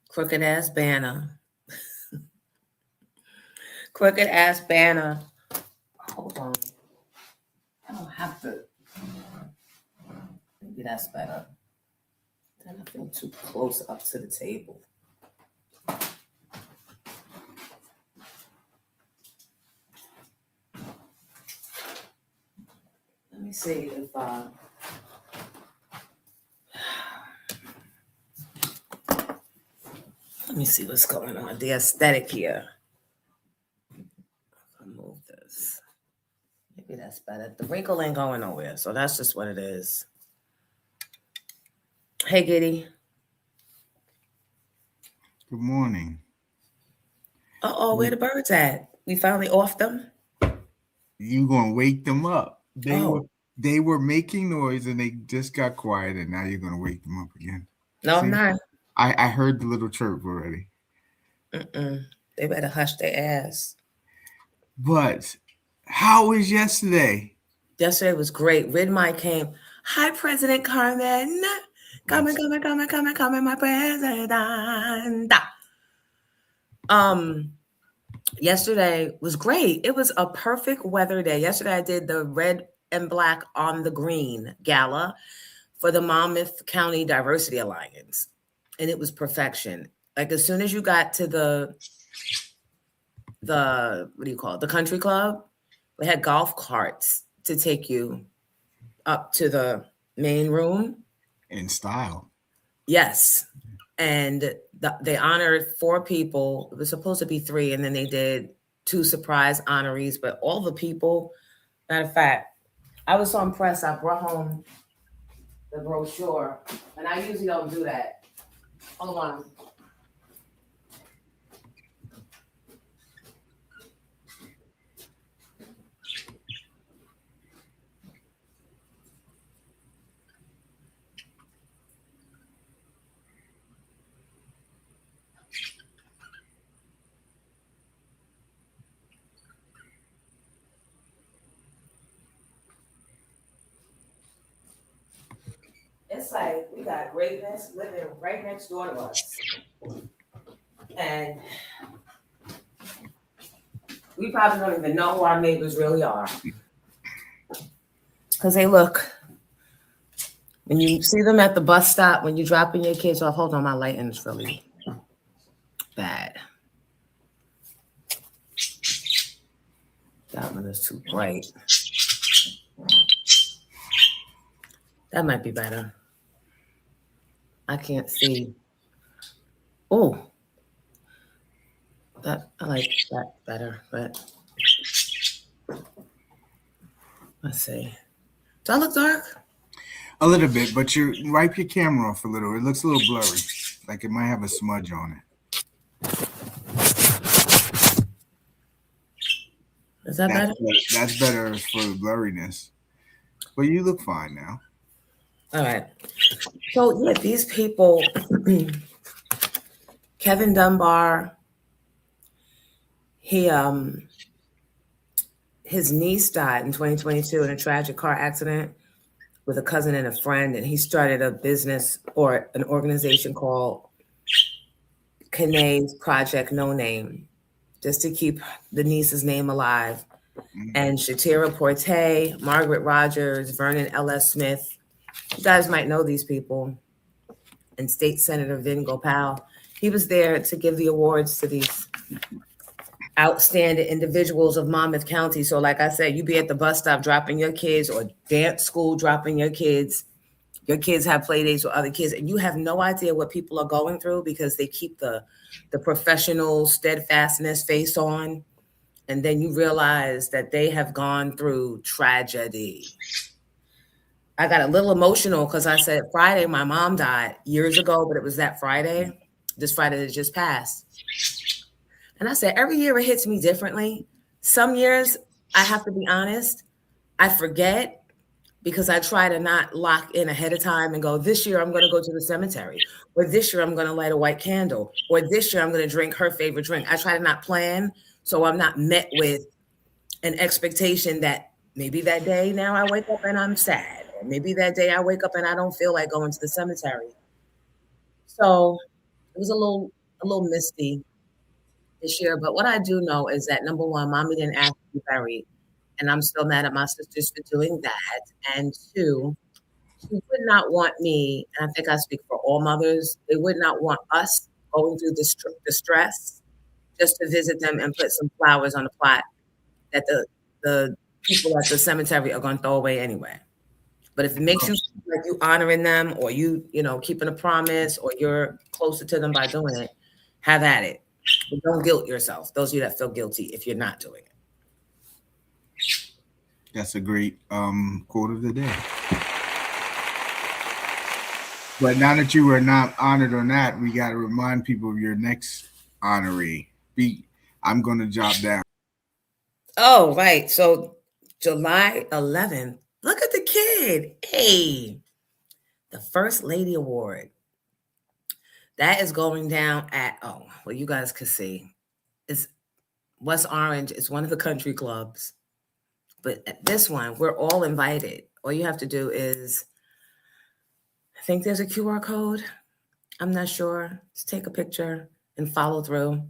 Crooked ass banner. Crooked ass banner. Hold on. I don't have to. Maybe that's better. Then I feel too close up to the table. Let me see if let me see what's going on. The aesthetic here. I'll move this. Maybe that's better. The wrinkle ain't going nowhere, so that's just what it is. Hey, Giddy. Good morning. Where the birds at? We finally off them? You gonna wake them up? They Oh. were making noise and they just got quiet, and now you're gonna wake them up again. No, I'm not. I heard the little chirp already. They better hush their ass. But how was yesterday? Yesterday was great. Red Mike came. Hi, President Carmen. Coming, my president. Yesterday was great. It was a perfect weather day. Yesterday I did the red and black on the green gala for the Monmouth County Diversity Alliance. And it was perfection. Like as soon as you got to the what do you call it? The country club, we had golf carts to take you up to the main room. In style. Yes. And they honored 4 people. It was supposed to be 3, and then they did 2 surprise honorees. But all the people, matter of fact, I was so impressed. I brought home the brochure, and I usually don't do that. Hold on. It's like we got greatness living right next door to us. And we probably don't even know who our neighbors really are. Because they look, when you see them at the bus stop, when you're dropping your kids off, hold on, my lighting is really bad. That one is too bright. That might be better. I can't see. Oh, that I like that better, but let's see. Do I look dark? A little bit, but you wipe your camera off a little. It looks a little blurry, like it might have a smudge on it. Is that better? That's better for the blurriness. But you look fine now. All right. So yeah, these people, Kevin Dunbar, his niece died in 2022 in a tragic car accident with a cousin and a friend, and he started a business or an organization called Kanae's Project No Name, just to keep the niece's name alive. And Shatira Porte, Margaret Rogers, Vernon L.S. Smith, you guys might know these people, and State Senator Vin Gopal. He was there to give the awards to these outstanding individuals of Monmouth County. So like I said, you be at the bus stop dropping your kids, or dance school dropping your kids. Your kids have play dates with other kids, and you have no idea what people are going through because they keep the professional steadfastness face on. And then you realize that they have gone through tragedy. I got a little emotional because I said Friday, my mom died years ago, but it was that Friday, this Friday that just passed. And I said, every year it hits me differently. Some years, I have to be honest, I forget because I try to not lock in ahead of time and go, this year I'm going to go to the cemetery, or this year I'm going to light a white candle, or this year I'm going to drink her favorite drink. I try to not plan, so I'm not met with an expectation that maybe that day now I wake up and I'm sad, or maybe that day I wake up and I don't feel like going to the cemetery. So it was a little misty this year. But what I do know is that number one, mommy didn't ask to be buried, and I'm still mad at my sisters for doing that. And two, she would not want me, and I think I speak for all mothers, they would not want us going through the stress just to visit them and put some flowers on the plot that the people at the cemetery are going to throw away anyway. But if it makes you feel like you honoring them, or you keeping a promise, or you're closer to them by doing it, have at it. But don't guilt yourself. Those of you that feel guilty if you're not doing it. That's a great quote of the day. But now that you were not honored on that, we got to remind people of your next honoree. I'm going to jot down. Oh, right. So July 11th. Look at the kid. Hey, the First Lady Award. That is going down at, well, you guys can see. It's West Orange. It's one of the country clubs. But at this one, we're all invited. All you have to do is, I think there's a QR code. I'm not sure. Just take a picture and follow through.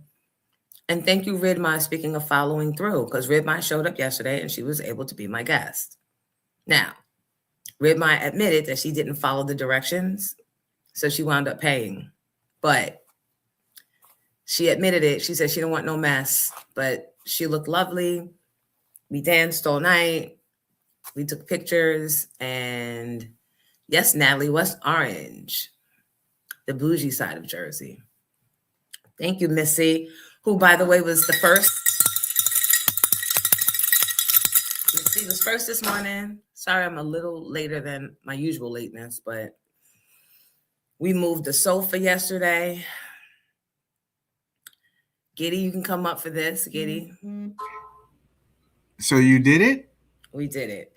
And thank you, Ridmai, speaking of following through, because Ridmai showed up yesterday and she was able to be my guest. Now, Ridmai admitted that she didn't follow the directions, so she wound up paying. But she admitted it. She said she didn't want no mess, but she looked lovely. We danced all night. We took pictures. And yes, Natalie, West Orange, the bougie side of Jersey. Thank you, Missy, who, by the way, was the first. She was first this morning. Sorry, I'm a little later than my usual lateness, but we moved the sofa yesterday. Giddy, you can come up for this, Giddy. So you did it? We did it.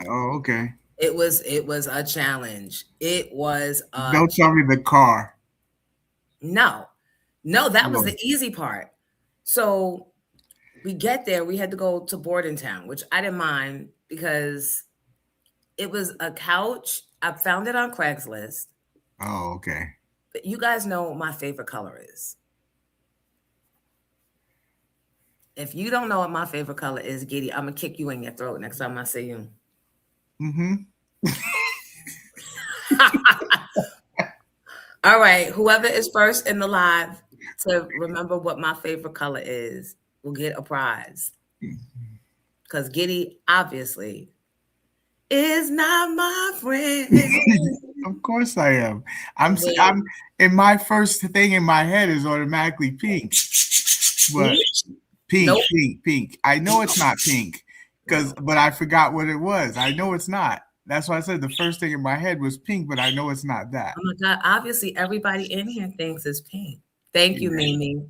Oh, okay. It was a challenge. It was Don't tell me the car. No, that was the easy part. So we get there, we had to go to Bordentown, which I didn't mind because it was a couch. I found it on Craigslist. Oh, okay. But you guys know what my favorite color is. If you don't know what my favorite color is, Giddy, I'm going to kick you in your throat next time I see you. Mm-hmm. All right. Whoever is first in the live to remember what my favorite color is will get a prize. Because Giddy, obviously, is not my friend. Of course I am. I'm in my first thing in my head is automatically pink. But pink, nope. Pink. I know it's not pink but I forgot what it was. I know it's not. That's why I said the first thing in my head was pink, but I know it's not that. Oh my God. Obviously, everybody in here thinks it's pink. Thank you, Mimi.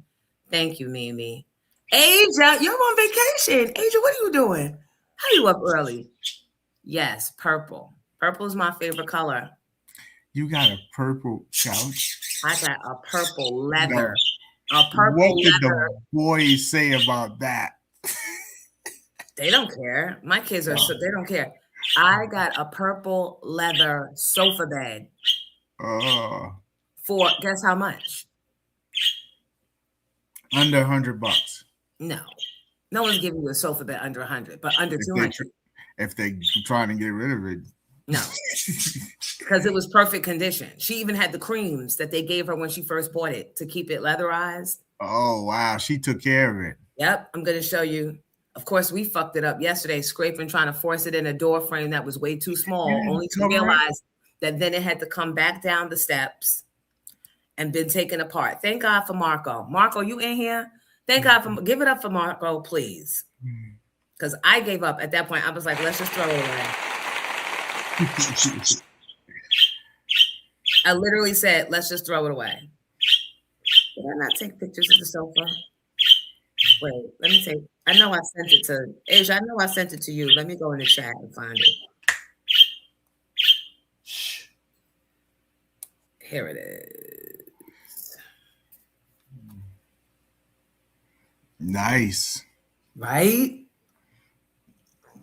Thank you, Mimi. Asia, you're on vacation. Asia, what are you doing? How are you up early? Yes, purple. Purple is my favorite color. You got a purple couch? I got a purple leather. No. A purple what did leather. The boys say about that? They don't care. My kids are they don't care. I got a purple leather sofa bed. For guess how much? Under $100. No one's giving you a sofa bed under 100, but under 200. If they're trying to get rid of it. No, because it was perfect condition. She even had the creams that they gave her when she first bought it to keep it leatherized. Oh, wow. She took care of it. Yep. I'm going to show you. Of course, we fucked it up yesterday, scraping, trying to force it in a door frame that was way too small, only to realize that then it had to come back down the steps and been taken apart. Thank God for Marco. Marco, you in here? Thank God for, give it up for Marco, please. Because I gave up at that point. I was like, let's just throw it away. I literally said, let's just throw it away. Did I not take pictures of the sofa? Wait, let me take. I know I sent it to Asia. I know I sent it to you. Let me go in the chat and find it. Here it is. Nice. Right?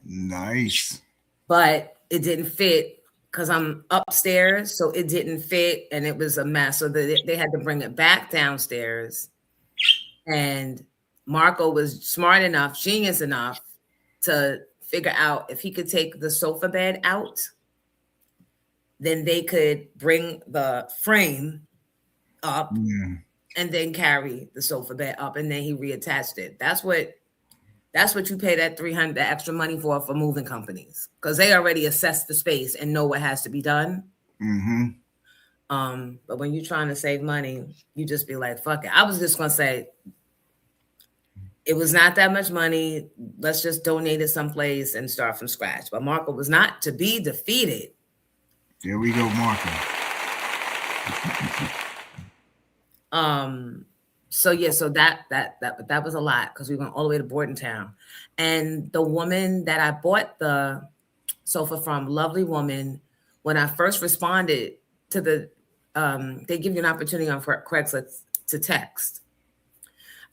Nice. But it didn't fit because I'm upstairs, so it didn't fit and it was a mess. So they had to bring it back downstairs. And Marco was smart enough, genius enough to figure out if he could take the sofa bed out, then they could bring the frame up and then carry the sofa bed up, and then he reattached it. That's what you pay that $300 extra money for moving companies, because they already assess the space and know what has to be done. But when you're trying to save money, you just be like, fuck it. I was just gonna say it was not that much money. Let's just donate it someplace and start from scratch. But Marco was not to be defeated. There we go, Marco. So yeah, so that was a lot, because we went all the way to Bordentown. And the woman that I bought the sofa from, lovely woman, when I first responded to the they give you an opportunity on Craigslist to text.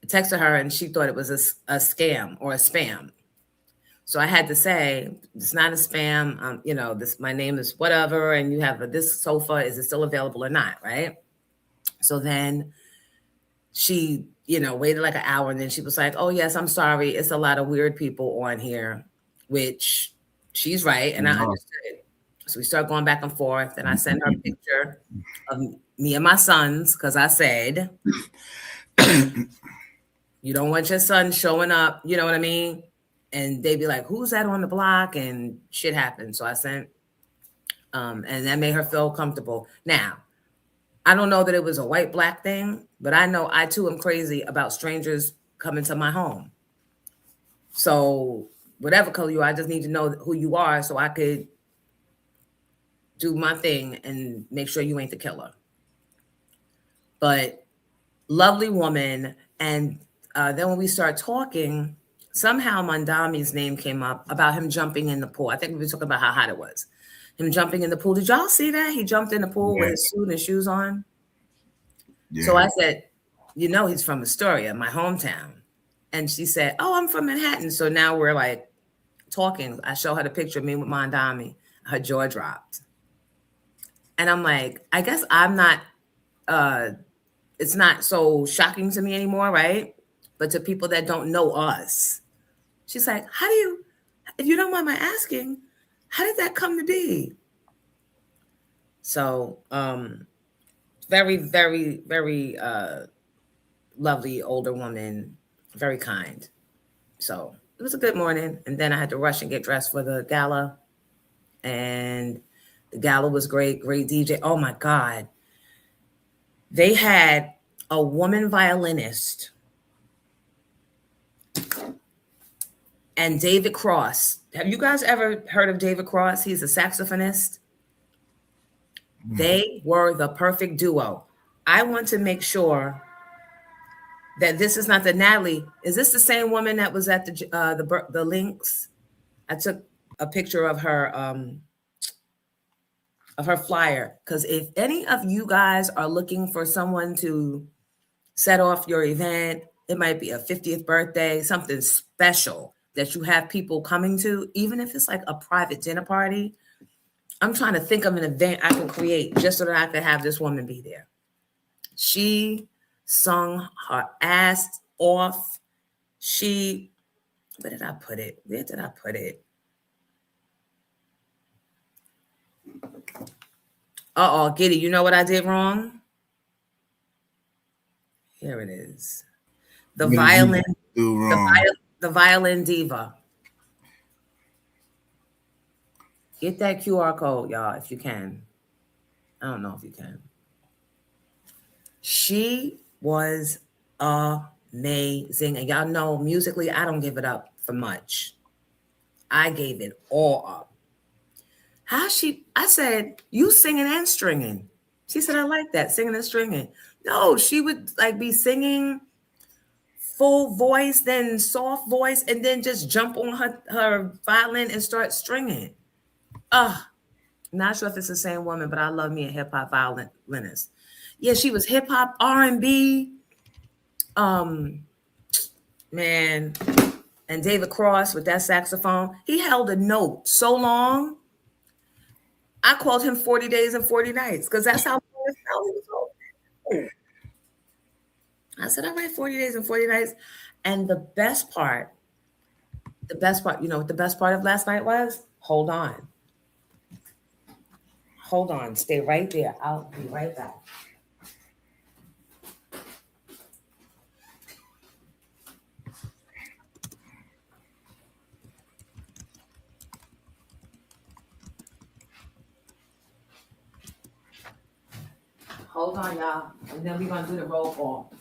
I texted her and she thought it was a scam or a spam. So I had to say, it's not a spam. My name is whatever, and you have this sofa. Is it still available or not? Right. So then she, waited like an hour, and then she was like, oh yes, I'm sorry. It's a lot of weird people on here, which she's right. And I understood. So we start going back and forth, and I sent her a picture of me and my sons, because I said, you don't want your son showing up, you know what I mean? And they'd be like, who's that on the block? And shit happened. So I sent, and that made her feel comfortable. Now, I don't know that it was a white-black thing, but I know I too am crazy about strangers coming to my home. So whatever color you are, I just need to know who you are so I could do my thing and make sure you ain't the killer. But lovely woman. And then when we start talking, somehow Mandami's name came up about him jumping in the pool. I think we were talking about how hot it was. Him jumping in the pool. Did y'all see that? He jumped in the pool with his suit and shoes on. Yeah. So I said, he's from Astoria, my hometown. And she said, oh, I'm from Manhattan. So now we're like talking. I show her the picture of me with Mandami. Her jaw dropped. And I'm like, I guess I'm not, it's not so shocking to me anymore, right? But to people that don't know us, she's like, if you don't mind my asking, how did that come to be? So, very, very, very lovely older woman, very kind. So it was a good morning. And then I had to rush and get dressed for the gala. And the gala was great DJ. Oh my God. They had a woman violinist and David Cross. Have you guys ever heard of David Cross? He's a saxophonist. They were the perfect duo. I want to make sure that this is not the Natalie. Is this the same woman that was at the links? I took a picture of her flyer, because if any of you guys are looking for someone to set off your event, it might be a 50th birthday, something special that you have people coming to, even if it's like a private dinner party. I'm trying to think of an event I can create just so that I can have this woman be there. She sung her ass off. Where did I put it? Giddy, you know what I did wrong? Here it is. The violin diva. Get that QR code, y'all, if you can. I don't know if you can. She was amazing. And y'all know, musically, I don't give it up for much. I gave it all up. I said, you singing and stringing. She said, I like that, singing and stringing. No, she would like be singing full voice, then soft voice, and then just jump on her violin and start stringing. Not sure if it's the same woman, but I love me a hip hop violinist. Yeah, she was hip hop, R&B. Man, and David Cross with that saxophone, he held a note so long. I called him 40 days and 40 nights because that's how it felt. I said, all right, 40 days and 40 nights. And the best part, you know what the best part of last night was? Hold on. Hold on. Stay right there. I'll be right back. Hold on, y'all. And then we're going to do the roll call.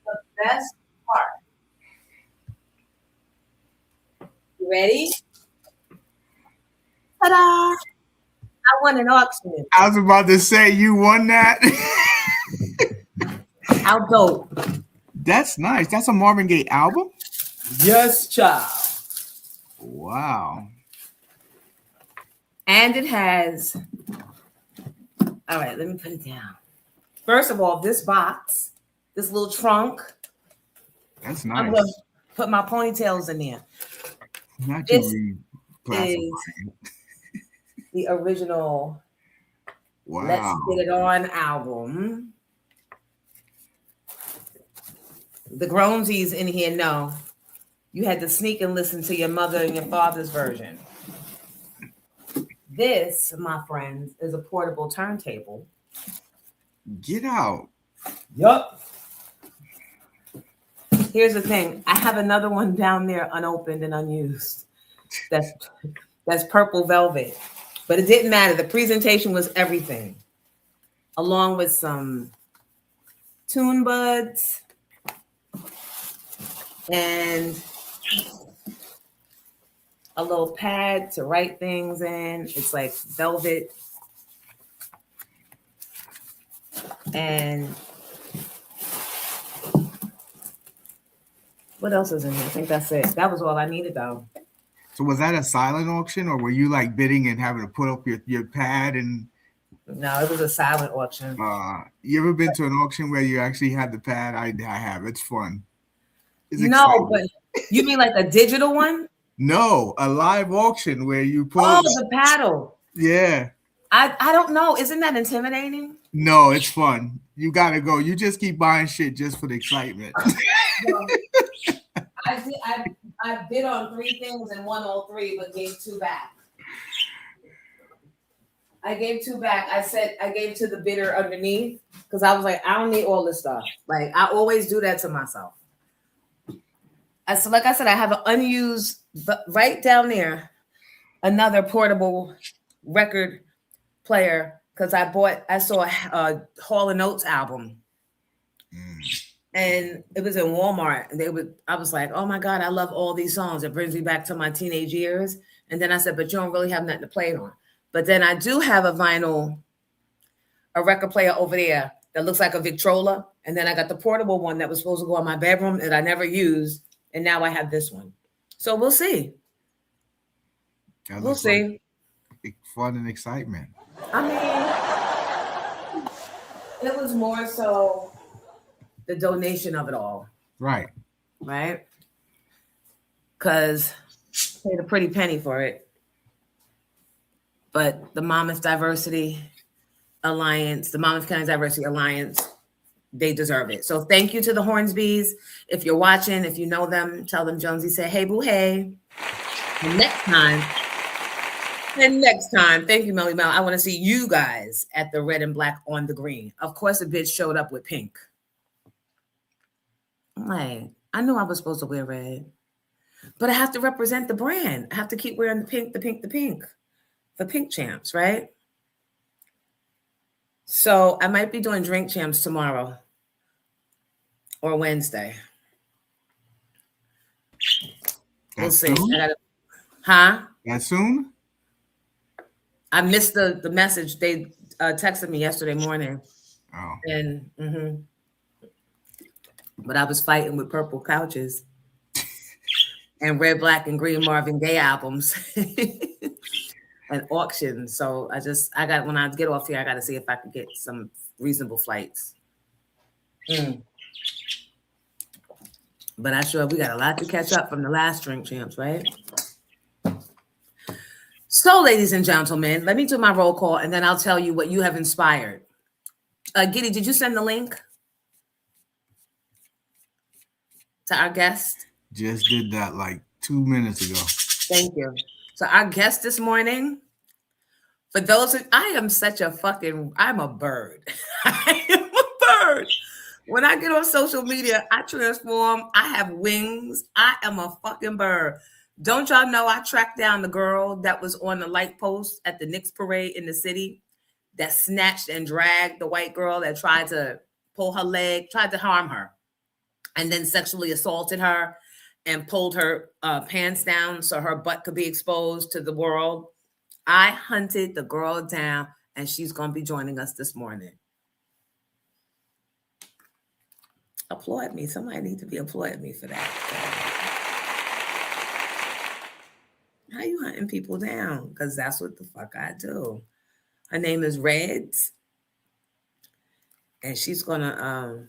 The best part. You ready? Ta-da! I won an auction. I was about to say you won that. How dope. That's nice. That's a Marvin Gaye album? Yes, child. Wow. And it has, all right, let me put it down. First of all, this box, this little trunk. That's nice. I'm going to put my ponytails in there. Not this you is the original Wow. Let's Get It On album. The Grownsies in here know you had to sneak and listen to your mother and your father's version. This, my friends, is a portable turntable. Get out. Yup. Here's the thing. I have another one down there unopened and unused. That's purple velvet. But it didn't matter. The presentation was everything. Along with some tune buds and a little pad to write things in. It's like velvet. And what else is in here? I think that's it. That was all I needed, though. So was that a silent auction, or were you like bidding and having to put up your pad? And no, it was a silent auction. You ever been to an auction where you actually had the pad? I have. It's fun. It's no, exciting. But you mean like a digital one? No, a live auction where you put. Oh, the paddle. Yeah. I don't know. Isn't that intimidating? No, it's fun. You gotta go. You just keep buying shit just for the excitement. I bid on 3 things and won all 3, but gave 2 back. I gave 2 back. I gave to the bidder underneath because I was like, I don't need all this stuff. Like I always do that to myself. Like I said, I have an unused, right down there, another portable record player because I saw a Hall & Oates album. And it was in Walmart. And I was like, oh my God, I love all these songs. It brings me back to my teenage years. And then I said, but you don't really have nothing to play it on. But then I do have a record player over there that looks like a Victrola. And then I got the portable one that was supposed to go in my bedroom that I never used. And now I have this one. So we'll see. We'll see. Like fun and excitement. I mean, it was more so the donation of it all. Right. Right? Because paid a pretty penny for it. But the Monmouth Diversity Alliance, the Monmouth County Diversity Alliance, they deserve it. So thank you to the Hornsbys. If you're watching, if you know them, tell them Jonesy said, hey, boo, hey. And next time, thank you, Melly Mel. I want to see you guys at the red and black on the green. Of course, the bitch showed up with pink. Like, I knew I was supposed to wear red, but I have to represent the brand. I have to keep wearing the pink, the pink, the pink for Pink Champs, right? So I might be doing Drink Champs tomorrow or Wednesday. We'll see. Huh? That soon? I missed the message. They texted me yesterday morning. Oh. And but I was fighting with purple couches and red, black, and green Marvin Gaye albums and auctions. So when I get off here, I got to see if I can get some reasonable flights. But I'm sure we got a lot to catch up from the last Drink Champs, right? So, ladies and gentlemen, let me do my roll call, and then I'll tell you what you have inspired. Giddy, did you send the link to our guest? Just did that like 2 minutes ago. Thank you. So our guest this morning, for those I am I'm a bird. I am a bird. When I get on social media, I transform. I have wings. I am a fucking bird. Don't y'all know I tracked down the girl that was on the light post at the Knicks parade in the city that snatched and dragged the white girl that tried to pull her leg, tried to harm her, and then sexually assaulted her and pulled her pants down so her butt could be exposed to the world. I hunted the girl down, and she's going to be joining us this morning. Applaud me. Somebody needs to be applauding me for that. How you hunting people down? Because that's what the fuck I do. Her name is Reds. And she's going to...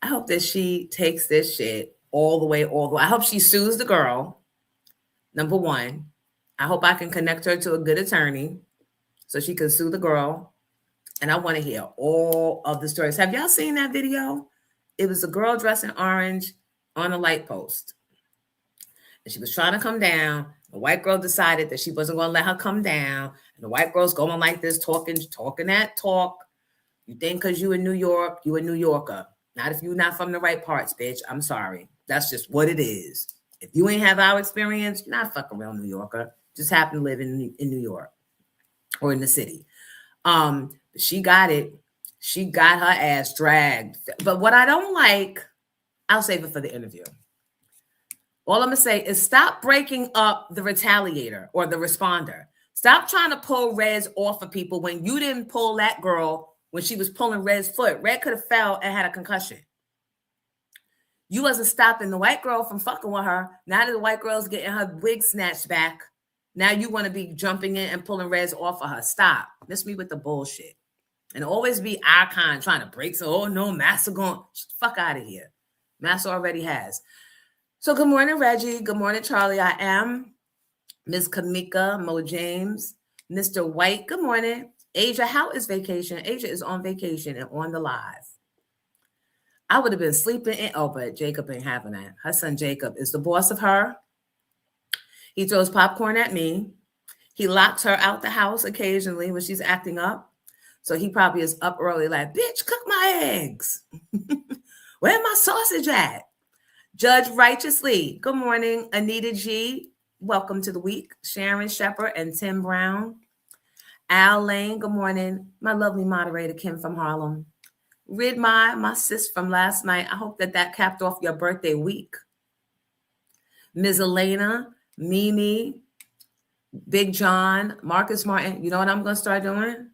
I hope that she takes this shit all the way. I hope she sues the girl. Number one. I hope I can connect her to a good attorney so she can sue the girl. And I want to hear all of the stories. Have y'all seen that video? It was a girl dressed in orange on a light post. And she was trying to come down. The white girl decided that she wasn't going to let her come down. And the white girl's going like this, talking that talk. You think because you in New York, you a New Yorker. Not if you're not from the right parts, bitch. I'm sorry. That's just what it is. If you ain't have our experience, you're not a fucking real New Yorker. Just happen to live in New York or in the city. She got it. She got her ass dragged. But what I don't like, I'll save it for the interview. All I'm going to say is stop breaking up the retaliator or the responder. Stop trying to pull Red's off of people when you didn't pull that girl when she was pulling Red's foot. Red could have fell and had a concussion. You wasn't stopping the white girl from fucking with her. Now that the white girl's getting her wig snatched back, now you want to be jumping in and pulling Red's off of her. Stop. Miss me with the bullshit. And always be our kind trying to break. So, oh no, Massa going, fuck out of here. Massa already has. So good morning, Reggie. Good morning, Charlie. I am Ms. Kamika, Mo James, Mr. White. Good morning. Asia, how is vacation? Asia is on vacation and on the live. I would have been sleeping in, but Jacob ain't having that. Her son Jacob is the boss of her. He throws popcorn at me. He locks her out the house occasionally when she's acting up. So he probably is up early like, bitch, cook my eggs. Where my sausage at? Judge Righteously. Good morning, Anita G. Welcome to the week. Sharon Shepard and Tim Brown. Al Lane. Good morning. My lovely moderator, Kim from Harlem. Rid my sis from last night. I hope that capped off your birthday week. Ms. Elena, Mimi, Big John, Marcus Martin. You know what I'm going to start doing?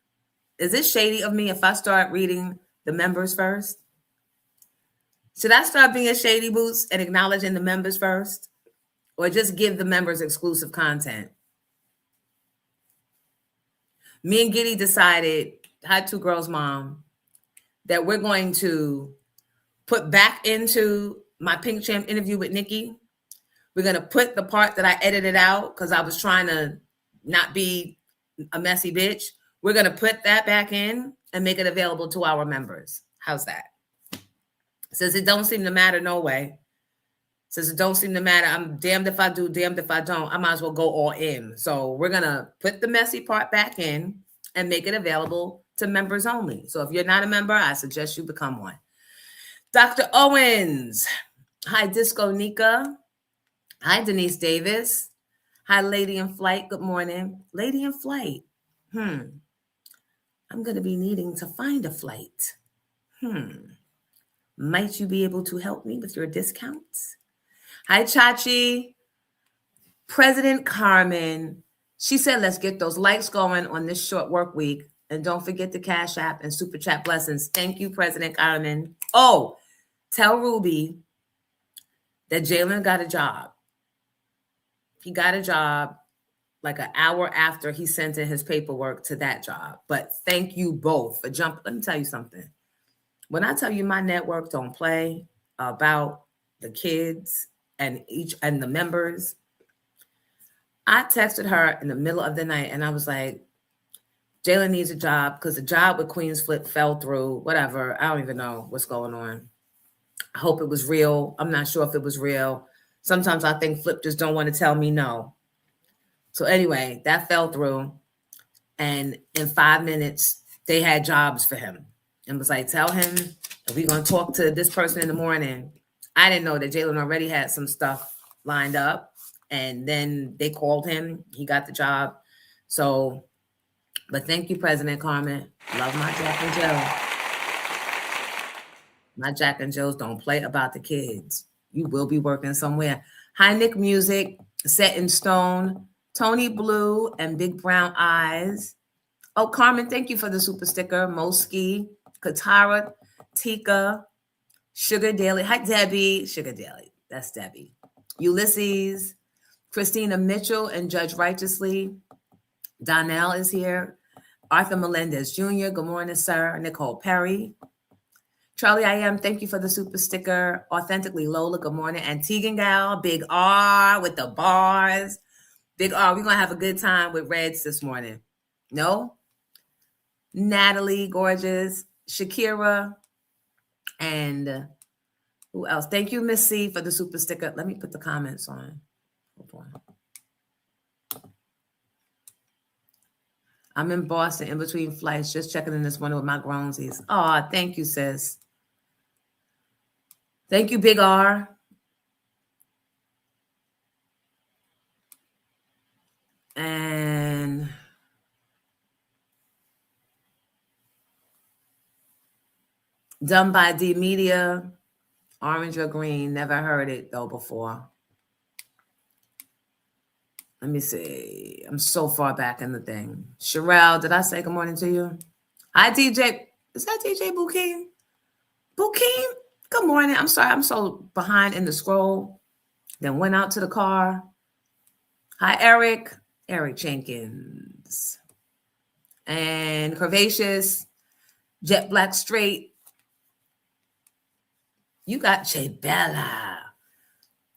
Is it shady of me if I start reading the members first? Should I start being shady boots and acknowledging the members first? Or just give the members exclusive content? Me and Giddy decided, Hi Two Girls Mom, that we're going to put back into my Pink Champ interview with Nikki. We're going to put the part that I edited out because I was trying to not be a messy bitch. We're going to put that back in and make it available to our members. How's that? Since it don't seem to matter, no way. Since it don't seem to matter, I'm damned if I do, damned if I don't. I might as well go all in. So we're going to put the messy part back in and make it available to members only. So if you're not a member, I suggest you become one. Dr. Owens. Hi, Disco Nika. Hi, Denise Davis. Hi, Lady in Flight. Good morning. Lady in Flight. I'm going to be needing to find a flight. Might you be able to help me with your discounts? Hi, Chachi. President Carmen. She said, let's get those likes going on this short work week. And don't forget the Cash App and Super Chat blessings. Thank you, President Carmen. Oh, tell Ruby that Jalen got a job. He got a job like an hour after he sent in his paperwork to that job. But thank you both for jumping. Let me tell you something. When I tell you my network don't play about the kids and the members, I texted her in the middle of the night and I was like, Jalen needs a job because the job with Queens Flip fell through, whatever. I don't even know what's going on. I hope it was real. I'm not sure if it was real. Sometimes I think Flip just don't want to tell me no. So anyway, that fell through. And in 5 minutes, they had jobs for him. And was like, tell him that we're going to talk to this person in the morning. I didn't know that Jalen already had some stuff lined up. And then they called him. He got the job. So, but thank you, President Carmen. Love my Jack and Jill. My Jack and Jills don't play about the kids. You will be working somewhere. Hi, Nick Music, Set in Stone, Tony Blue, and Big Brown Eyes. Oh, Carmen, thank you for the super sticker. Moski, Katara, Tika, Sugar Daily. Hi, Debbie. Sugar Daily. That's Debbie. Ulysses, Christina Mitchell, and Judge Righteously. Donnell is here. Arthur Melendez Jr. Good morning, sir. Nicole Perry. Charlie I Am, thank you for the super sticker. Authentically Lola, good morning. And Tegan Gal, Big R with the bars. Big R, we're going to have a good time with Reds this morning. No? Natalie, gorgeous. Shakira, and who else? Thank you, Miss C, for the super sticker. Let me put the comments on. Hold on. I'm in Boston in between flights, just checking in this morning with my grownsies. Oh, thank you, sis. Thank you, Big R. And done by D Media. Orange or green. Never heard it, though, before. Let me see. I'm so far back in the thing. Sherelle, did I say good morning to you? Hi, DJ. Is that DJ Bouquet? Bouquet? Good morning. I'm sorry. I'm so behind in the scroll. Then went out to the car. Hi, Eric. Eric Jenkins. And Curvaceous. Jet Black Straight. You got Che Bella.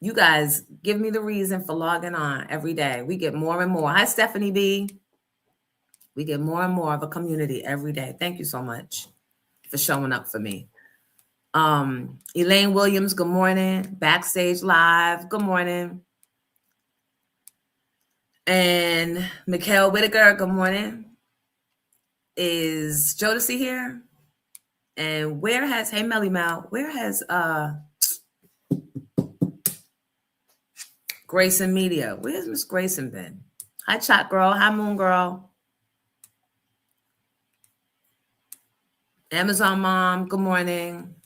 You guys give me the reason for logging on every day. We get more and more. Hi, Stephanie B. We get more and more of a community every day. Thank you so much for showing up for me. Elaine Williams, good morning. Backstage Live, good morning. And Mikhail Whitaker, good morning. Is Jodeci here? And where has, hey Melly Mal, where has Grayson Media? Where's Miss Grayson been? Hi, Chat Girl. Hi, Moon Girl. Amazon Mom, good morning.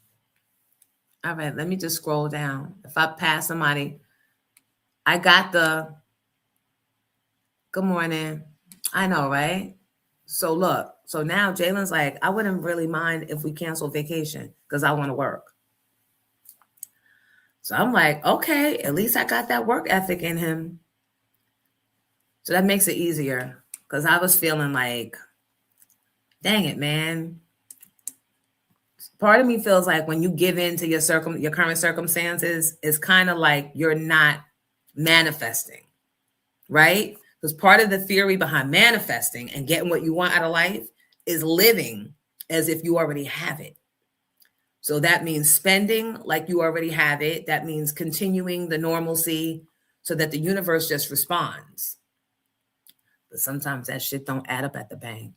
All right, let me just scroll down. If I pass somebody, I got the good morning. I know, right? So look, so now Jalen's like, I wouldn't really mind if we cancel vacation because I want to work. So I'm like, okay, at least I got that work ethic in him. So that makes it easier because I was feeling like, dang it, man. Part of me feels like when you give in to your current circumstances, it's kind of like you're not manifesting, right? Because part of the theory behind manifesting and getting what you want out of life is living as if you already have it. So that means spending like you already have it. That means continuing the normalcy so that the universe just responds. But sometimes that shit don't add up at the bank.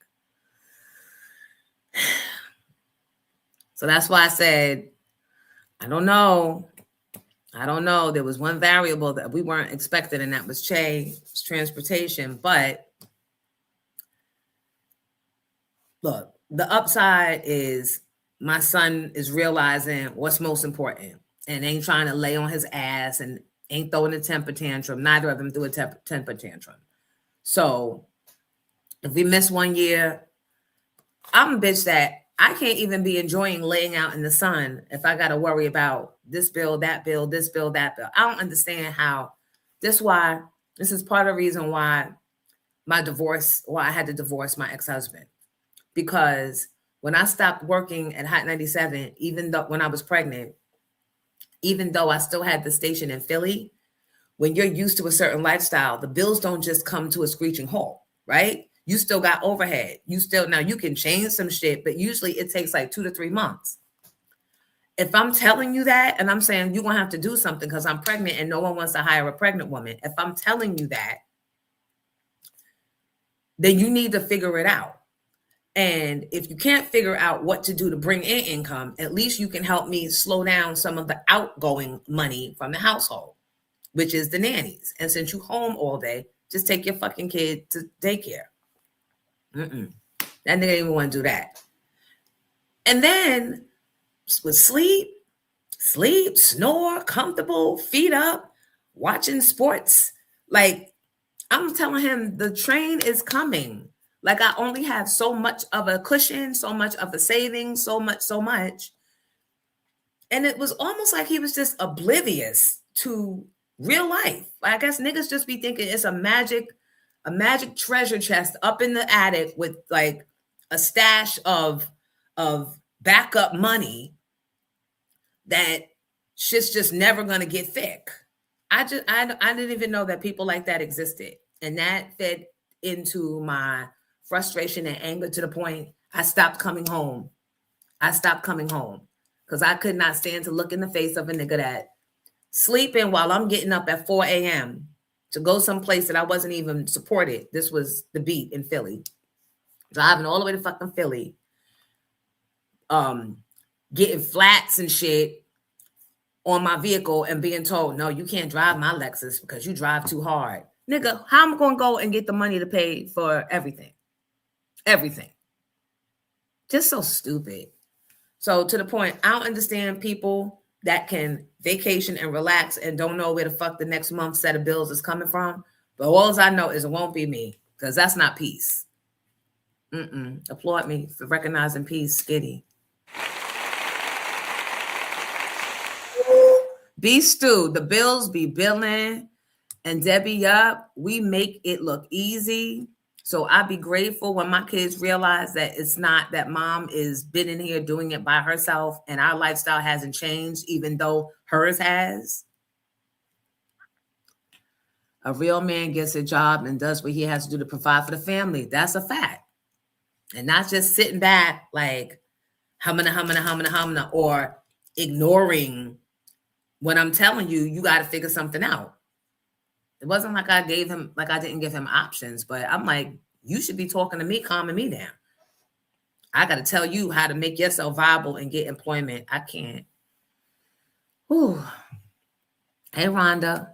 So that's why I said, I don't know. There was one variable that we weren't expecting, and that was Che's transportation. But look, the upside is my son is realizing what's most important and ain't trying to lay on his ass and ain't throwing a temper tantrum. Neither of them threw a temper tantrum. So if we miss 1 year, I'm a bitch that I can't even be enjoying laying out in the sun if I got to worry about this bill, that bill, this bill, that bill. I don't understand how. This is part of the reason why I had to divorce my ex-husband. Because when I stopped working at Hot 97, even though when I was pregnant, even though I still had the station in Philly, when you're used to a certain lifestyle, the bills don't just come to a screeching halt, right? You still got overhead. Now you can change some shit, but usually it takes like 2 to 3 months. If I'm telling you that and I'm saying you're going to have to do something because I'm pregnant and no one wants to hire a pregnant woman, if I'm telling you that, then you need to figure it out. And if you can't figure out what to do to bring in income, at least you can help me slow down some of the outgoing money from the household, which is the nannies. And since you home all day, just take your fucking kid to daycare. That nigga didn't even want to do that. And then with sleep, snore, comfortable, feet up, watching sports. Like, I'm telling him the train is coming. Like, I only have so much of a cushion, so much of a savings, so much. And it was almost like he was just oblivious to real life. I guess niggas just be thinking it's a magic treasure chest up in the attic with like a stash of backup money that shit's just never gonna get thick. I didn't even know that people like that existed. And that fed into my frustration and anger to the point I stopped coming home. Because I could not stand to look in the face of a nigga that sleeping while I'm getting up at 4 a.m. to go someplace that I wasn't even supported. This was the beat in Philly. Driving all the way to fucking Philly. Getting flats and shit on my vehicle and being told, no, you can't drive my Lexus because you drive too hard. Nigga, how am I going to go and get the money to pay for everything? Everything. Just so stupid. So to the point, I don't understand people that can vacation and relax and don't know where the fuck the next month's set of bills is coming from. But all I know is it won't be me, because that's not peace. Applaud me for recognizing peace, Skitty. Be Stu, the bills be billing, and Debbie up. We make it look easy. So I'd be grateful when my kids realize that it's not that mom is been in here doing it by herself and our lifestyle hasn't changed, even though hers has. A real man gets a job and does what he has to do to provide for the family. That's a fact. And not just sitting back like humana, or ignoring when I'm telling you, you got to figure something out. It wasn't like I didn't give him options, but I'm like, you should be talking to me, calming me down. I got to tell you how to make yourself viable and get employment. I can't. Whew. Hey, Rhonda.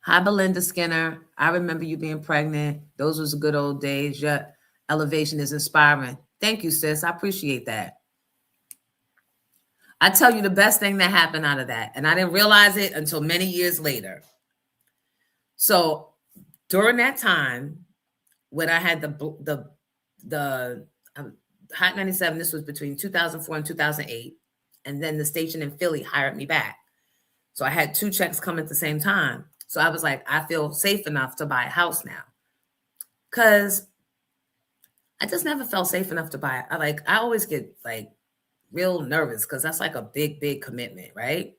Hi, Belinda Skinner. I remember you being pregnant. Those was the good old days. Your elevation is inspiring. Thank you, sis. I appreciate that. I tell you the best thing that happened out of that, and I didn't realize it until many years later. So during that time, when I had the Hot 97, this was between 2004 and 2008, and then the station in Philly hired me back. So I had 2 checks come at the same time. So I was like, I feel safe enough to buy a house now, because I just never felt safe enough to buy it. I always get like real nervous because that's like a big commitment, right?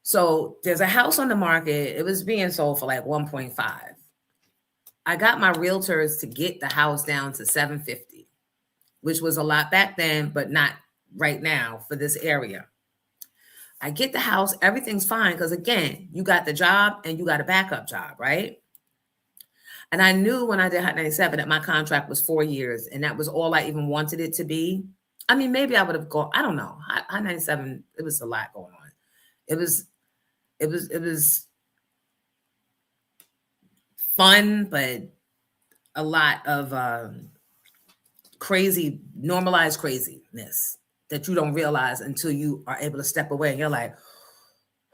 So there's a house on the market. It was being sold for like 1.5. I got my realtors to get the house down to 750, which was a lot back then, but not right now for this area. I get the house, everything's fine, because again, you got the job and you got a backup job, right? And I knew when I did Hot 97 that my contract was 4 years, and that was all I even wanted it to be. I mean, maybe I would have gone. I don't know. I-97. It was a lot going on. It was fun, but a lot of crazy, normalized craziness that you don't realize until you are able to step away. And you're like,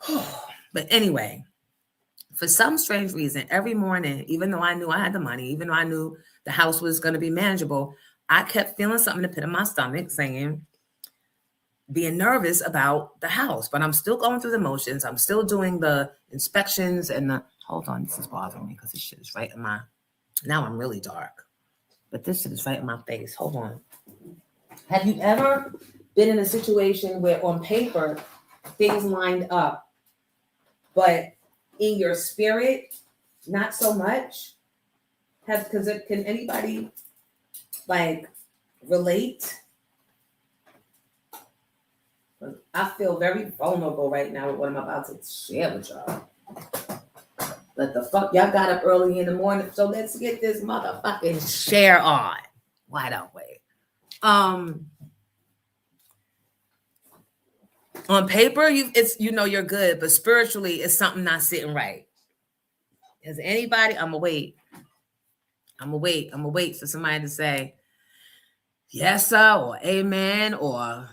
oh. But anyway, for some strange reason, every morning, even though I knew I had the money, even though I knew the house was going to be manageable, I kept feeling something in the pit of my stomach saying, being nervous about the house. But I'm still going through the motions. I'm still doing the inspections and the, hold on, this is bothering me because this shit is right in my, now I'm really dark. But this shit is right in my face. Hold on. Have you ever been in a situation where on paper things lined up, but in your spirit, not so much? Can anybody like relate? I feel very vulnerable right now with what I'm about to share with y'all. But the fuck, y'all got up early in the morning, so let's get this motherfucking share on. Why don't we? On paper, you're good, but spiritually, it's something not sitting right. Has anybody? I'm gonna wait for somebody to say yes, sir, or amen, or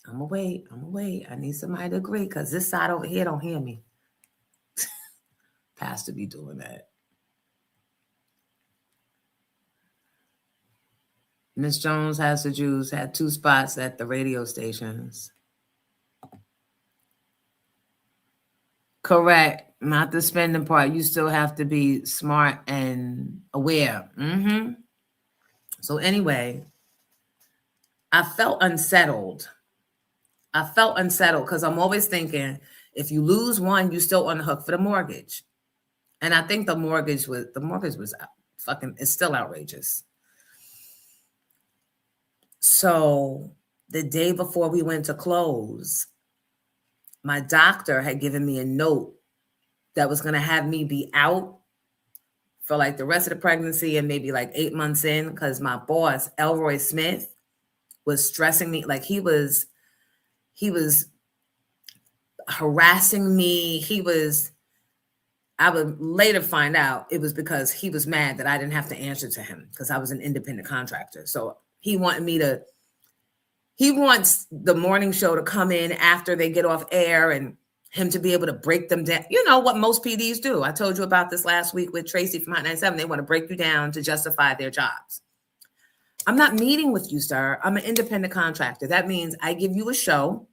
I'm gonna wait. I need somebody to agree because this side over here don't hear me. Pastor be doing that. Miss Jones has the Jews had 2 spots at the radio stations. Correct. Not the spending part. You still have to be smart and aware. So anyway, I felt unsettled because I'm always thinking, if you lose one, you're still on the hook for the mortgage. And I think the mortgage was fucking, it's still outrageous. So the day before we went to close, my doctor had given me a note that was going to have me be out for like the rest of the pregnancy and maybe like 8 months in, because my boss, Elroy Smith, was stressing me. Like he was harassing me. I would later find out it was because he was mad that I didn't have to answer to him because I was an independent contractor. So he wants the morning show to come in after they get off air and him to be able to break them down. You know what most PDs do. I told you about this last week with Tracy from Hot 97. They want to break you down to justify their jobs. I'm not meeting with you, sir. I'm an independent contractor. That means I give you a show.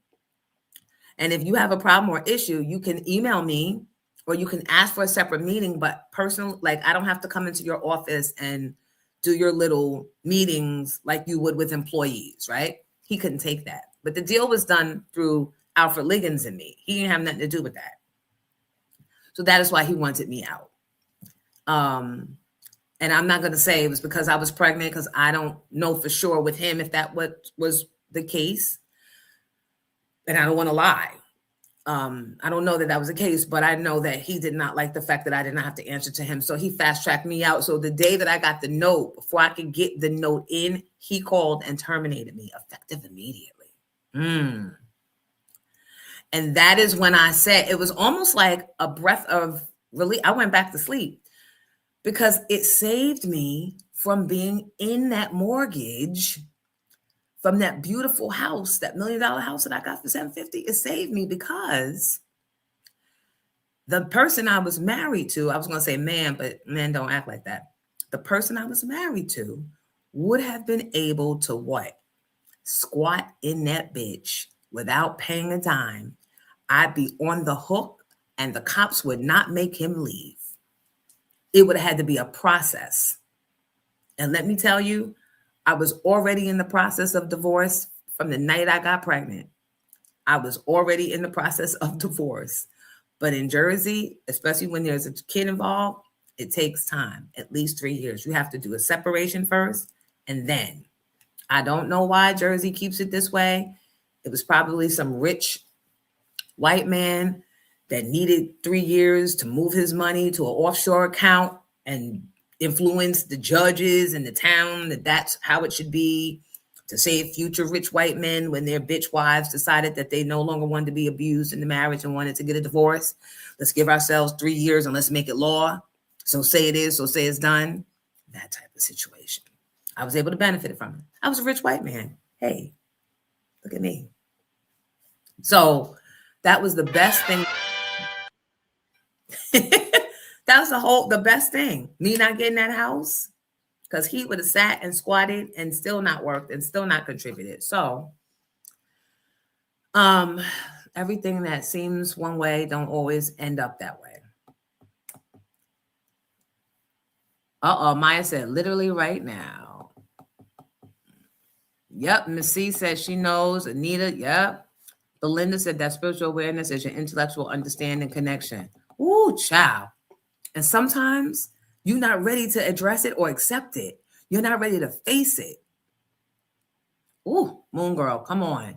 And if you have a problem or issue, you can email me or you can ask for a separate meeting. But personal, like I don't have to come into your office and do your little meetings like you would with employees, right? He couldn't take that. But the deal was done through Alfred Liggins and me. He didn't have nothing to do with that. So that is why he wanted me out. And I'm not going to say it was because I was pregnant, because I don't know for sure with him if that was the case. And I don't want to lie. I don't know that was the case, but I know that he did not like the fact that I did not have to answer to him. So he fast-tracked me out. So the day that I got the note, before I could get the note in, he called and terminated me, effective immediately. And that is when I said, it was almost like a breath of relief. I went back to sleep because it saved me from being in that mortgage from that beautiful house, that $1 million house that I got for $750. It saved me because the person I was married to, I was going to say man, but men don't act like that. The person I was married to would have been able to what? Squat in that bitch without paying a dime. I'd be on the hook and the cops would not make him leave. It would have had to be a process. And let me tell you, I was already in the process of divorce from the night I got pregnant. I was already in the process of divorce. But in Jersey, especially when there's a kid involved, it takes time, at least 3 years. You have to do a separation first, and then. I don't know why Jersey keeps it this way. It was probably some rich white man that needed 3 years to move his money to an offshore account and influence the judges in the town that that's how it should be. to save future rich white men when their bitch wives decided that they no longer wanted to be abused in the marriage and wanted to get a divorce. Let's give ourselves 3 years and let's make it law. So say it is, so say it's done. That type of situation. I was able to benefit from it. I was a rich white man. Hey, look at me. So that was the best thing. That was the best thing. Me not getting that house, because he would have sat and squatted and still not worked and still not contributed. So everything that seems one way don't always end up that way. Maya said, literally right now. Yep, Miss C said she knows. Anita, yep. Belinda said that spiritual awareness is your intellectual understanding connection. Ooh, child. And sometimes you're not ready to address it or accept it. You're not ready to face it. Ooh, Moon Girl, come on.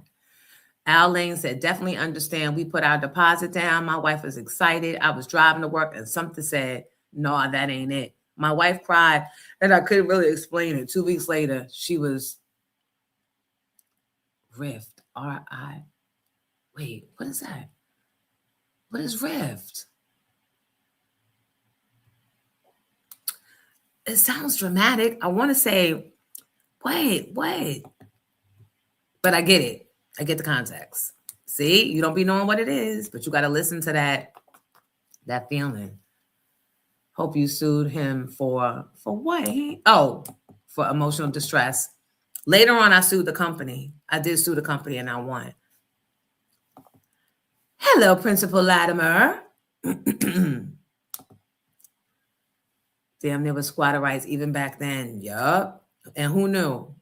Al Lane said, definitely understand. We put our deposit down. My wife was excited. I was driving to work and something said, no, that ain't it. My wife cried and I couldn't really explain it. 2 weeks later, she was Rift. R-I. Wait, what is that? What is Rift? It sounds dramatic. I want to say, wait. But I get it. I get the context. See, you don't be knowing what it is, but you got to listen to that feeling. Hope you sued him for what? For emotional distress. Later on, I sued the company. I did sue the company and I won. Hello, Principal Latimer. Damn, there was squatter rights even back then. Yup. And who knew?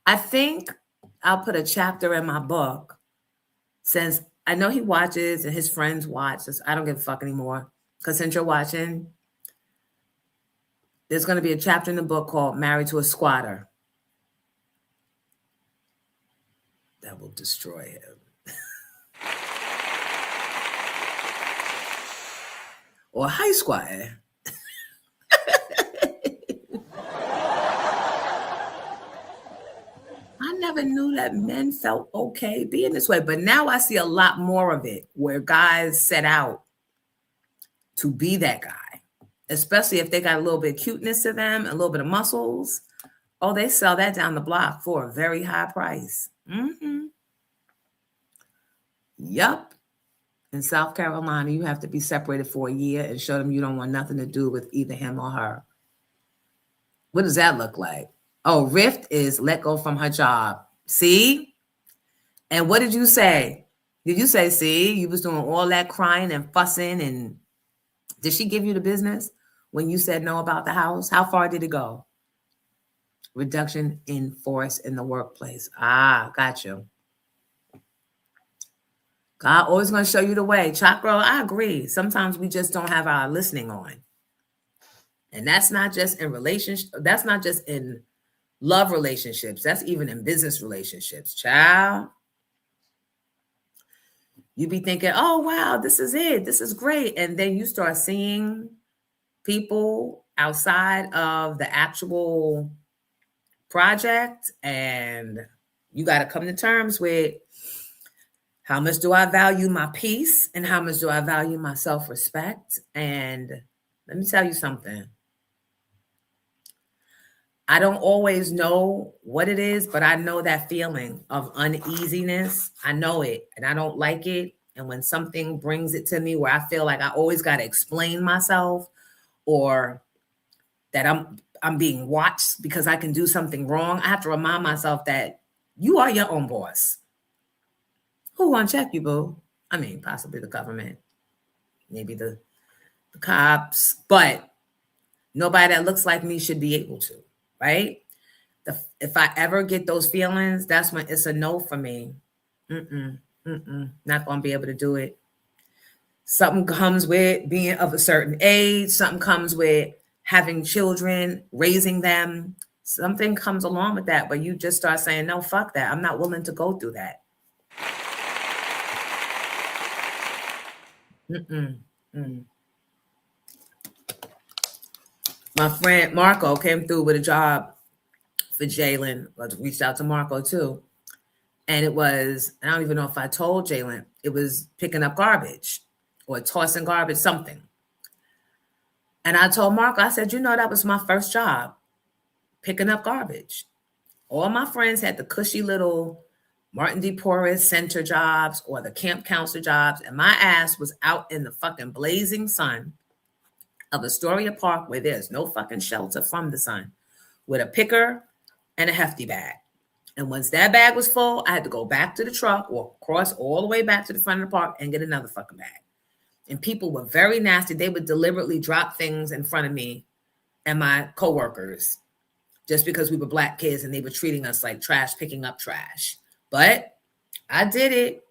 I think I'll put a chapter in my book, since I know he watches and his friends watch. I don't give a fuck anymore. Because since you're watching, there's going to be a chapter in the book called Married to a Squatter. That will destroy him. Or high squatter. I never knew that men felt okay being this way, but now I see a lot more of it where guys set out to be that guy, especially if they got a little bit of cuteness to them, a little bit of muscles. Oh, they sell that down the block for a very high price. Mm-hmm. Yup. In South Carolina, you have to be separated for a year and show them you don't want nothing to do with either him or her. What does that look like? Oh, Rift is let go from her job. See? And what did you say? Did you say, see, you was doing all that crying and fussing, and did she give you the business when you said no about the house? How far did it go? Reduction in force in the workplace. Ah, got you. God always going to show you the way. Chakra, I agree. Sometimes we just don't have our listening on. And that's not just in relationships. That's not just in love relationships. That's even in business relationships. Child. You be thinking, oh, wow, this is it. This is great. And then you start seeing people outside of the actual project, and you got to come to terms with, how much do I value my peace and how much do I value my self-respect? And let me tell you something. I don't always know what it is, but I know that feeling of uneasiness. I know it and I don't like it. And when something brings it to me where I feel like I always got to explain myself, or that I'm being watched because I can do something wrong, I have to remind myself that you are your own boss. Who gonna check you, boo? I mean, possibly the government, maybe the cops, but nobody that looks like me should be able to, right? If I ever get those feelings, that's when it's a no for me. Not gonna be able to do it. Something comes with being of a certain age. Something comes with having children, raising them. Something comes along with that, but you just start saying, no, fuck that. I'm not willing to go through that. My friend Marco came through with a job for Jalen. I reached out to Marco too. And it was, I don't even know if I told Jalen, it was picking up garbage or tossing garbage, something. And I told Marco, I said, that was my first job, picking up garbage. All my friends had the cushy little Martin D. Porras center jobs or the camp counselor jobs. And my ass was out in the fucking blazing sun of Astoria Park where there's no fucking shelter from the sun with a picker and a hefty bag. And once that bag was full, I had to go back to the truck or cross all the way back to the front of the park and get another fucking bag. And people were very nasty. They would deliberately drop things in front of me and my coworkers just because we were Black kids and they were treating us like trash, picking up trash. But I did it.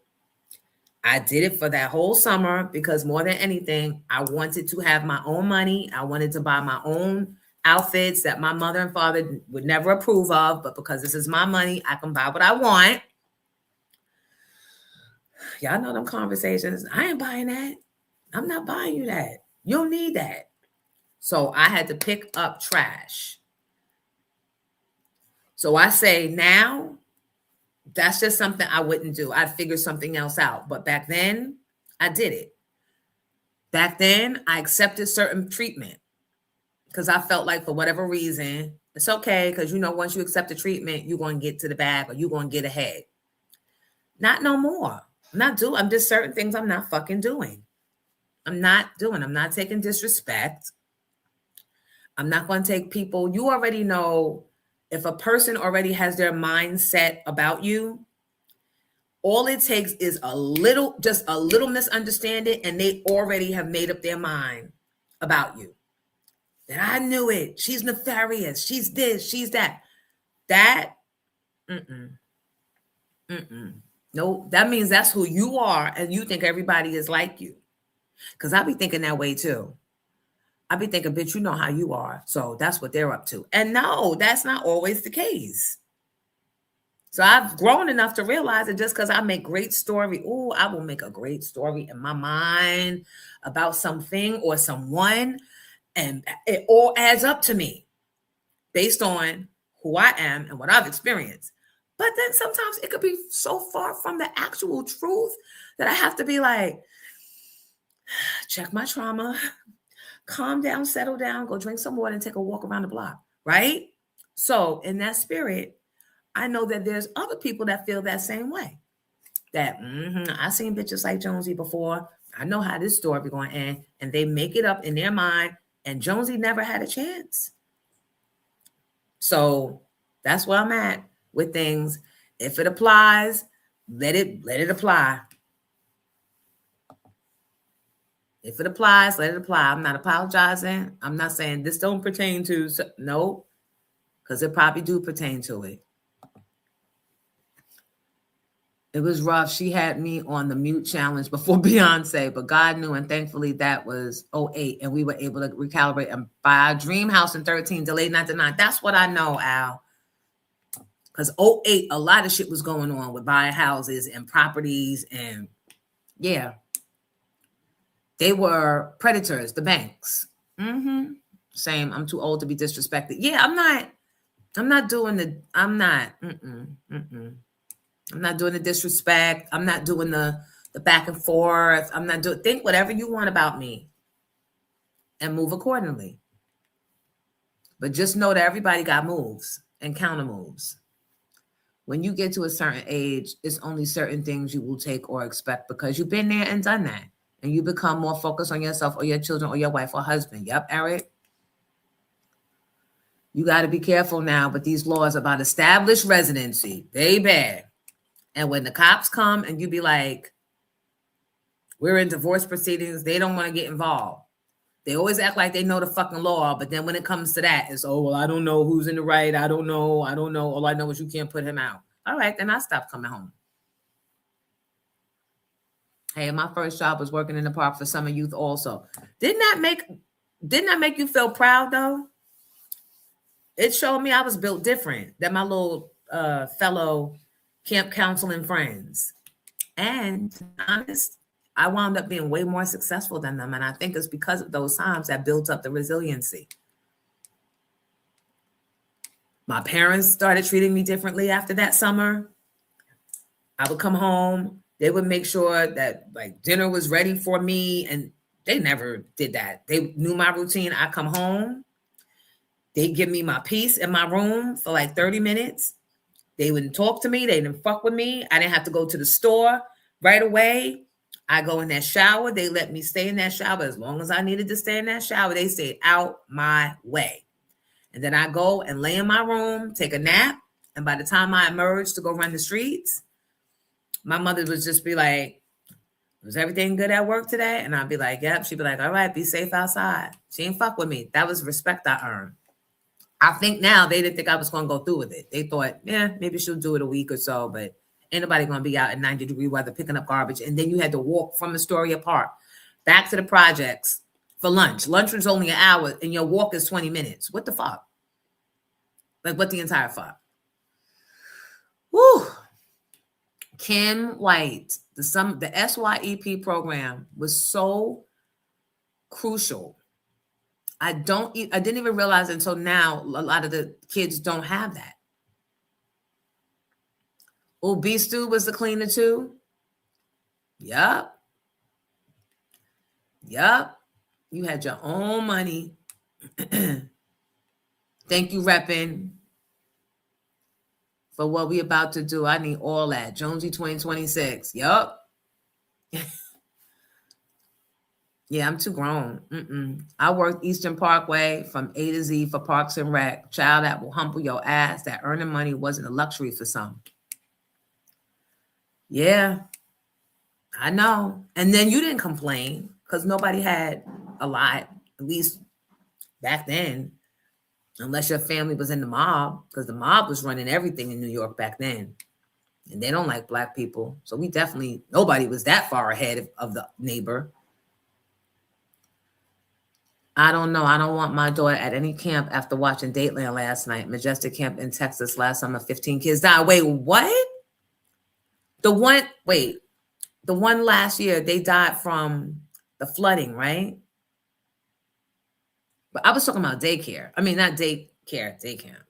I did it for that whole summer because more than anything, I wanted to have my own money. I wanted to buy my own outfits that my mother and father would never approve of, but because this is my money, I can buy what I want. Y'all know them conversations. I ain't buying that. I'm not buying you that. You don't need that. So I had to pick up trash. So I say now, that's just something I wouldn't do. I'd figure something else out. But back then, I did it. Back then, I accepted certain treatment. Because I felt like for whatever reason, it's okay. Because, once you accept the treatment, you're going to get to the bag or you're going to get ahead. Not no more. I'm just certain things I'm not fucking doing. I'm not taking disrespect. I'm not going to take people. You already know if a person already has their mindset about you, all it takes is just a little misunderstanding and they already have made up their mind about you. That I knew it. She's nefarious. She's this. She's that. No, that means that's who you are and you think everybody is like you. Because I be thinking that way too. I be thinking, bitch, you know how you are. So that's what they're up to. And no, that's not always the case. So I've grown enough to realize that just because I make great story, I will make a great story in my mind about something or someone. And it all adds up to me based on who I am and what I've experienced. But then sometimes it could be so far from the actual truth that I have to be like, check my trauma, calm down, settle down, go drink some water and take a walk around the block, right? So in that spirit, I know that there's other people that feel that same way. That I've seen bitches like Jonesy before. I know how this story going to end. And they make it up in their mind. And Jonesy never had a chance. So that's where I'm at with things. If it applies, let it apply. If it applies, let it apply. I'm not apologizing. I'm not saying this don't pertain to, no, because it probably do pertain to it. It was rough. She had me on the mute challenge before Beyonce, but God knew, and thankfully that was 2008, and we were able to recalibrate and buy a dream house in 2013, delayed not denied. That's what I know, Al. Because 2008, a lot of shit was going on with buying houses and properties, and yeah. They were predators, the banks. Same. I'm too old to be disrespected. Yeah, I'm not doing the disrespect. I'm not doing the back and forth. I'm not doing, think whatever you want about me and move accordingly. But just know that everybody got moves and counter moves. When you get to a certain age, it's only certain things you will take or expect because you've been there and done that. And you become more focused on yourself or your children or your wife or husband. Yep, Eric. You got to be careful now with these laws about established residency. Baby. And when the cops come and you be like, we're in divorce proceedings, they don't want to get involved. They always act like they know the fucking law. But then when it comes to that, it's, oh, well, I don't know who's in the right. I don't know. All I know is you can't put him out. All right, then I stopped coming home. Hey, my first job was working in the park for summer youth also. Didn't that make you feel proud though? It showed me I was built different than my little fellow camp counseling friends. And to be honest, I wound up being way more successful than them. And I think it's because of those times that built up the resiliency. My parents started treating me differently after that summer. I would come home. They would make sure that like dinner was ready for me. And they never did that. They knew my routine. I come home. They give me my peace in my room for like 30 minutes. They wouldn't talk to me. They didn't fuck with me. I didn't have to go to the store right away. I go in that shower. They let me stay in that shower as long as I needed to stay in that shower. They stayed out my way. And then I go and lay in my room, take a nap. And by the time I emerge to go run the streets, my mother would just be like, was everything good at work today? And I'd be like, yep. She'd be like, all right, be safe outside. She ain't fuck with me. That was respect I earned. I think now they didn't think I was going to go through with it. They thought, yeah, maybe she'll do it a week or so, but ain't nobody going to be out in 90-degree weather picking up garbage. And then you had to walk from Astoria Park back to the projects for lunch. Lunch was only an hour and your walk is 20 minutes. What the fuck? Like what the entire fuck? Woo! Kim White, the SYEP program was so crucial. I didn't even realize until now a lot of the kids don't have that. Oh, B Stu was the cleaner too. Yup. You had your own money. Thank you, repping, for what we about to do. I need all that. Jonesy 2026. Yup. Yeah, I'm too grown. I worked Eastern Parkway from A to Z for Parks and Rec. Child, that will humble your ass. That earning money wasn't a luxury for some. Yeah, I know. And then you didn't complain because nobody had a lot, at least back then, unless your family was in the mob, because the mob was running everything in New York back then. And they don't like Black people. So nobody was that far ahead of the neighbor. I don't know. I don't want my daughter at any camp after watching Dateland last night. Majestic Camp in Texas last summer, 15 kids died. Wait, what? The one last year, they died from the flooding, right? But I was talking about daycare. I mean, not daycare, day camp.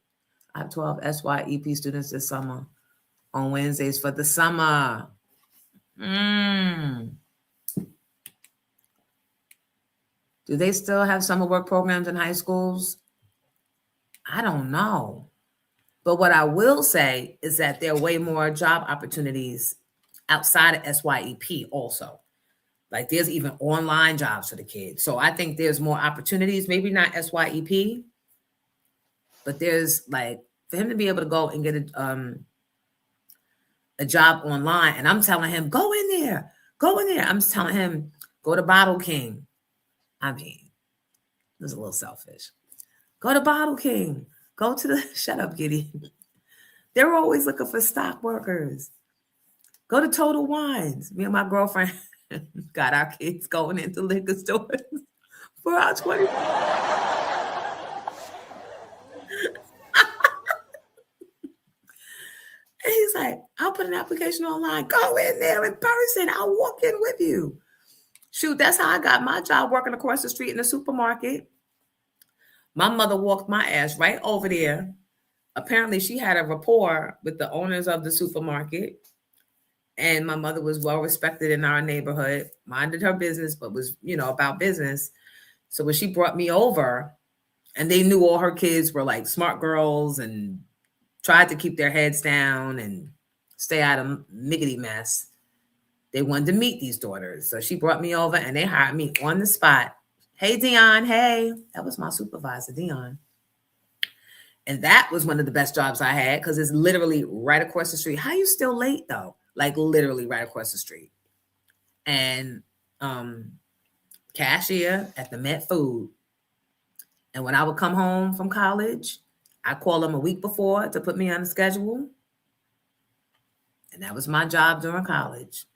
I have 12 SYEP students this summer on Wednesdays for the summer. Do they still have summer work programs in high schools? I don't know. But what I will say is that there are way more job opportunities outside of SYEP also. Like there's even online jobs for the kids. So I think there's more opportunities, maybe not SYEP, but there's like for him to be able to go and get a job online. And I'm telling him, go in there. I'm telling him, go to Bottle King. I mean, it was a little selfish. Go to Bottle King. Go to the, shut up, Giddy. They're always looking for stock workers. Go to Total Wines. Me and my girlfriend got our kids going into liquor stores for our 20. And he's like, I'll put an application online. Go in there in person. I'll walk in with you. Shoot, that's how I got my job working across the street in the supermarket. My mother walked my ass right over there. Apparently, she had a rapport with the owners of the supermarket. And my mother was well respected in our neighborhood, minded her business, but was, about business. So when she brought me over, and they knew all her kids were like smart girls and tried to keep their heads down and stay out of miggity mess. They wanted to meet these daughters. So she brought me over and they hired me on the spot. Hey, Dion. Hey, that was my supervisor, Dion. And that was one of the best jobs I had because it's literally right across the street. How you still late though? Like literally right across the street. And cashier at the Met Food. And when I would come home from college, I call them a week before to put me on the schedule. And that was my job during college.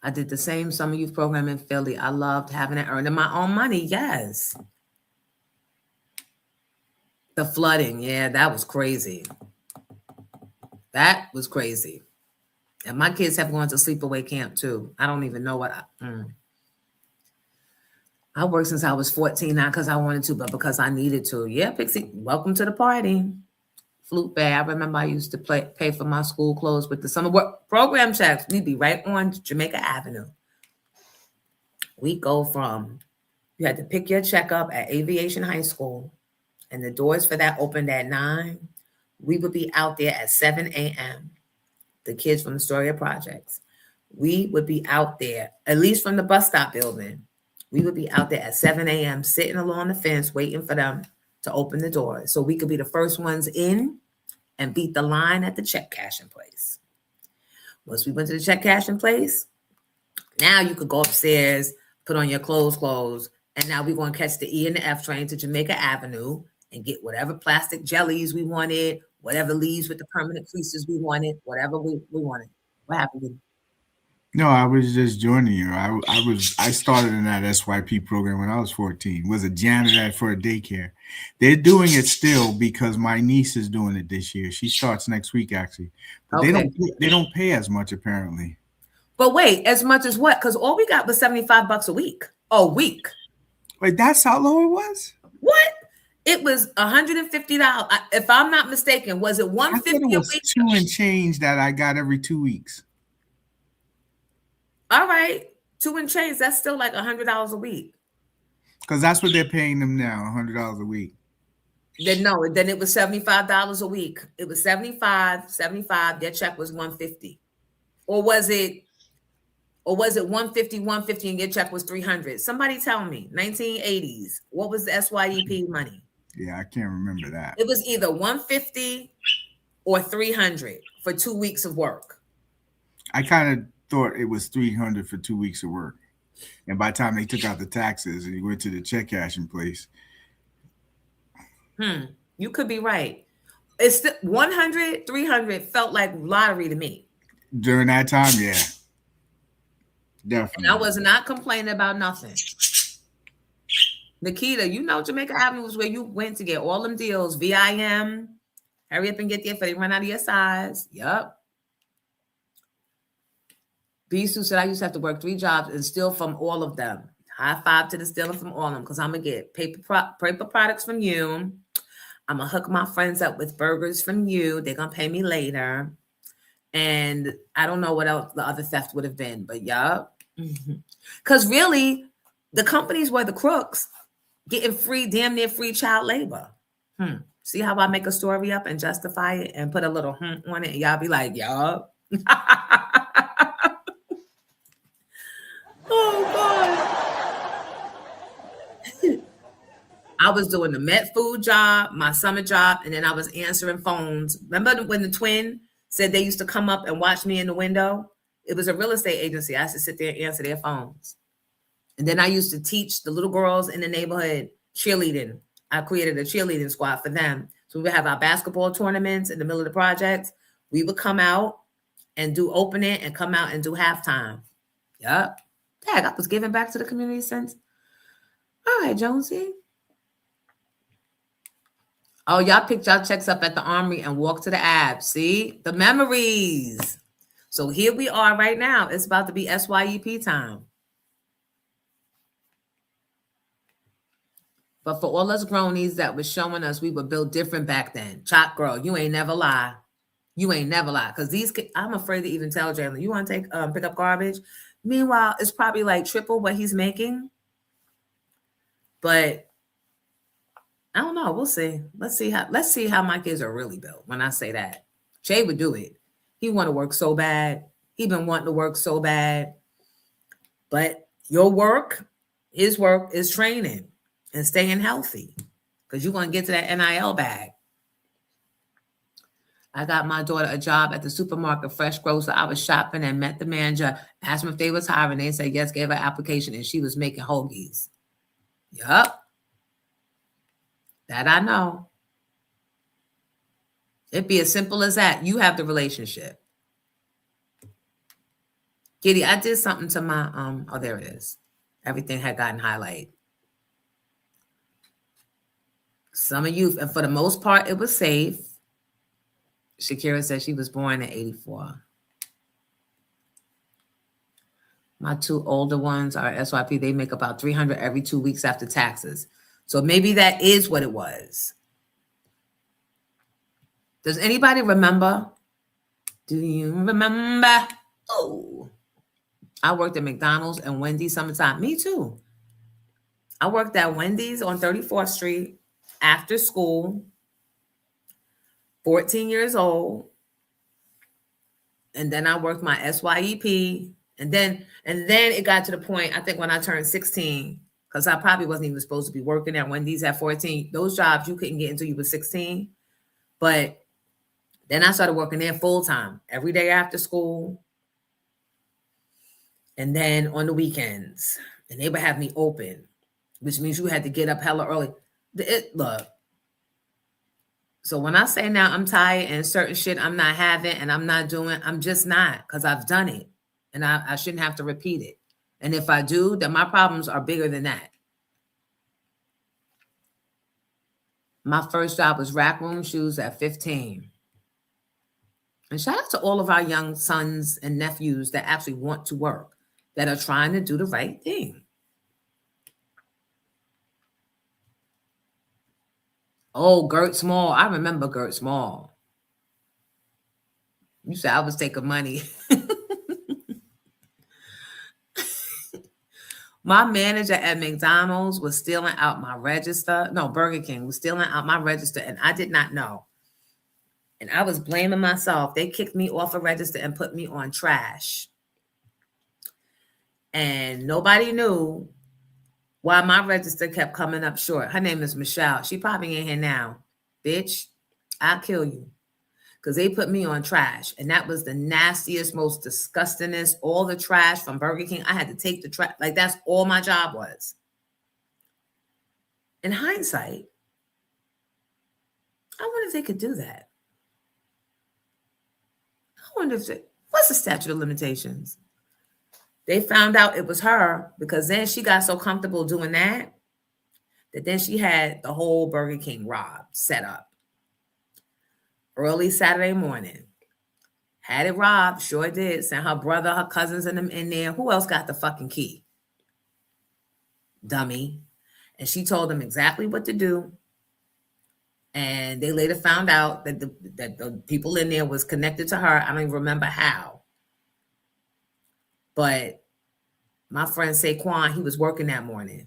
I did the same summer youth program in Philly. I loved having it, earning my own money. Yes. The flooding. Yeah, that was crazy. That was crazy. And my kids have gone to sleepaway camp too. I don't even know what I worked since I was 14, not because I wanted to, but because I needed to. Yeah, Pixie, welcome to the party. Flute Bay. I remember I used to pay for my school clothes with the summer work program checks. We'd be right on Jamaica Avenue. We go from, you had to pick your check up at Aviation High School, and the doors for that opened at 9. We would be out there at 7 a.m. The kids from Astoria Projects. We would be out there, at least from the bus stop building. We would be out there at 7 a.m. sitting along the fence waiting for them to open the door so we could be the first ones in and beat the line at the check cashing place. Once we went to the check cashing place, now you could go upstairs, put on your clothes, and now we're going to catch the E and the F train to Jamaica Avenue and get whatever plastic jellies we wanted, whatever leaves with the permanent creases we wanted, whatever we wanted. What happened? No, I was just joining you. I started in that SYP program when I was 14. Was a janitor for a daycare. They're doing it still because my niece is doing it this year. She starts next week actually. But okay. They don't pay as much apparently. But wait, as much as what? Because all we got was $75 a week. A week. Wait, that's how low it was? What? It was $150. If I'm not mistaken, was it $150 a week? $2 and change that I got every 2 weeks. All right, $2 and change. That's still like $100 a week. Because that's what they're paying them now, $100 a week. Then it was $75 a week. It was 75. Their check was $150, or was it 150, and your check was $300? Somebody tell me. 1980s. What was the SYEP money? Yeah, I can't remember that. It was either $150 or $300 for 2 weeks of work. I kind of thought it was $300 for 2 weeks of work, and by the time they took out the taxes and you went to the check cashing place, you could be right. It's the 100, 300 felt like lottery to me during that time. Yeah, definitely. And I was not complaining about nothing. Nikita, you know Jamaica Avenue was where you went to get all them deals. VIM, hurry up and get there before they run out of your size. Yup. Bisu said I used to have to work 3 jobs and steal from all of them. High five to the stealing from all of them, because I'm going to get paper products from you. I'm going to hook my friends up with burgers from you. They're going to pay me later. And I don't know what else the other theft would have been, but yup. Because really, the companies were the crooks getting free, damn near free child labor. See how I make a story up and justify it and put a little on it, and y'all be like, yup. Oh, God. I was doing the Met food job, my summer job, and then I was answering phones. Remember when the twin said they used to come up and watch me in the window? It was a real estate agency. I used to sit there and answer their phones. And then I used to teach the little girls in the neighborhood cheerleading. I created a cheerleading squad for them. So we would have our basketball tournaments in the middle of the projects. We would come out and do opening and come out and do halftime. Yep. Dad, I was giving back to the community since. All right, Jonesy. Oh, y'all picked y'all checks up at the Armory and walked to the Ave. See? The memories. So here we are right now. It's about to be SYEP time. But for all us grownies that was showing us we were built different back then. Chop girl, you ain't never lie. You ain't never lie. Because these kids, I'm afraid to even tell Jalen, you want to pick up garbage? Meanwhile, it's probably like triple what he's making. But I don't know. We'll see. Let's see how my kids are really built when I say that. Jay would do it. He want to work so bad. He been wanting to work so bad. But your work, his work is training and staying healthy, because you're going to get to that NIL bag. I got my daughter a job at the supermarket, fresh grocer. I was shopping and met the manager, asked them if they was hiring. They said yes, gave her application, and she was making hoagies. Yup. That I know. It'd be as simple as that. You have the relationship. Giddy, I did something to my, oh, there it is. Everything had gotten highlighted. Summer youth, and for the most part, it was safe. Shakira said she was born in 84. My two older ones are SYP. They make about $300 every 2 weeks after taxes. So maybe that is what it was. Does anybody remember? Do you remember? Oh, I worked at McDonald's and Wendy's summertime. Me too. I worked at Wendy's on 34th Street after school, 14 years old. And then I worked my SYEP. And then it got to the point, I think when I turned 16, because I probably wasn't even supposed to be working at Wendy's at 14. Those jobs you couldn't get until you were 16. But then I started working there full time every day after school. And then on the weekends. And they would have me open, which means you had to get up hella early. Look. So when I say now I'm tired and certain shit I'm not having and I'm not doing, I'm just not, because I've done it. And I shouldn't have to repeat it. And if I do, then my problems are bigger than that. My first job was rack room shoes at 15. And shout out to all of our young sons and nephews that actually want to work, that are trying to do the right thing. Oh, Gert Small. I remember Gert Small. You said I was taking money. My manager at McDonald's was stealing out my register. No, Burger King was stealing out my register, and I did not know. And I was blaming myself. They kicked me off a register and put me on trash. And nobody knew why my register kept coming up short. Her name is Michelle. She probably ain't here now. Bitch, I'll kill you. Because they put me on trash. And that was the nastiest, most disgustingest. All the trash from Burger King. I had to take the trash. Like, that's all my job was. In hindsight, I wonder if they could do that. I wonder if what's the statute of limitations? They found out it was her because then she got so comfortable doing that then she had the whole Burger King robbed, set up. Early Saturday morning. Had it robbed, sure did. Sent her brother, her cousins, and them in there. Who else got the fucking key? Dummy. And she told them exactly what to do. And they later found out that the people in there was connected to her. I don't even remember how. But my friend Saquon, he was working that morning.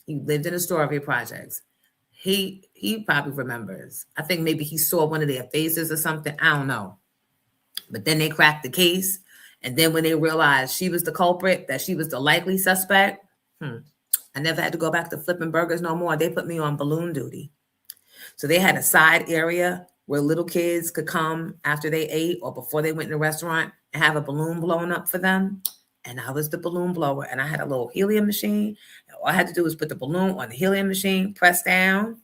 He lived in the Strawberry Projects. He probably remembers. I think maybe he saw one of their faces or something. I don't know. But then they cracked the case. And then when they realized she was the culprit, that she was the likely suspect, I never had to go back to flipping burgers no more. They put me on balloon duty. So they had a side area where little kids could come after they ate or before they went in the restaurant and have a balloon blown up for them. And I was the balloon blower. And I had a little helium machine. And all I had to do was put the balloon on the helium machine, press down,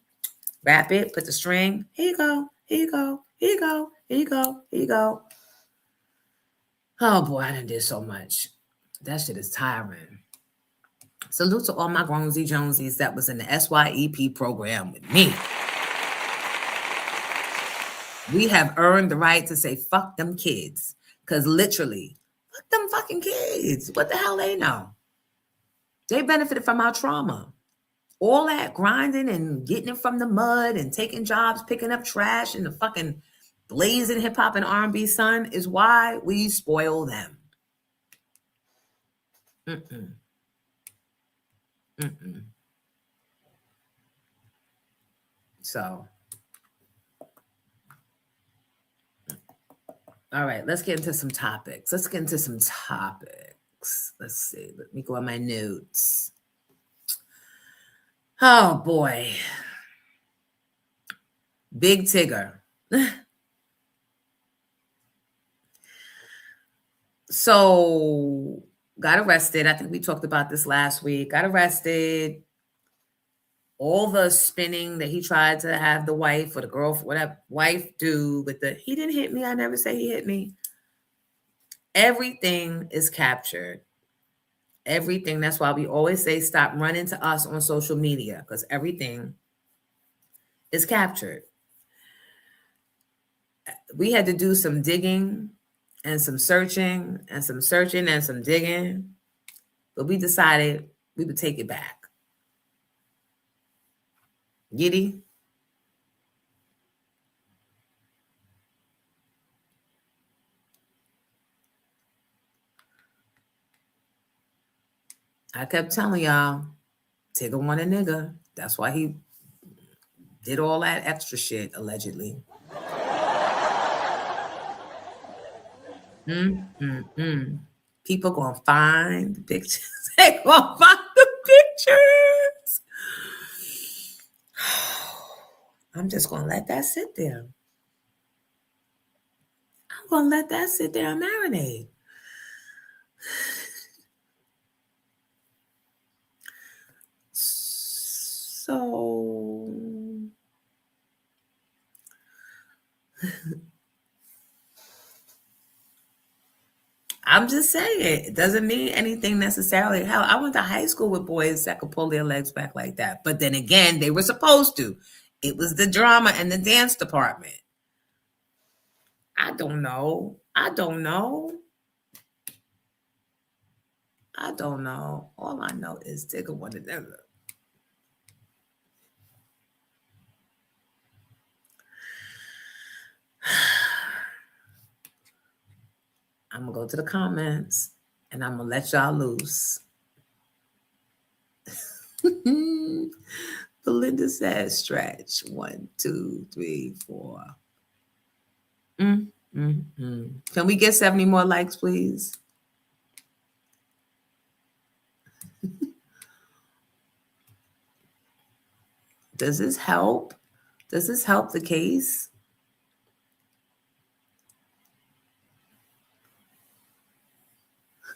wrap it, put the string. Here you go. Here you go. Here you go. Here you go. Here you go. Oh, boy, I done did so much. That shit is tiring. Salute to all my Gronesy Jonesies that was in the SYEP program with me. We have earned the right to say, fuck them kids. Because literally, fuck them fucking kids. What the hell they know? They benefited from our trauma. All that grinding and getting it from the mud and taking jobs, picking up trash in the fucking blazing hip hop and R&B sun is why we spoil them. So, all right, let's get into some topics. Let's see. Let me go on my notes. Oh, boy. Big Tigger. So, got arrested. I think we talked about this last week. Got arrested. All the spinning that he tried to have the wife or the girl, whatever wife do with he didn't hit me. I never say he hit me. Everything is captured. Everything. That's why we always say stop running to us on social media, because everything is captured. We had to do some digging and some searching and some searching and some digging. but we decided we would take it back. Giddy? I kept telling y'all, Tigger want a nigga. That's why he did all that extra shit, allegedly. People gonna find the pictures. They gonna find the pictures. I'm just gonna let that sit there. I'm gonna let that sit there and marinate. So I'm just saying, it doesn't mean anything necessarily. Hell, I went to high school with boys that could pull their legs back like that. But then again, they were supposed to. It was the drama and the dance department. I don't know. I don't know. All I know is Tigger wanted them. I'm going to go to the comments and I'm going to let y'all loose. Belinda says stretch. 1, 2, 3, 4. Can we get 70 more likes, please? Does this help? Does this help the case?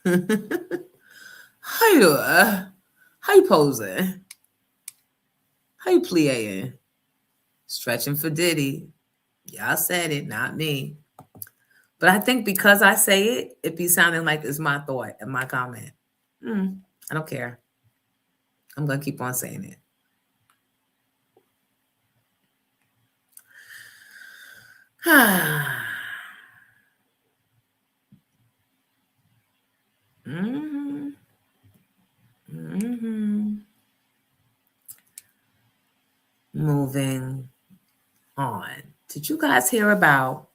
How you posing? How you playing? Stretching for Diddy. Y'all said it, not me. But I think because I say it, it be sounding like it's my thought and my comment. I don't care. I'm going to keep on saying it. Moving on. Did you guys hear about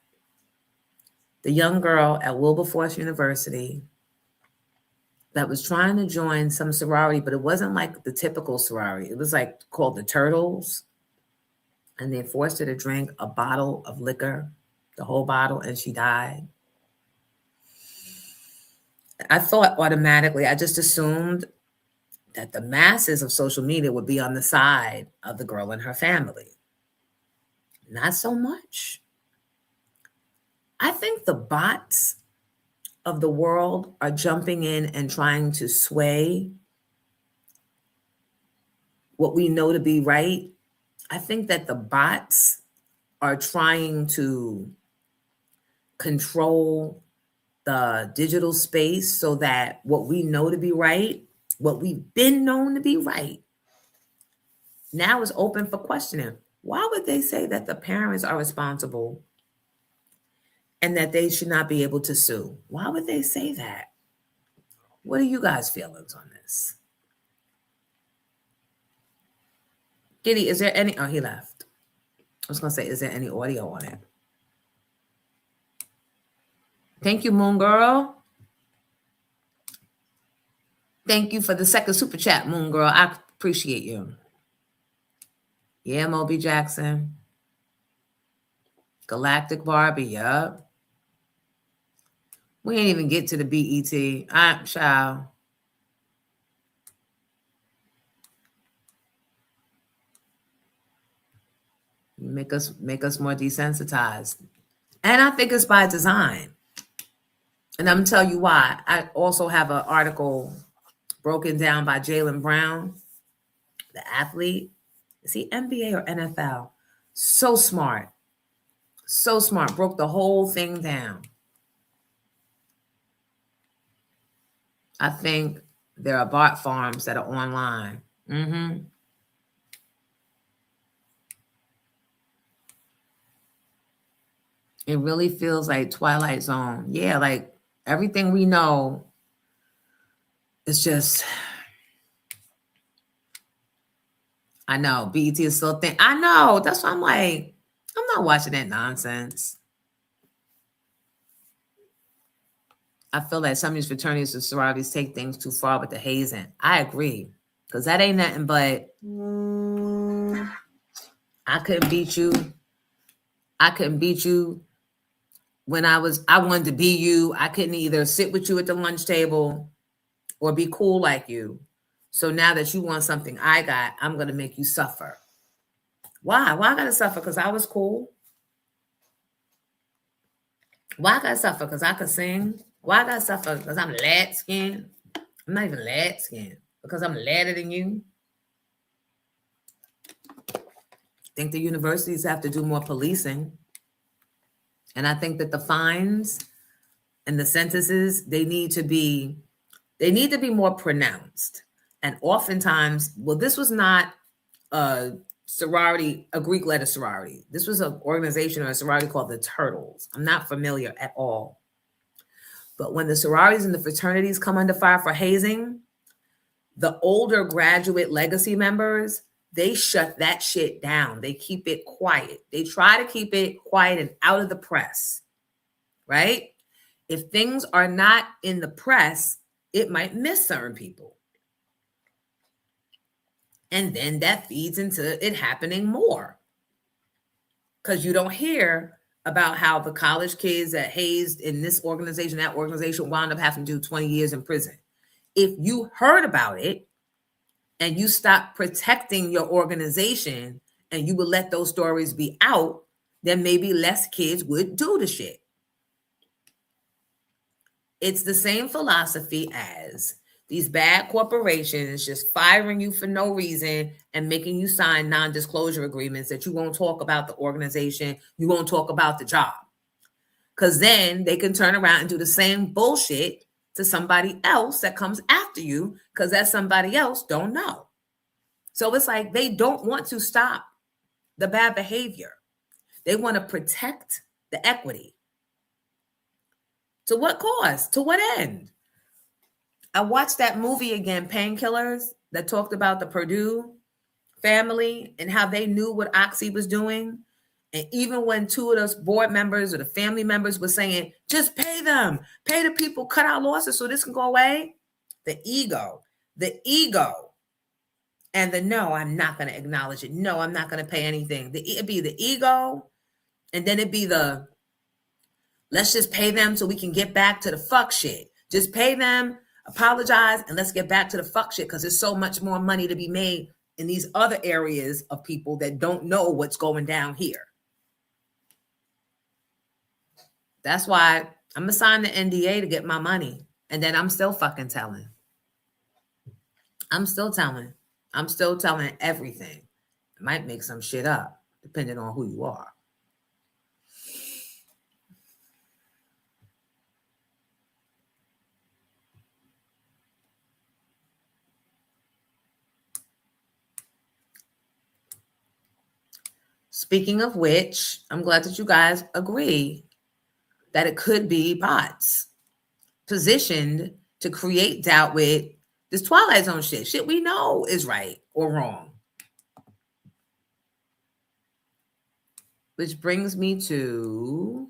the young girl at Wilberforce University that was trying to join some sorority, but it wasn't like the typical sorority. It was like called the Turtles. And they forced her to drink a bottle of liquor, the whole bottle, and she died. I thought automatically, I just assumed that the masses of social media would be on the side of the girl and her family. Not so much. I think the bots of the world are jumping in and trying to sway what we know to be right. I think that the bots are trying to control the digital space so that what we know to be right, what we've been known to be right, now is open for questioning. Why would they say that the parents are responsible and that they should not be able to sue? Why would they say that? What are you guys' feelings on this? Giddy, is there any... Oh, he left. I was going to say, is there any audio on it? Thank you, Moon Girl. Thank you for the second super chat, Moon Girl. I appreciate you. Yeah, Moby Jackson. Galactic Barbie, yup. We ain't even get to the BET. Child. Make us more desensitized. And I think it's by design. And I'm going to tell you why. I also have an article broken down by Jaylen Brown, the athlete. Is he NBA or NFL? So smart. So smart. Broke the whole thing down. I think there are bot farms that are online. It really feels like Twilight Zone. Yeah, like everything we know It's just, I know BET is still thing. I know. That's why I'm like, I'm not watching that nonsense. I feel like some of these fraternities and sororities take things too far with the hazing. I agree. Because that ain't nothing but I couldn't beat you. I couldn't beat you when I wanted to be you. I couldn't either sit with you at the lunch table or be cool like you. So now that you want something I got, I'm going to make you suffer. Why? Why I got to suffer? Because I was cool? Why I got to suffer? Because I could sing? Why I got to suffer? Because I'm lad skinned? I'm not even lad skinned. Because I'm ladder than you? I think the universities have to do more policing. And I think that the fines and the sentences, they need to be more pronounced. And oftentimes, well, this was not a sorority, a Greek letter sorority. This was an organization or a sorority called the Turtles. I'm not familiar at all. But when the sororities and the fraternities come under fire for hazing, the older graduate legacy members, they shut that shit down. They keep it quiet. They try to keep it quiet and out of the press, right? If things are not in the press, it might miss certain people. And then that feeds into it happening more. Because you don't hear about how the college kids that hazed in this organization, that organization, wound up having to do 20 years in prison. If you heard about it and you stop protecting your organization and you would let those stories be out, then maybe less kids would do the shit. It's the same philosophy as these bad corporations just firing you for no reason and making you sign non-disclosure agreements that you won't talk about the organization, you won't talk about the job. Because then they can turn around and do the same bullshit to somebody else that comes after you because that somebody else don't know. So it's like they don't want to stop the bad behavior. They want to protect the equity. To what cost? To what end? I watched that movie again, Painkillers, that talked about the Purdue family and how they knew what Oxy was doing. And even when two of those board members or the family members were saying, just pay them, pay the people, cut our losses so this can go away. The ego, and the no, I'm not going to acknowledge it. No, I'm not going to pay anything. It'd be the ego, and then it'd be the, let's just pay them so we can get back to the fuck shit. Just pay them, apologize, and let's get back to the fuck shit because there's so much more money to be made in these other areas of people that don't know what's going down here. That's why I'm going to sign the NDA to get my money. And then I'm still fucking telling. I'm still telling everything. I might make some shit up, depending on who you are. Speaking of which, I'm glad that you guys agree that it could be bots positioned to create doubt with this Twilight Zone shit. Shit we know is right or wrong. Which brings me to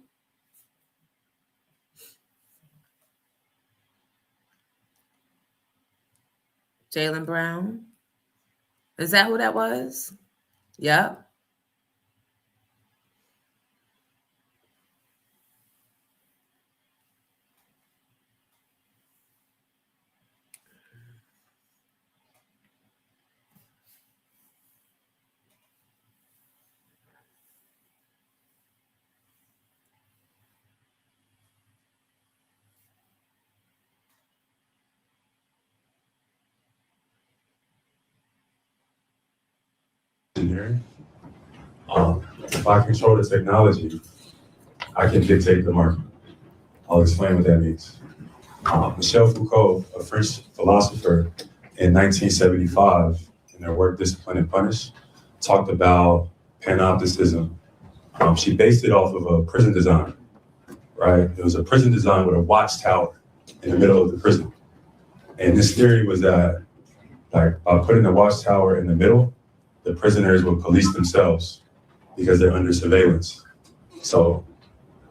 Jaylen Brown. Is that who that was? Yep. Engineering. If I control the technology, I can dictate the market. I'll explain what that means. Michel Foucault, a French philosopher in 1975, in their work Discipline and Punish, talked about panopticism. She based it off of a prison design, right? It was a prison design with a watchtower in the middle of the prison. And this theory was that, like, by putting the watchtower in the middle, the prisoners would police themselves because they're under surveillance. So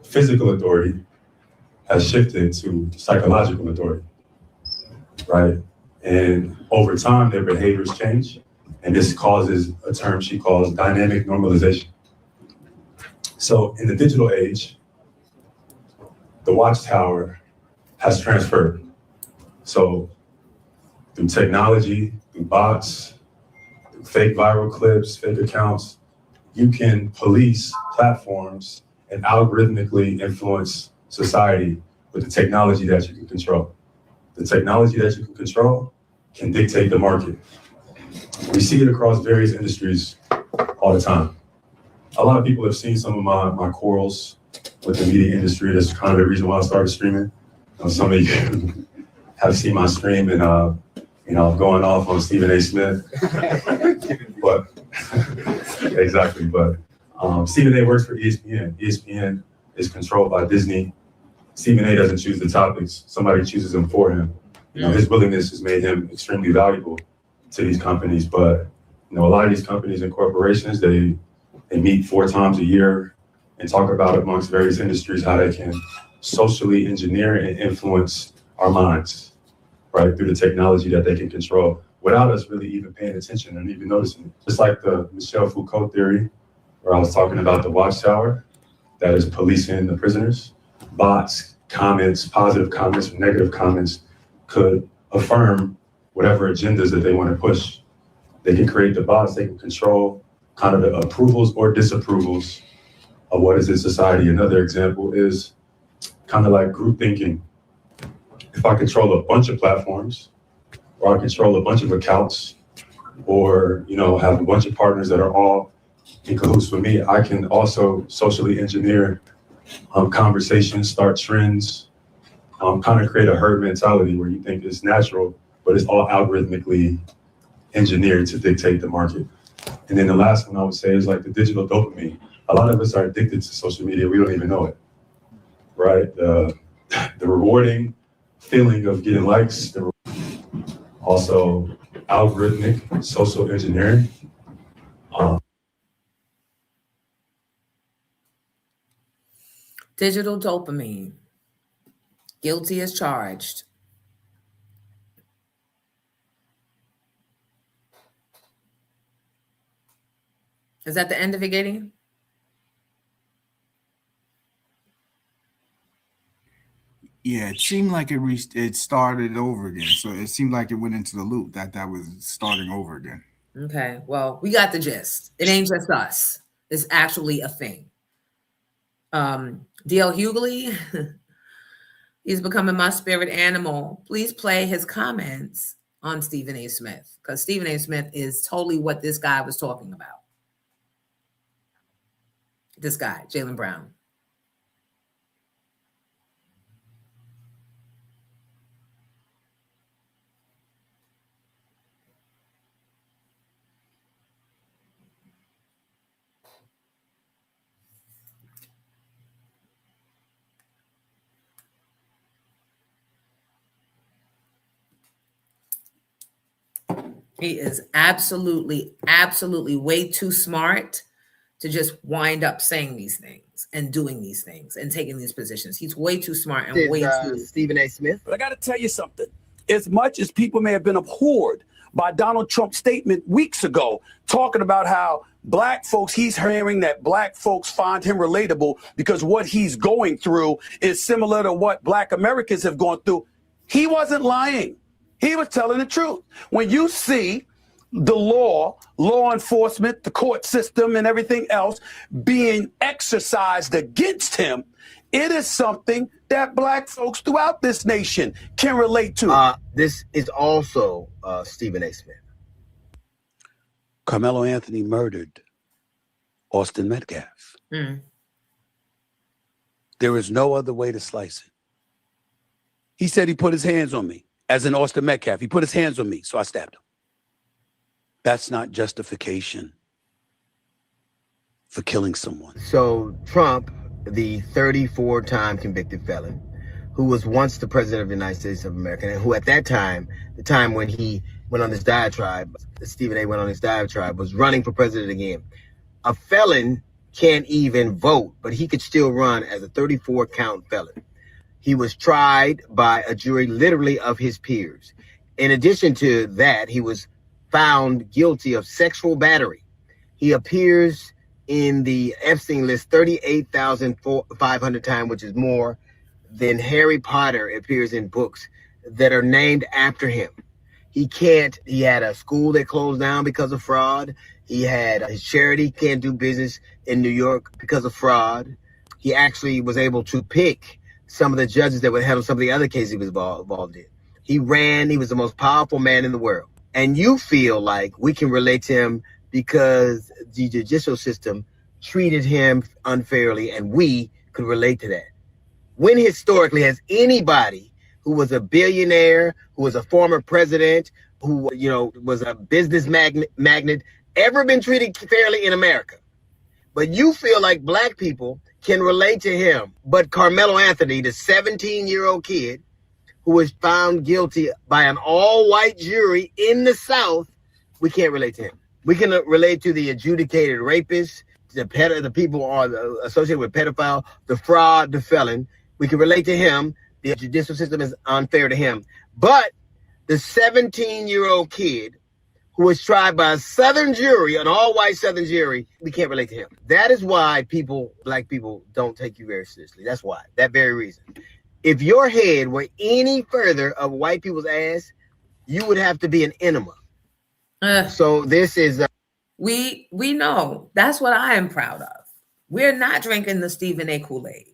physical authority has shifted to psychological authority, right? And over time, their behaviors change. And this causes a term she calls dynamic normalization. So in the digital age, the watchtower has transferred. So through technology, through bots, through fake viral clips, fake accounts, you can police platforms and algorithmically influence society with the technology that you can control. The technology that you can control can dictate the market. We see it across various industries all the time. A lot of people have seen some of my quarrels with the media industry. That's kind of the reason why I started streaming. Some of you have seen my stream and going off on Stephen A. Smith. But exactly, but Stephen A. works for ESPN. ESPN is controlled by Disney. Stephen A. doesn't choose the topics. Somebody chooses them for him. His willingness has made him extremely valuable to these companies. But a lot of these companies and corporations, they meet 4 times a year and talk about amongst various industries how they can socially engineer and influence our minds, right, through the technology that they can control without us really even paying attention and even noticing it. Just like the Michel Foucault theory, where I was talking about the watchtower that is policing the prisoners, bots, comments, positive comments, or negative comments could affirm whatever agendas that they want to push. They can create the bots, they can control kind of the approvals or disapprovals of what is in society. Another example is kind of like group thinking. If I control a bunch of platforms, or I control a bunch of accounts, or have a bunch of partners that are all in cahoots with me, I can also socially engineer conversations, start trends, kind of create a herd mentality where you think it's natural, but it's all algorithmically engineered to dictate the market. And then the last one I would say is like the digital dopamine. A lot of us are addicted to social media. We don't even know it, right? The rewarding feeling of getting likes, also algorithmic social engineering. Digital dopamine. Guilty as charged. Is that the end of it, Gideon? Yeah, it seemed like it started over again. So it seemed like it went into the loop that was starting over again. Okay, well, we got the gist. It ain't just us. It's actually a thing. D.L. Hughley, he's becoming my spirit animal. Please play his comments on Stephen A. Smith, because Stephen A. Smith is totally what this guy was talking about. This guy, Jaylen Brown. He is absolutely way too smart to just wind up saying these things and doing these things and taking these positions. He's way too smart and way too... Stephen A. Smith. But I got to tell you something. As much as people may have been abhorred by Donald Trump's statement weeks ago, talking about how black folks, he's hearing that black folks find him relatable because what he's going through is similar to what black Americans have gone through. He wasn't lying. He was telling the truth. When you see the law enforcement, the court system, and everything else being exercised against him, it is something that black folks throughout this nation can relate to. This is also Stephen A. Smith. Carmelo Anthony murdered Austin Metcalf. There is no other way to slice it. He said he put his hands on me, as in Austin Metcalf. He put his hands on me, so I stabbed him. That's not justification for killing someone. So Trump, the 34-time convicted felon, who was once the president of the United States of America, and who at that time, the time when he went on this diatribe, Stephen A. went on his diatribe, was running for president again. A felon can't even vote, but he could still run as a 34 count felon. He was tried by a jury literally of his peers. In addition to that, he was found guilty of sexual battery. He appears in the Epstein list 38,500 times, which is more than Harry Potter appears in books that are named after him. He had a school that closed down because of fraud. He had his charity can't do business in New York because of fraud. He actually was able to pick some of the judges that would handle some of the other cases he was involved in. He was the most powerful man in the world. And you feel like we can relate to him because the judicial system treated him unfairly, and we could relate to that. When historically has anybody who was a billionaire, who was a former president, who was a business magnate, ever been treated fairly in America? But you feel like black people can relate to him. But Carmelo Anthony, the 17-year-old kid who was found guilty by an all-white jury in the South, we can't relate to him. We can relate to the adjudicated rapist, the people who are associated with pedophile, the fraud, the felon. We can relate to him. The judicial system is unfair to him. But the 17-year-old kid who was tried by a Southern jury, an all-white Southern jury, we can't relate to him. That is why black people don't take you very seriously. That's why, that very reason. If your head were any further of white people's ass, you would have to be an enema. So this is... We know. That's what I am proud of. We're not drinking the Stephen A. Kool-Aid.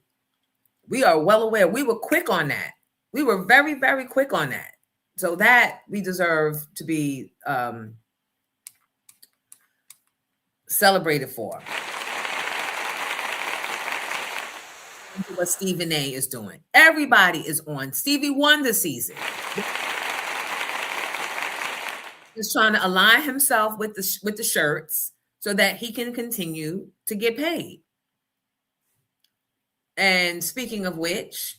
We are well aware. We were quick on that. We were very, very quick on that. So that we deserve to be celebrated for. What Stephen A. is doing. Everybody is on Stevie Wonder season. He's trying to align himself with the shirts so that he can continue to get paid. And speaking of which,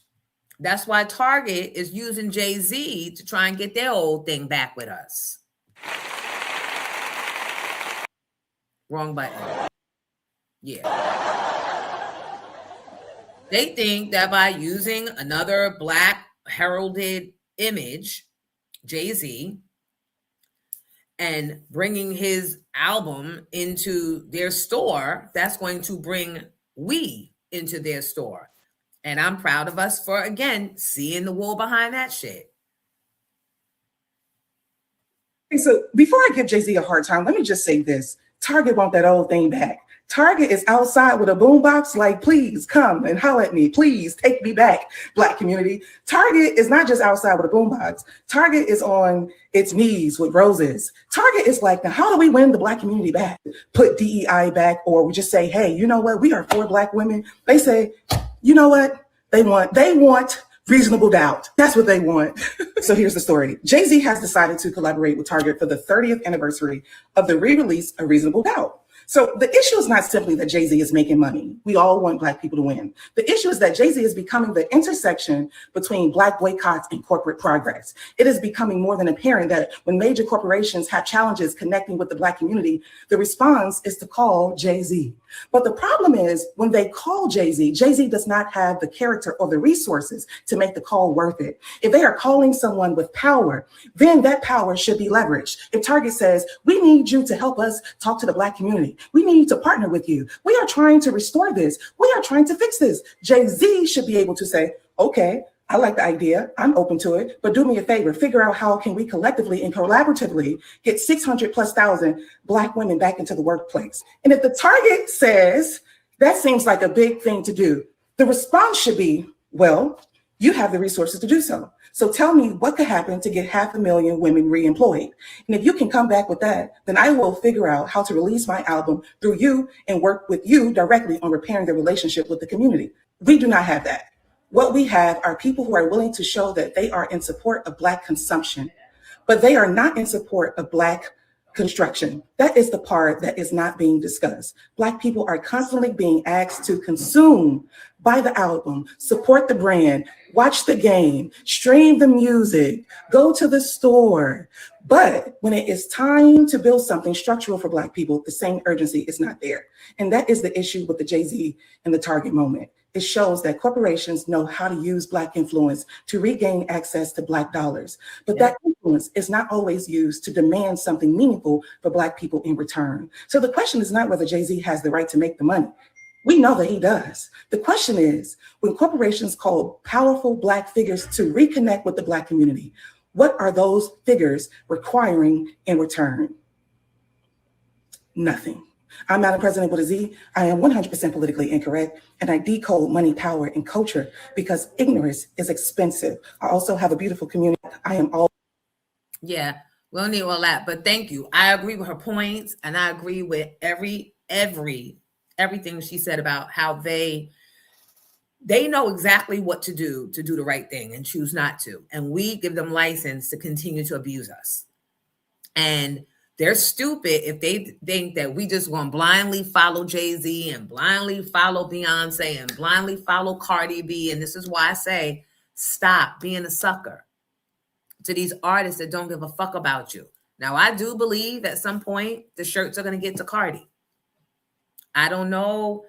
that's why Target is using Jay-Z to try and get their old thing back with us. Wrong button. Yeah. They think that by using another black heralded image, Jay-Z, and bringing his album into their store, that's going to bring we into their store. And I'm proud of us for, again, seeing the wool behind that shit. So before I give Jay-Z a hard time, let me just say this. Target want that old thing back. Target is outside with a boombox like, please come and holler at me. Please take me back, black community. Target is not just outside with a boombox. Target is on its knees with roses. Target is like, now how do we win the black community back? Put DEI back, or we just say, hey, you know what? We are 4 black women. They say, you know what? They want reasonable doubt. That's what they want. So here's the story. Jay-Z has decided to collaborate with Target for the 30th anniversary of the re-release of Reasonable Doubt. So the issue is not simply that Jay-Z is making money. We all want black people to win. The issue is that Jay-Z is becoming the intersection between black boycotts and corporate progress. It is becoming more than apparent that when major corporations have challenges connecting with the black community, the response is to call Jay-Z. But the problem is when they call Jay-Z, Jay-Z does not have the character or the resources to make the call worth it. If they are calling someone with power, then that power should be leveraged. If Target says, we need you to help us talk to the black community, we need to partner with you, we are trying to restore this, we are trying to fix this, Jay-Z should be able to say, okay, I like the idea, I'm open to it, but do me a favor, figure out how can we collectively and collaboratively get 600,000+ black women back into the workplace. And if the Target says, that seems like a big thing to do, the response should be, well, you have the resources to do so. So tell me what could happen to get 500,000 women reemployed. And if you can come back with that, then I will figure out how to release my album through you and work with you directly on repairing the relationship with the community. We do not have that. What we have are people who are willing to show that they are in support of black consumption, but they are not in support of black construction. That is the part that is not being discussed. Black people are constantly being asked to consume, buy the album, support the brand, watch the game, stream the music, go to the store. But when it is time to build something structural for Black people, the same urgency is not there. And that is the issue with the Jay-Z and the Target moment. It shows that corporations know how to use Black influence to regain access to Black dollars. But that influence is not always used to demand something meaningful for Black people in return. So the question is not whether Jay-Z has the right to make the money. We know that he does. The question is, when corporations call powerful Black figures to reconnect with the Black community, what are those figures requiring in return? Nothing. I'm Madam President with a Z. I am 100% politically incorrect, and I decode money, power, and culture because ignorance is expensive. I also have a beautiful community. I am all. Yeah, we don't need all that, but thank you. I agree with her points, and I agree with everything she said about how they know exactly what to do the right thing and choose not to. And we give them license to continue to abuse us. And they're stupid if they think that we just want to blindly follow Jay-Z and blindly follow Beyonce and blindly follow Cardi B. And this is why I say, stop being a sucker to these artists that don't give a fuck about you. Now, I do believe at some point the shirts are going to get to Cardi. I don't know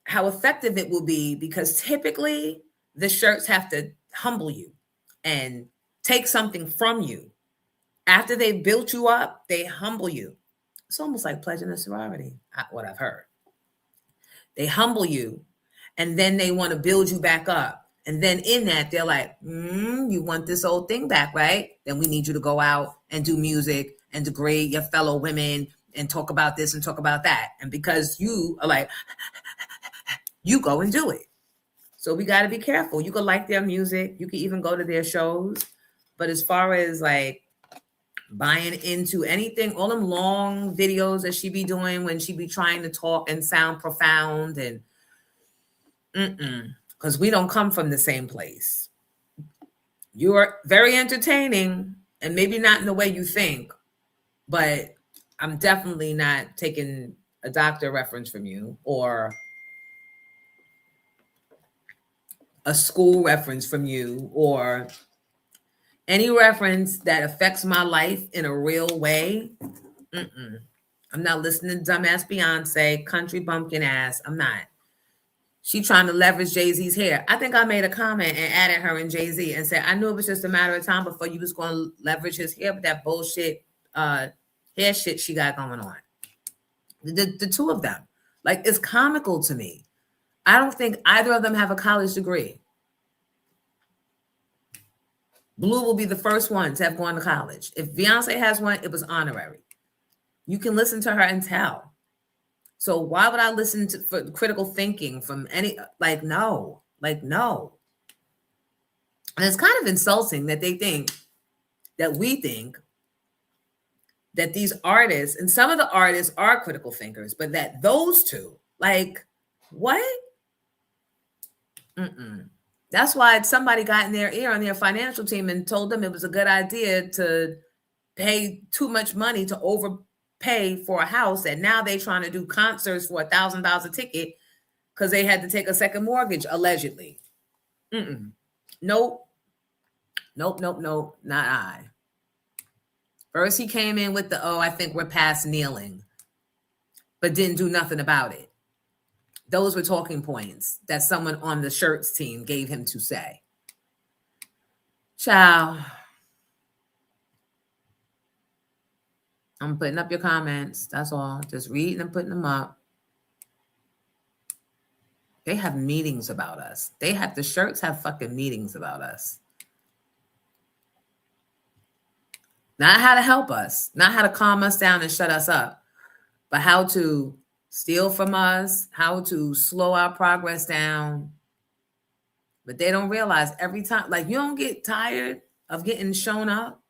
how effective it will be because typically the shirts have to humble you and take something from you. After they've built you up, they humble you. It's almost like pledging a sorority, what I've heard. They humble you, and then they want to build you back up. And then in that, they're like, you want this old thing back, right? Then we need you to go out and do music and degrade your fellow women and talk about this and talk about that. And because you are like, you go and do it. So we got to be careful. You can like their music. You can even go to their shows. But as far as like buying into anything, all them long videos that she be doing when she be trying to talk and sound profound and because we don't come from the same place. You are very entertaining and maybe not in the way you think, but I'm definitely not taking a doctor reference from you or a school reference from you or any reference that affects my life in a real way. I'm not listening to dumbass Beyonce, country bumpkin ass. I'm not. She trying to leverage Jay-Z's hair. I think I made a comment and added her and Jay-Z and said, I knew it was just a matter of time before you was going to leverage his hair with that bullshit hair shit she got going on. The two of them. Like, it's comical to me. I don't think either of them have a college degree. Blue will be the first one to have gone to college. If Beyonce has one, it was honorary. You can listen to her and tell. So why would I listen to for critical thinking from any, like, no. And it's kind of insulting that they think that we think that these artists, and some of the artists are critical thinkers, but that those two, like, what? That's why somebody got in their ear on their financial team and told them it was a good idea to pay too much money to overpay for a house, and now they're trying to do concerts for $1,000 a ticket because they had to take a second mortgage, allegedly. Nope, not I. First, he came in with the, I think we're past kneeling, but didn't do nothing about it. Those were talking points that someone on the shirts team gave him to say. Ciao. I'm putting up your comments. That's all. Just reading and putting them up. They have meetings about us. The shirts have fucking meetings about us. Not how to help us, not how to calm us down and shut us up, but how to steal from us, how to slow our progress down. But they don't realize every time, like, you don't get tired of getting shown up.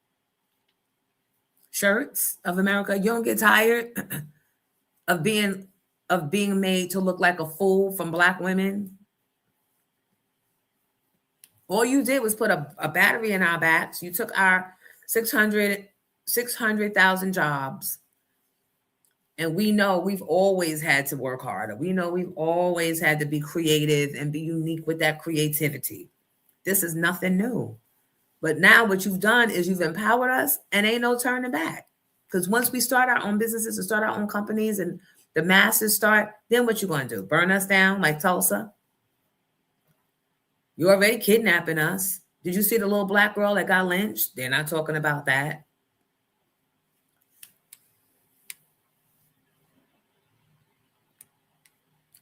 Shirts of America, you don't get tired of being made to look like a fool from Black women. All you did was put a battery in our backs. You took our $600 600,000 jobs. And we know we've always had to work harder. We know we've always had to be creative and be unique with that creativity. This is nothing new. But now what you've done is you've empowered us and ain't no turning back. Because once we start our own businesses and start our own companies and the masses start, then what you going to do? Burn us down like Tulsa? You're already kidnapping us. Did you see the little black girl that got lynched? They're not talking about that.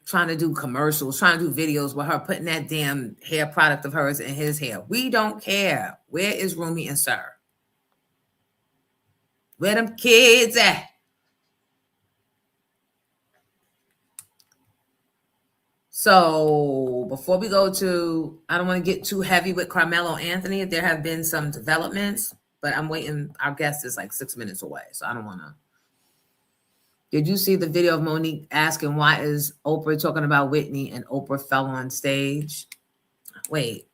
Trying to do commercials, trying to do videos with her putting that damn hair product of hers in his hair. We don't care. Where is Rumi and Sir? Where them kids at? So before we go to, I don't want to get too heavy with Carmelo Anthony. There have been some developments, but I'm waiting. Our guest is like 6 minutes away, so I don't want to. Did you see the video of Monique asking why is Oprah talking about Whitney and Oprah fell on stage? Wait.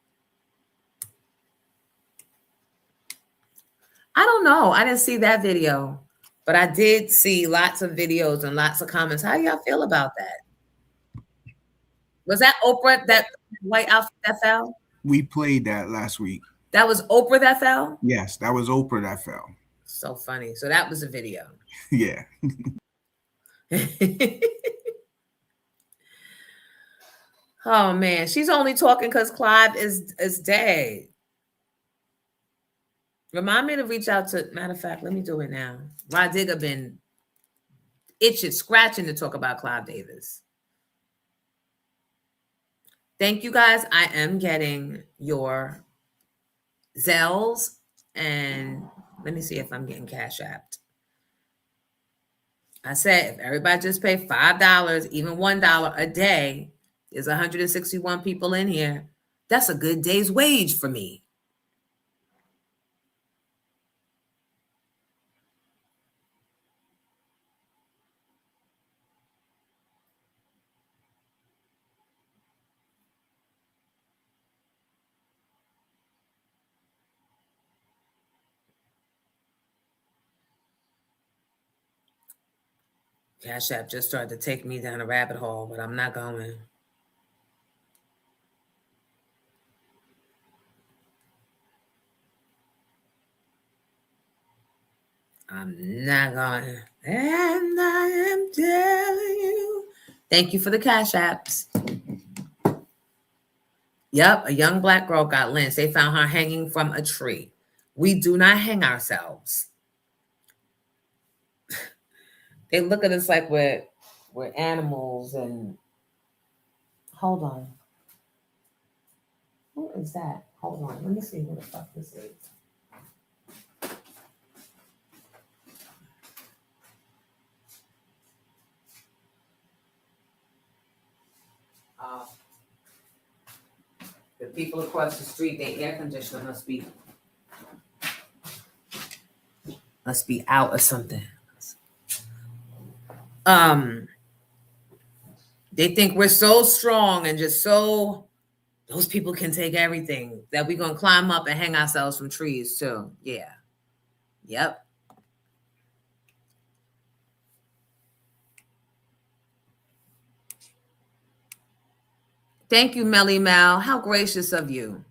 I don't know. I didn't see that video, but I did see lots of videos and lots of comments. How do y'all feel about that? Was that Oprah, that white outfit that fell? We played that last week. That was Oprah that fell? Yes, that was Oprah that fell. So funny. So that was a video. Yeah. Oh man, she's only talking because Clive is dead. Remind me to reach out to, matter of fact, let me do it now. Rod Digger been itching, scratching to talk about Clive Davis. Thank you guys. I am getting your Zells, and let me see if I'm getting Cash Apped. I said, if everybody just pay $5, even $1 a day, there's 161 people in here. That's a good day's wage for me. Cash App just started to take me down a rabbit hole, but I'm not going. I'm not going. And I am telling you. Thank you for the Cash Apps. Yep, a young black girl got lynched. They found her hanging from a tree. We do not hang ourselves. They look at us like we're animals and hold on. Who is that? Hold on. Let me see who the fuck this is. The people across the street, their air conditioner must be out or something. They think we're so strong and just so, those people can take everything, that we're going to climb up and hang ourselves from trees too. Yeah. Yep. Thank you, Melly Mal. How gracious of you.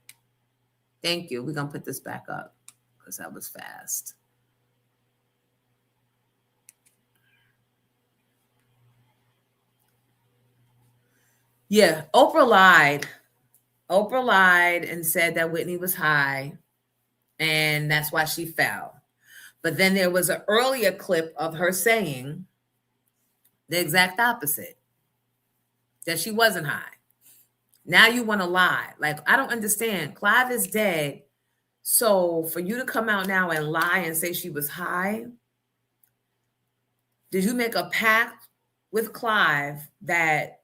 Thank you. We're going to put this back up because that was fast. Yeah, Oprah lied. Oprah lied and said that Whitney was high, and that's why she fell. But then there was an earlier clip of her saying the exact opposite, that she wasn't high. Now you want to lie. Like, I don't understand. Clive is dead. So for you to come out now and lie and say she was high, did you make a pact with Clive that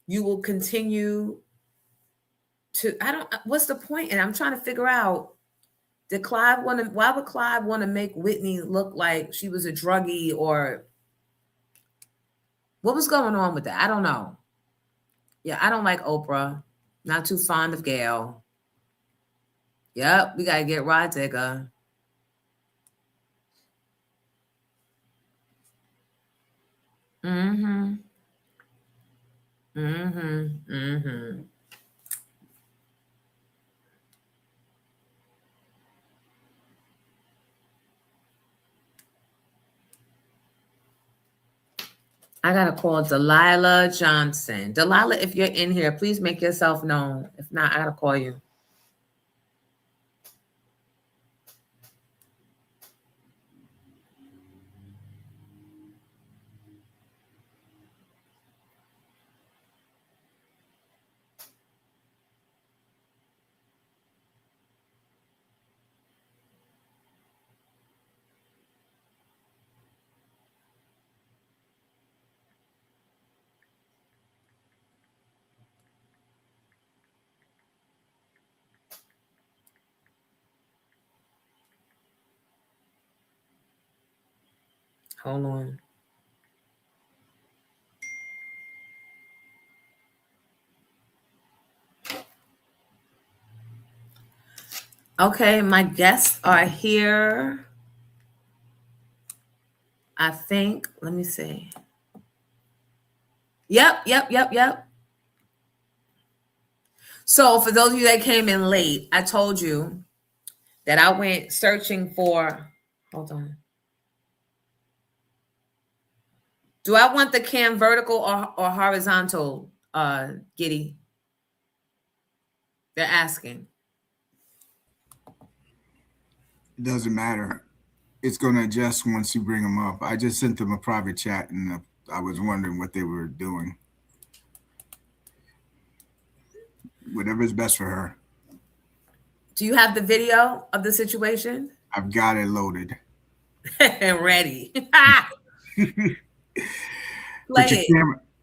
you will continue to, what's the point? And I'm trying to figure out, why would Clive want to make Whitney look like she was a druggie, or what was going on with that? I don't know. Yeah, I don't like Oprah. Not too fond of Gail. Yep, we got to get Rod Digger. Mm-hmm. Mm-hmm. Mm-hmm. I gotta call Delilah Johnson. Delilah, if you're in here, please make yourself known. If not, I gotta call you. Hold on. Okay, my guests are here. I think. Let me see. Yep. So for those of you that came in late, I told you that I went searching for. Hold on. Do I want the cam vertical or horizontal, Giddy? They're asking. It doesn't matter. It's going to adjust once you bring them up. I just sent them a private chat, and I was wondering what they were doing. Whatever's best for her. Do you have the video of the situation? I've got it loaded. Ready. Play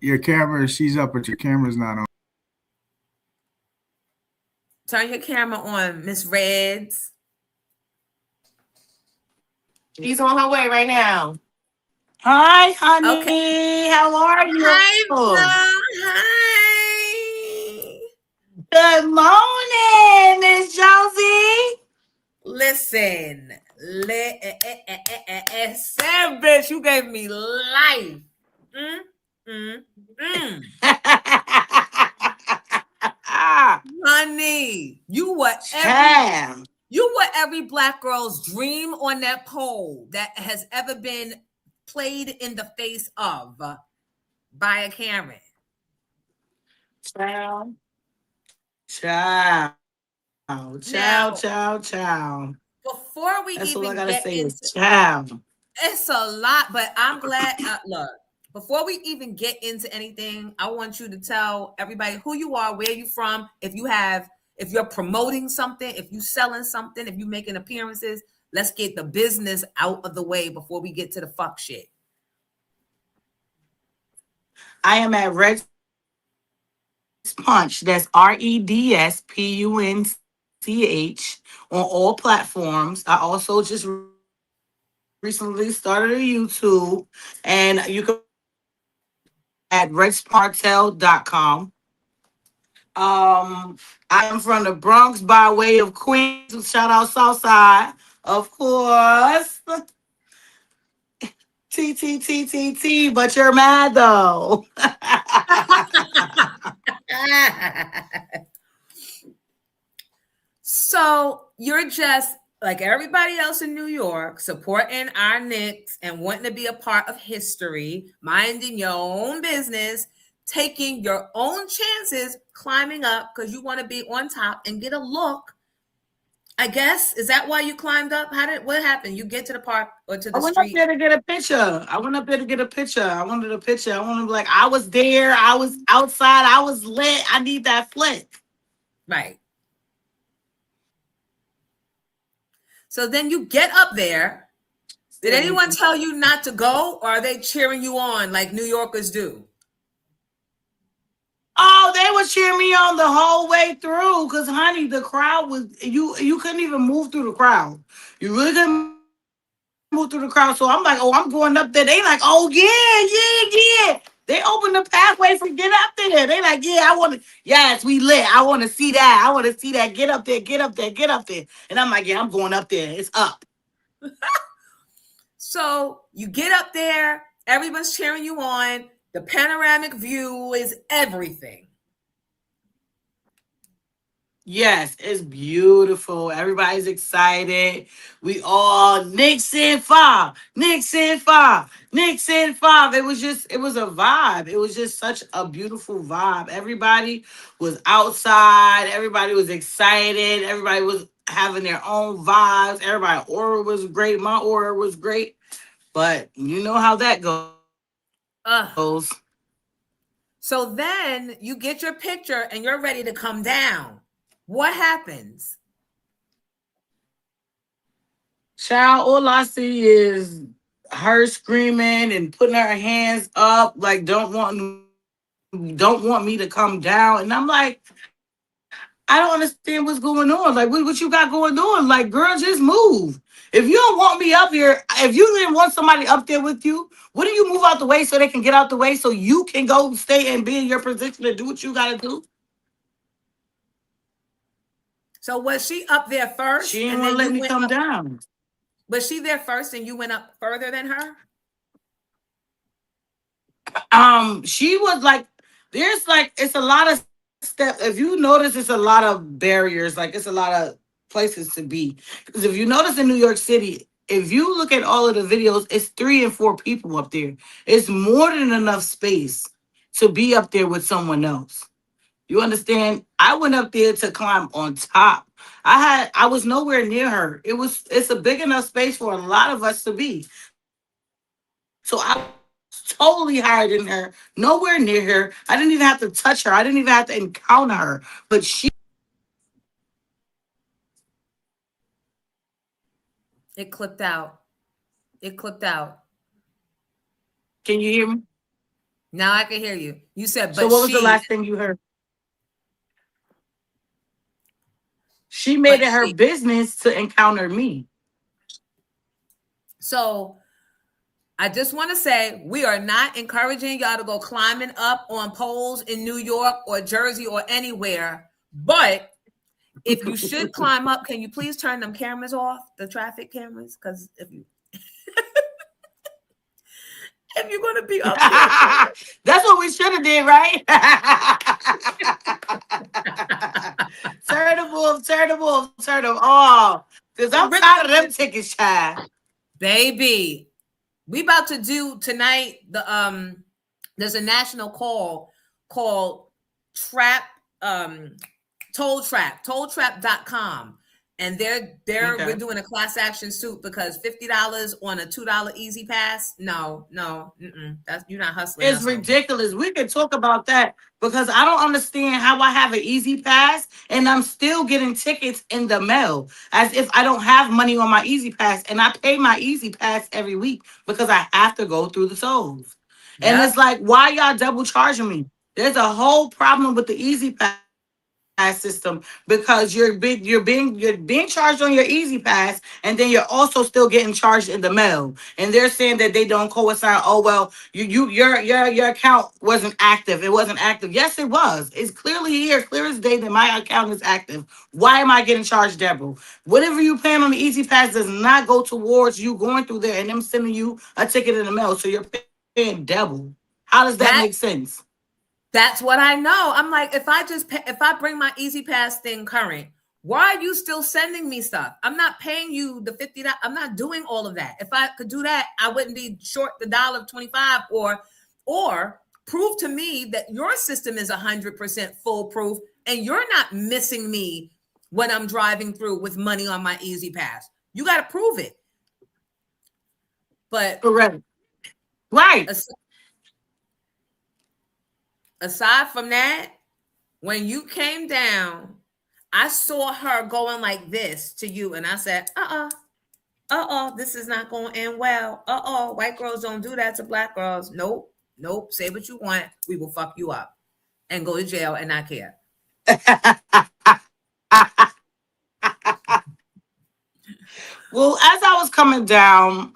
your camera, she's up, but your camera's not on. Turn your camera on, Miss Reds. She's on her way right now. Hi, honey. Okay. How are you? Hi, Flo. Hi. Good morning, Miss Jonesy. Listen, Sam, bitch, you gave me life. Honey, you were every black girl's dream on that pole that has ever been played in the face of by a Karen. Ciao. Before we That's even all I gotta get say into is ciao. It's a lot, but I'm glad. Look, before we even get into anything, I want you to tell everybody who you are, where you from, if you're promoting something, if you're selling something, if you're making appearances. Let's get the business out of the way before we get to the fuck shit. I am at Red's Punch. That's REDSPUNCH on all platforms. I also just recently started a YouTube, and you can at redspartel.com. I am from the Bronx by way of Queens. Shout out Southside, of course. T, but you're mad though. So you're just like everybody else in New York, supporting our Knicks and wanting to be a part of history, minding your own business, taking your own chances, climbing up because you want to be on top and get a look. I guess, is that why you climbed up? What happened? You get to the park or to the street? I went up there to get a picture. I wanted a picture. I wanted to be like, I was there. I was outside. I was lit. I need that flick. Right. So then you get up there. Did anyone tell you not to go, or are they cheering you on like New Yorkers do? Oh, they were cheering me on the whole way through. Because, honey, the crowd was, you couldn't even move through the crowd. You really couldn't move through the crowd. So I'm like, oh, I'm going up there. They like, oh, yeah. They opened the pathway for get up there. They like, yeah, yes, we lit. I want to see that. Get up there. And I'm like, yeah, I'm going up there. It's up. So you get up there Everyone's cheering you on. The panoramic view is everything. Yes, it's beautiful. Everybody's excited. We all Nixon 5, Nixon 5, Nixon 5. It was a vibe. It was just such a beautiful vibe. Everybody was outside. Everybody was excited. Everybody was having their own vibes. Everybody's aura was great. My aura was great. But you know how that goes. So then you get your picture and you're ready to come down. What happens? Child, all I see is her screaming and putting her hands up, like don't want me to come down. And I'm like, I don't understand what's going on. Like, what you got going on? Like, girl, just move. If you don't want me up here, if you didn't want somebody up there with you, wouldn't you move out the way so they can get out the way so you can go stay and be in your position to do what you got to do? So was she up there first? She didn't want to let me come down. Was she there first and you went up further than her? She was like, it's a lot of steps. If you notice, it's a lot of barriers. Like, it's a lot of places to be. Because if you notice in New York City, if you look at all of the videos, it's 3 and 4 people up there. It's more than enough space to be up there with someone else. You understand? I went up there to climb on top. I was nowhere near her. It's a big enough space for a lot of us to be. So I was totally higher than her, nowhere near her. I didn't even have to touch her. I didn't even have to encounter her. But It clipped out. It clipped out. Can you hear me? Now I can hear you. You said, but so what was the last thing you heard? She made it her business to encounter me. So I just want to say we are not encouraging y'all to go climbing up on poles in New York or Jersey or anywhere. But if you should climb up, can you please turn them cameras off, the traffic cameras? Because if you're going to be up there. That's what we should have did, right? Turn them off. Because I'm tired of them tickets, child. Baby, we about to do tonight, there's a national call called tolltrap.com. And we're doing a class action suit because $50 on a $2 easy pass. No, that's, you're not hustling. It's ridiculous. We could talk about that because I don't understand how I have an easy pass and I'm still getting tickets in the mail as if I don't have money on my easy pass, and I pay my easy pass every week because I have to go through the tolls. Yep. And it's like, why y'all double charging me? There's a whole problem with the easy pass system because you're being charged on your easy pass, and then you're also still getting charged in the mail, and they're saying that they don't coincide. Oh well, your account wasn't active. It wasn't active. Yes, it was. It's clearly here, clear as day that my account is active. Why am I getting charged double? Whatever you paying on the easy pass does not go towards you going through there and them sending you a ticket in the mail, so you're paying double. How does that make sense? That's what I know. I'm like, if I bring my Easy Pass thing current, why are you still sending me stuff? I'm not paying you the $50. I'm not doing all of that. If I could do that, I wouldn't be short the $1.25 or prove to me that your system is 100% foolproof and you're not missing me when I'm driving through with money on my Easy Pass. You got to prove it. But correct. Right. Aside from that, when you came down, I saw her going like this to you, and I said, this is not going to end well. White girls don't do that to black girls. Nope. Say what you want. We will fuck you up and go to jail and not care. Well, as I was coming down,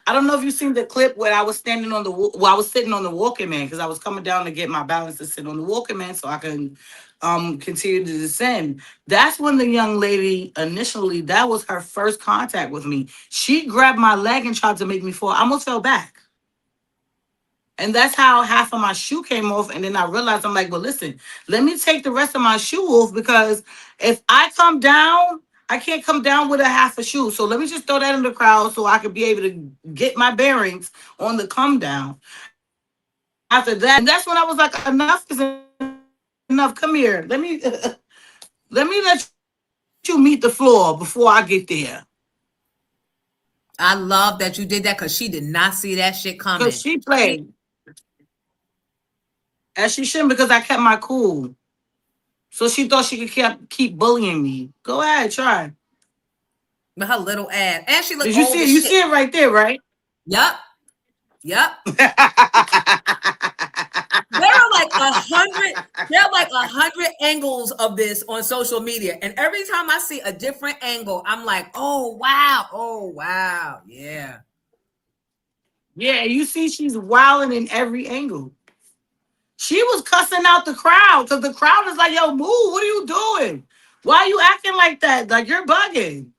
I don't know if you've seen the clip where I was sitting on the walking man because I was coming down to get my balance to sit on the walking man so I can continue to descend. That's when the young lady initially, that was her first contact with me. She grabbed my leg and tried to make me fall. I almost fell back. And that's how half of my shoe came off. And then I realized, I'm like, well, listen, let me take the rest of my shoe off, because if I come down, I can't come down with a half a shoe. So let me just throw that in the crowd so I could be able to get my bearings on the come down. After that, and that's when I was like, enough is enough. Come here. Let me let you meet the floor before I get there. I love that you did that, because she did not see that shit coming. Because she played. As she shouldn't, because I kept my cool. So she thought she could keep bullying me. Go ahead, try. With her little ass. And she looked Did you old see it? as You shit. see it right there, right? Yep. There are like 100 angles of this on social media. And every time I see a different angle, I'm like, oh wow. Yeah. Yeah, you see she's wilding in every angle. She was cussing out the crowd, because the crowd is like, yo, move, what are you doing? Why are you acting like that? Like, you're bugging.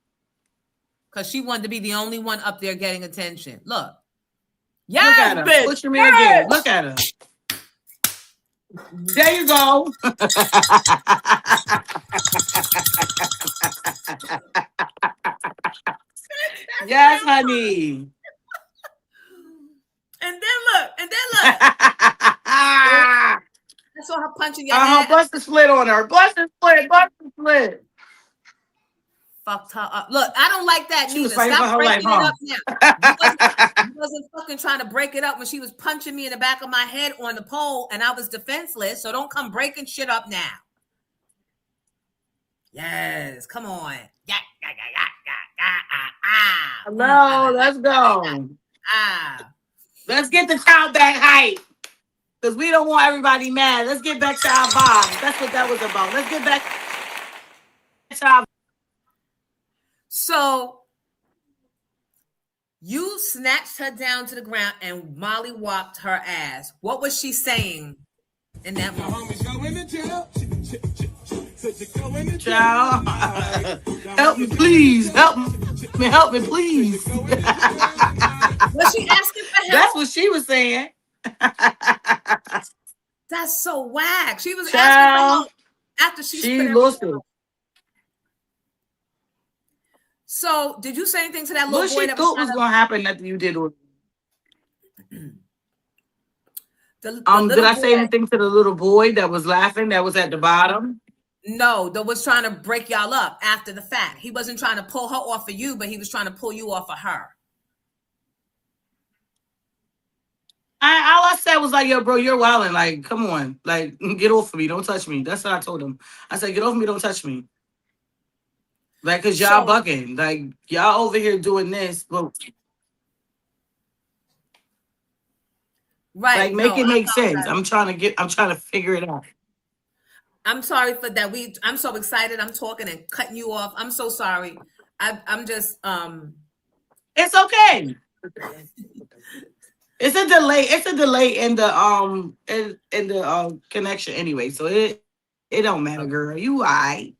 Because she wanted to be the only one up there getting attention. Look. Look at her. Bitch. Push me again. Look at her. There you go. Yes, honey. And then look. I saw her punching your head. Bust the split on her. Bust the split. Fucked her up. Look, I don't like that. She was neither. fighting Stop for her breaking life, it huh? up now. You wasn't fucking trying to break it up when she was punching me in the back of my head on the pole, and I was defenseless. So don't come breaking shit up now. Yes, come on. Hello, let's go. Let's get the crowd back hype, because we don't want everybody mad. Let's get back to our vibes. That's what that was about. Let's get back to our. So you snatched her down to the ground and Molly whopped her ass. What was she saying in that moment? Child, help me, please. Help me, please. Was she asking for help? That's what she was saying. That's so whack. She was Child, asking for help after she lost it. So, did you say anything to that little What boy she that thought was going to happen after you did it? Did I say anything to the little boy that was laughing, that was at the bottom? No, that was trying to break y'all up after the fact. He wasn't trying to pull her off of you, but he was trying to pull you off of her. All I said was like, yo, bro, you're wilding. Like, come on. Like, get off of me. Don't touch me. That's what I told him. I said, get off of me. Don't touch me. Like, because y'all bugging. Like, y'all over here doing this. But right. Like, make it make sense. I'm trying to figure it out. I'm sorry for that. I'm so excited. I'm talking and cutting you off. I'm so sorry. I'm just It's okay. It's a delay. It's a delay in the in the connection anyway. So it don't matter, girl. You all right.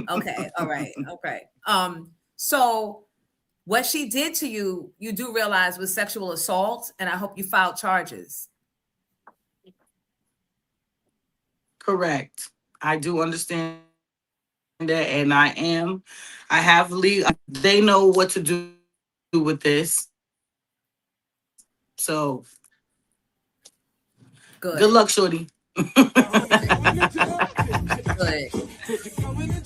Okay. All right. Okay. So what she did to you, you do realize was sexual assault, and I hope you filed charges. Correct. I do understand that, and I have legal. They know what to do with this. So good luck, shorty. Good.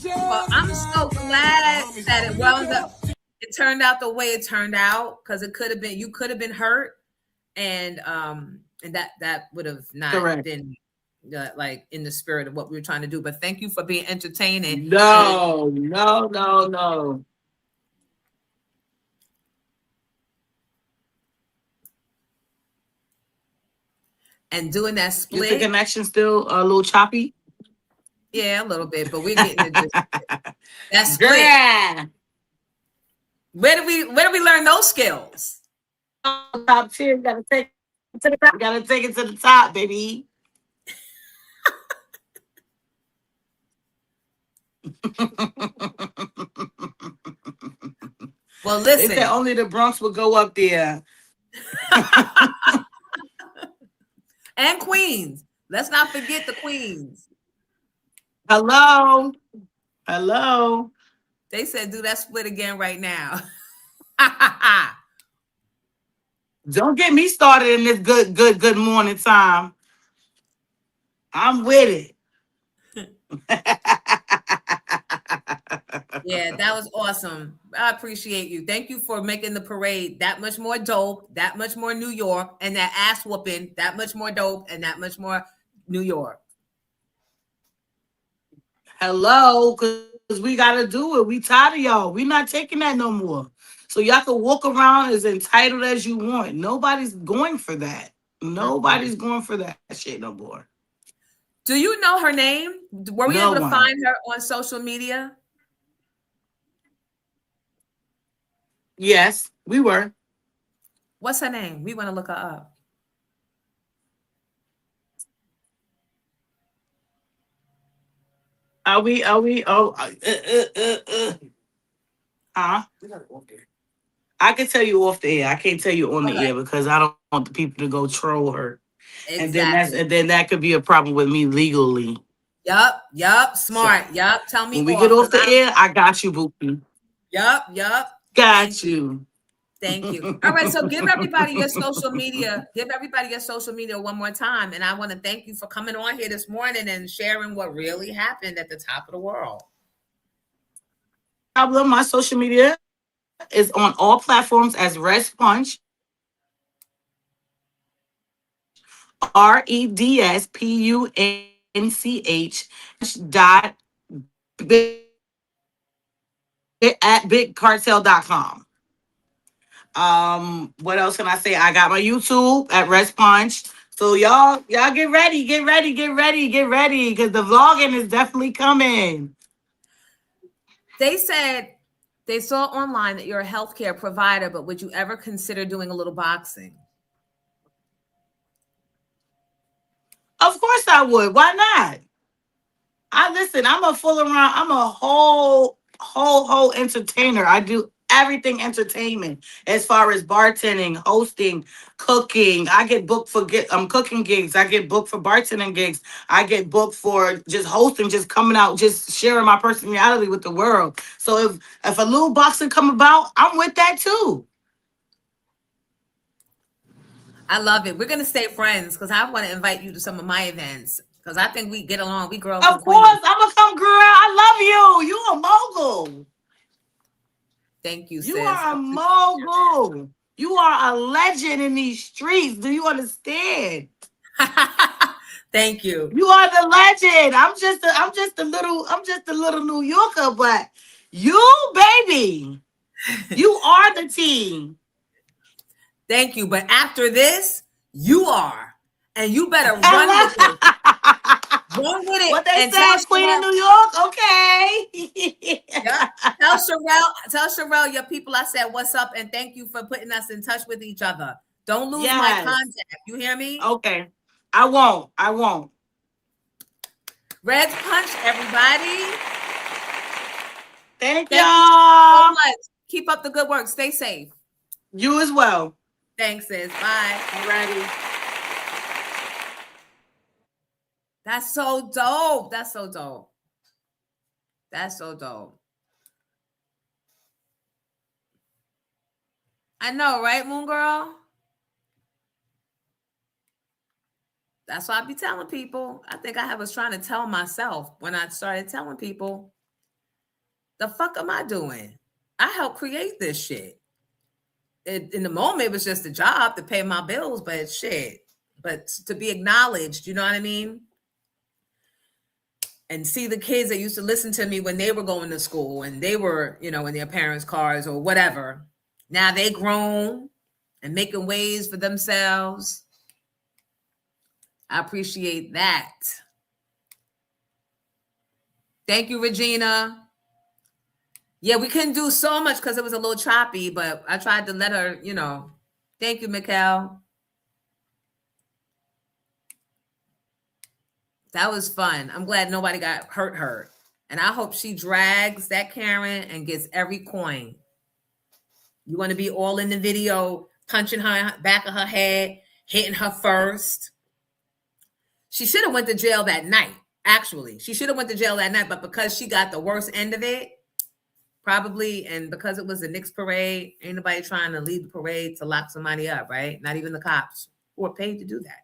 Well, I'm so glad that it wound up. It turned out the way it turned out, because it could have been, you could have been hurt, and that would have not been like in the spirit of what we were trying to do. But thank you for being entertaining. No. And doing that split. Is the connection still a little choppy? Yeah, a little bit, but we're getting it. That split. Yeah. Where do we learn those skills? Top tier, gotta take it to the top. Gotta take it to the top, baby. Well, listen. They said only the Bronx would go up there. And Queens. Let's not forget the Queens. Hello. Hello. They said do that split again right now. Don't get me started in this good morning time. I'm with it. Yeah, that was awesome. I appreciate you. Thank you for making the parade that much more dope, that much more New York, and that ass whooping that much more dope and that much more New York. Hello, because we got to do it. We tired of y'all. We not taking that no more. So y'all can walk around as entitled as you want. Nobody's going for that. Nobody's going for that shit no more. Do you know her name? Were we able to find her on social media? Yes, we were. What's her name? We want to look her up. Are we? Oh, huh? I can tell you off the air. I can't tell you on the air because I don't want the people to go troll her. Exactly. And then that could be a problem with me legally. Yup. Smart. So, yup. Tell me when we get off the air, I got you, Bookie. Yup. Got you. Thank you. All right, so give everybody your social media. Give everybody your social media one more time. And I want to thank you for coming on here this morning and sharing what really happened at the top of the world. My social media is on all platforms as Reds Punch. REDSPUNCH dot at bigcartel.com. What else can I say? I got my YouTube at Reds Punch. So y'all get ready, because the vlogging is definitely coming. They said they saw online that you're a healthcare provider, but would you ever consider doing a little boxing? Of course I would. Why not? I'm a whole entertainer. I do everything entertainment as far as bartending, hosting, cooking. I get booked for cooking gigs. I get booked for bartending gigs. I get booked for just hosting, just coming out, just sharing my personality with the world. So if a little boxing come about, I'm with that too. I love it. We're gonna stay friends because I want to invite you to some of my events because I think we get along. We girls. Of course, I'm gonna come, girl. I love you. You a mogul. Thank you, sis. You are a mogul. You are a legend in these streets. Do you understand? Thank you. You are the legend. I'm just a little New Yorker, but you, baby, you are the team. Thank you. But after this, you are. And you better run with it. Run with it. What they say, Queen of New York? Okay. Yeah. Tell Sherelle, your people, I said, what's up? And thank you for putting us in touch with each other. Don't lose my contact. You hear me? Okay. I won't. Reds Punch, everybody. Thank y'all so much. Keep up the good work. Stay safe. You as well. Thanks, sis. Bye. Alrighty. That's so dope. I know, right, Moon Girl? That's what I be telling people. I think I was trying to tell myself when I started telling people, the fuck am I doing? I helped create this shit. In the moment, it was just a job to pay my bills, but shit. But to be acknowledged, you know what I mean? And see the kids that used to listen to me when they were going to school and they were, in their parents' cars or whatever. Now they grown and making ways for themselves. I appreciate that. Thank you, Regina. Yeah, we couldn't do so much because it was a little choppy, but I tried to let her, Thank you, Mikkel. That was fun. I'm glad nobody got hurt. And I hope she drags that Karen and gets every coin. You want to be all in the video, punching her back of her head, hitting her first. She should have went to jail that night. Actually, she should have went to jail that night, but because she got the worst end of it, probably, and because it was the Knicks parade, ain't nobody trying to lead the parade to lock somebody up, right? Not even the cops who are paid to do that.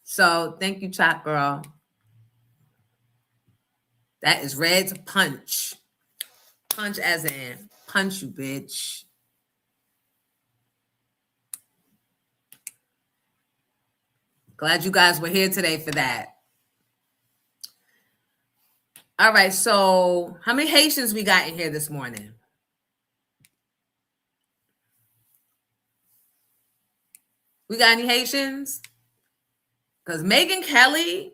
So thank you, Chat Girl. That is red to punch. Punch as in punch you, bitch. Glad you guys were here today for that. All right, so how many Haitians we got in here this morning? We got any Haitians? Because Megyn Kelly,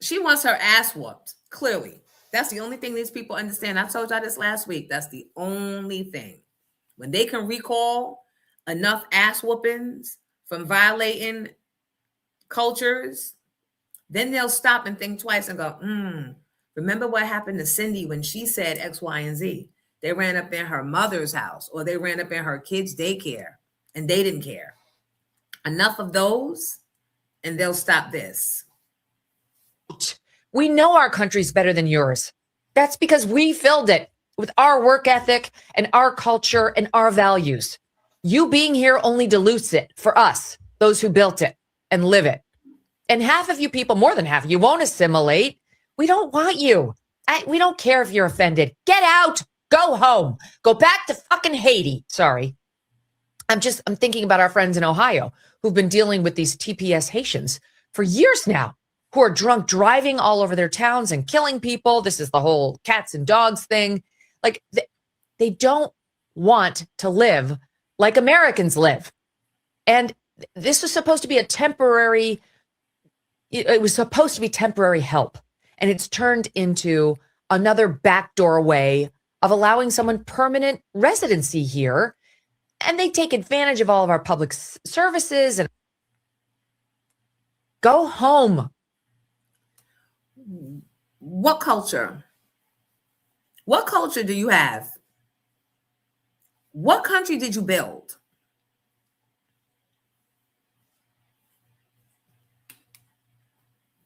she wants her ass whooped, clearly. That's the only thing these people understand. I told y'all this last week. That's the only thing. When they can recall enough ass whoopings from violating cultures, then they'll stop and think twice and go, remember what happened to Cindy when she said X, Y, and Z? They ran up in her mother's house, or they ran up in her kids' daycare, and they didn't care. Enough of those, and they'll stop this. We know our country's better than yours. That's because we filled it with our work ethic and our culture and our values. You being here only dilutes it for us, those who built it and live it. And half of you people, more than half, you won't assimilate. We don't want you. We don't care if you're offended. Get out. Go home. Go back to fucking Haiti. Sorry. I'm thinking about our friends in Ohio who've been dealing with these TPS Haitians for years now, who are drunk driving all over their towns and killing people. This is the whole cats and dogs thing. Like, they don't want to live like Americans live. And this was supposed to be it was supposed to be temporary help. And it's turned into another backdoor way of allowing someone permanent residency here. And they take advantage of all of our public services and go home. What culture? What culture do you have? What country did you build?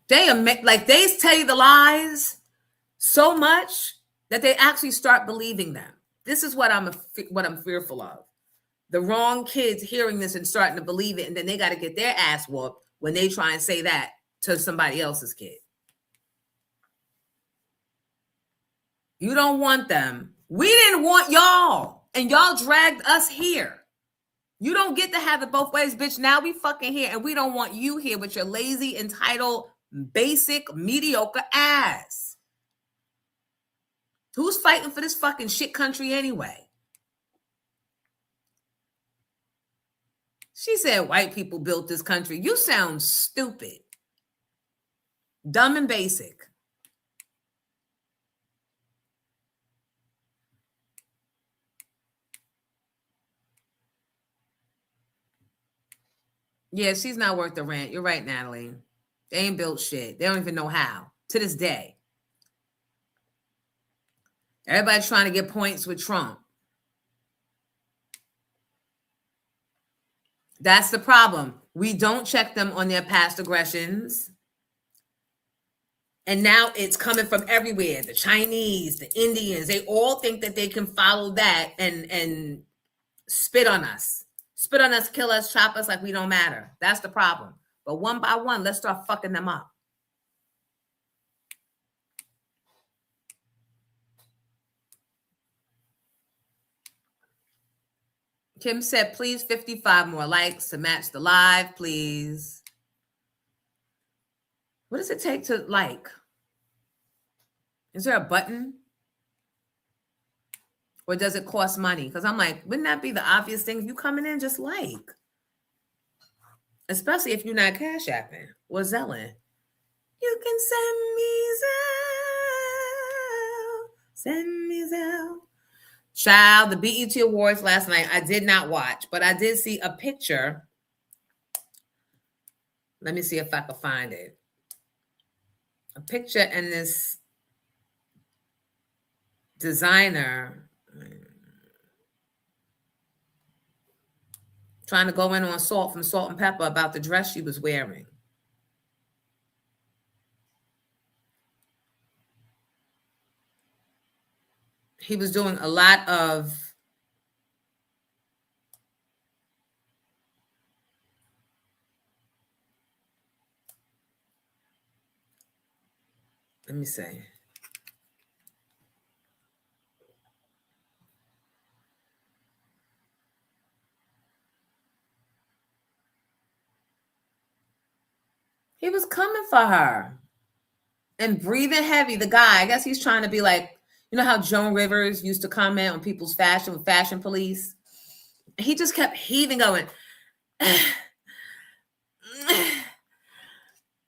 They tell you the lies so much that they actually start believing them. This is what I'm fearful of. The wrong kids hearing this and starting to believe it, and then they got to get their ass whooped when they try and say that to somebody else's kid. You don't want them. We didn't want y'all, and y'all dragged us here. You don't get to have it both ways, bitch. Now we fucking here, and we don't want you here with your lazy, entitled, basic, mediocre ass. Who's fighting for this fucking shit country anyway? She said white people built this country. You sound stupid. Dumb and basic. Yeah, she's not worth the rent. You're right, Natalie. They ain't built shit. They don't even know how. To this day. Everybody's trying to get points with Trump. That's the problem. We don't check them on their past aggressions. And now it's coming from everywhere. The Chinese, the Indians, they all think that they can follow that and spit on us. Spit on us, kill us, chop us like we don't matter. That's the problem. But one by one, let's start fucking them up. Kim said, please 55 more likes to match the live, please. What does it take to like? Is there a button? Or does it cost money? Because I'm like, wouldn't that be the obvious thing? If you coming in, just like. Especially if you're not cash apping or Zelling. You can send me Zell. Child, the BET Awards last night, I did not watch, but I did see a picture. Let me see if I can find it. A picture and this designer. trying to go in on Salt from Salt and Pepper about the dress she was wearing. He was doing a lot of let me say. He was coming for her and breathing heavy. The guy, I guess he's trying to be like, you know how Joan Rivers used to comment on people's fashion with Fashion Police? He just kept heaving, going,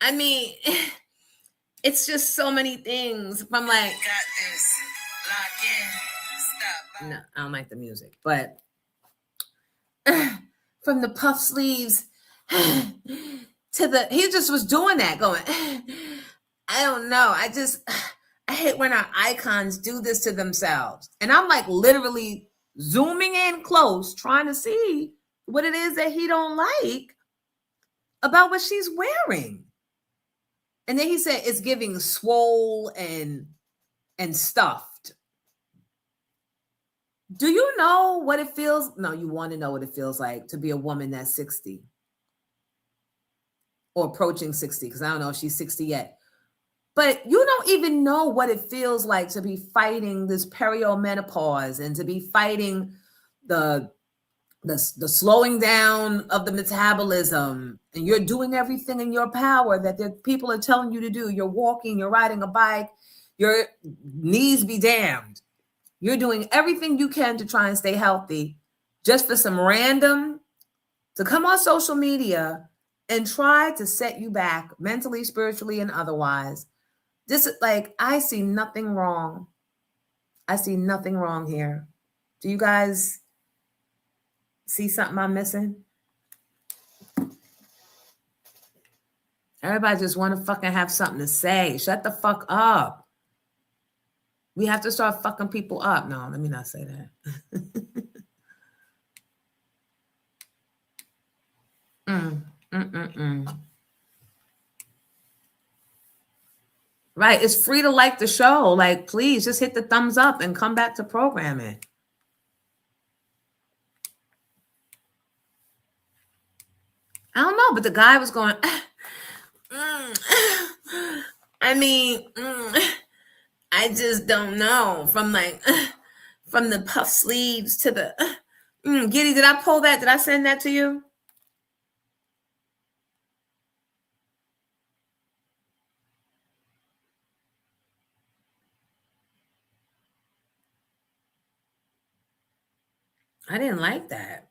I mean, it's just so many things from like, no, I don't like the music, but from the puff sleeves to the, he just was doing that, going, I don't know. I hate when our icons do this to themselves. And I'm like literally zooming in close, trying to see what it is that he don't like about what she's wearing. And then he said it's giving swole and stuffed. Do you know what it feels? No, you want to know what it feels like to be a woman that's 60 or approaching 60, because I don't know if she's 60 yet. But you don't even know what it feels like to be fighting this perimenopause and to be fighting the slowing down of the metabolism. And you're doing everything in your power that the people are telling you to do. You're walking, you're riding a bike, your knees be damned. You're doing everything you can to try and stay healthy just for some random to come on social media and try to set you back mentally, spiritually, and otherwise. This is like, I see nothing wrong. I see nothing wrong here. Do you guys see something I'm missing? Everybody just want to fucking have something to say. Shut the fuck up. We have to start fucking people up. No, let me not say that. Right. It's free to like the show. Like, please just hit the thumbs up and come back to programming. I don't know, but the guy was going, I mean, I just don't know. From like, from the puff sleeves to the, Giddy, did I pull that? Did I send that to you? I didn't like that.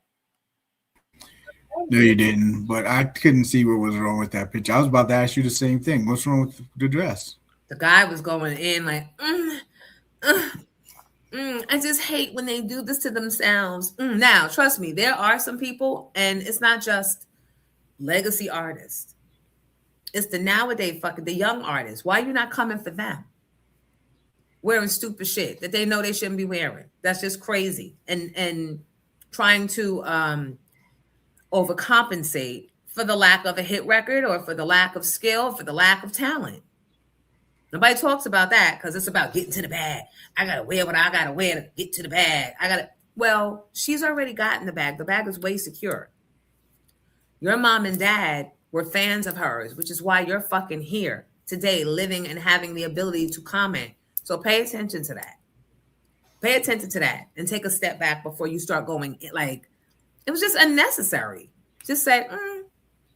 No, you didn't. But I couldn't see what was wrong with that picture. I was about to ask you the same thing. What's wrong with the dress? The guy was going in like, I just hate when they do this to themselves. Now, trust me, there are some people, and it's not just legacy artists. It's the nowadays the young artists. Why are you not coming for them? Wearing stupid shit that they know they shouldn't be wearing. That's just crazy. And trying to overcompensate for the lack of a hit record or for the lack of skill, for the lack of talent. Nobody talks about that because it's about getting to the bag. I got to wear what I got to wear to get to the bag. Well, she's already gotten the bag. The bag is way secure. Your mom and dad were fans of hers, which is why you're fucking here today, living and having the ability to comment. So pay attention to that. Pay attention to that and take a step back before you start going like, it was just unnecessary. Just say,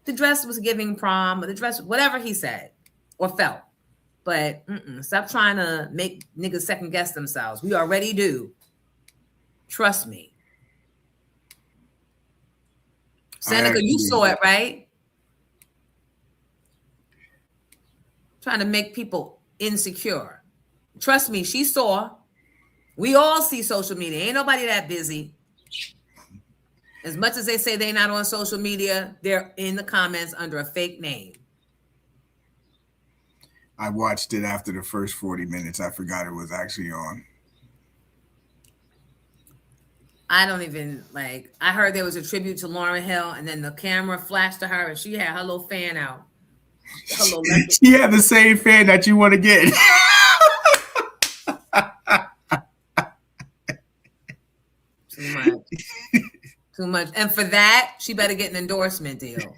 the dress was giving prom, or the dress, whatever he said or felt. But stop trying to make niggas second guess themselves. We already do. Trust me. Seneca, you saw it, right? Trying to make people insecure. Trust me, she saw. We all see social media. Ain't nobody that busy. As much as they say they're not on social media, they're in the comments under a fake name. I watched it after the first 40 minutes. I forgot it was actually on. I don't even like. I heard there was a tribute to Lauryn Hill, and then the camera flashed to her, and she had her little fan out. Her little She had the same fan that you want to get. Too much. Too much. And for that, she better get an endorsement deal.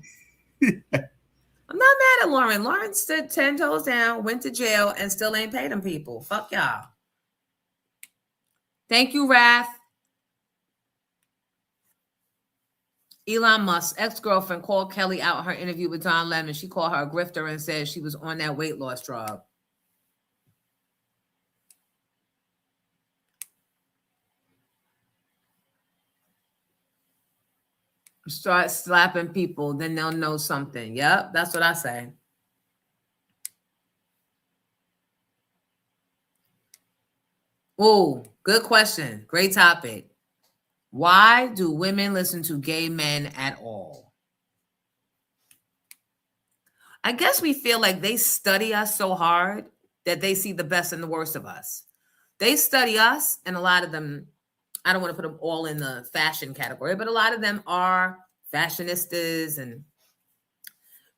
I'm not mad at Lauren. Lauren stood 10 toes down, went to jail, and still ain't paid them people. Fuck y'all. Thank you, Wrath. Elon Musk's ex-girlfriend called Kelly out her interview with Don Lemon. She called her a grifter and said she was on that weight loss drug. Start slapping people, then they'll know something. Yep, that's what I say. Oh, good question. Great topic. Why do women listen to gay men at all? I guess we feel like they study us so hard that they see the best and the worst of us. They study us, and a lot of them, I don't want to put them all in the fashion category, but a lot of them are fashionistas and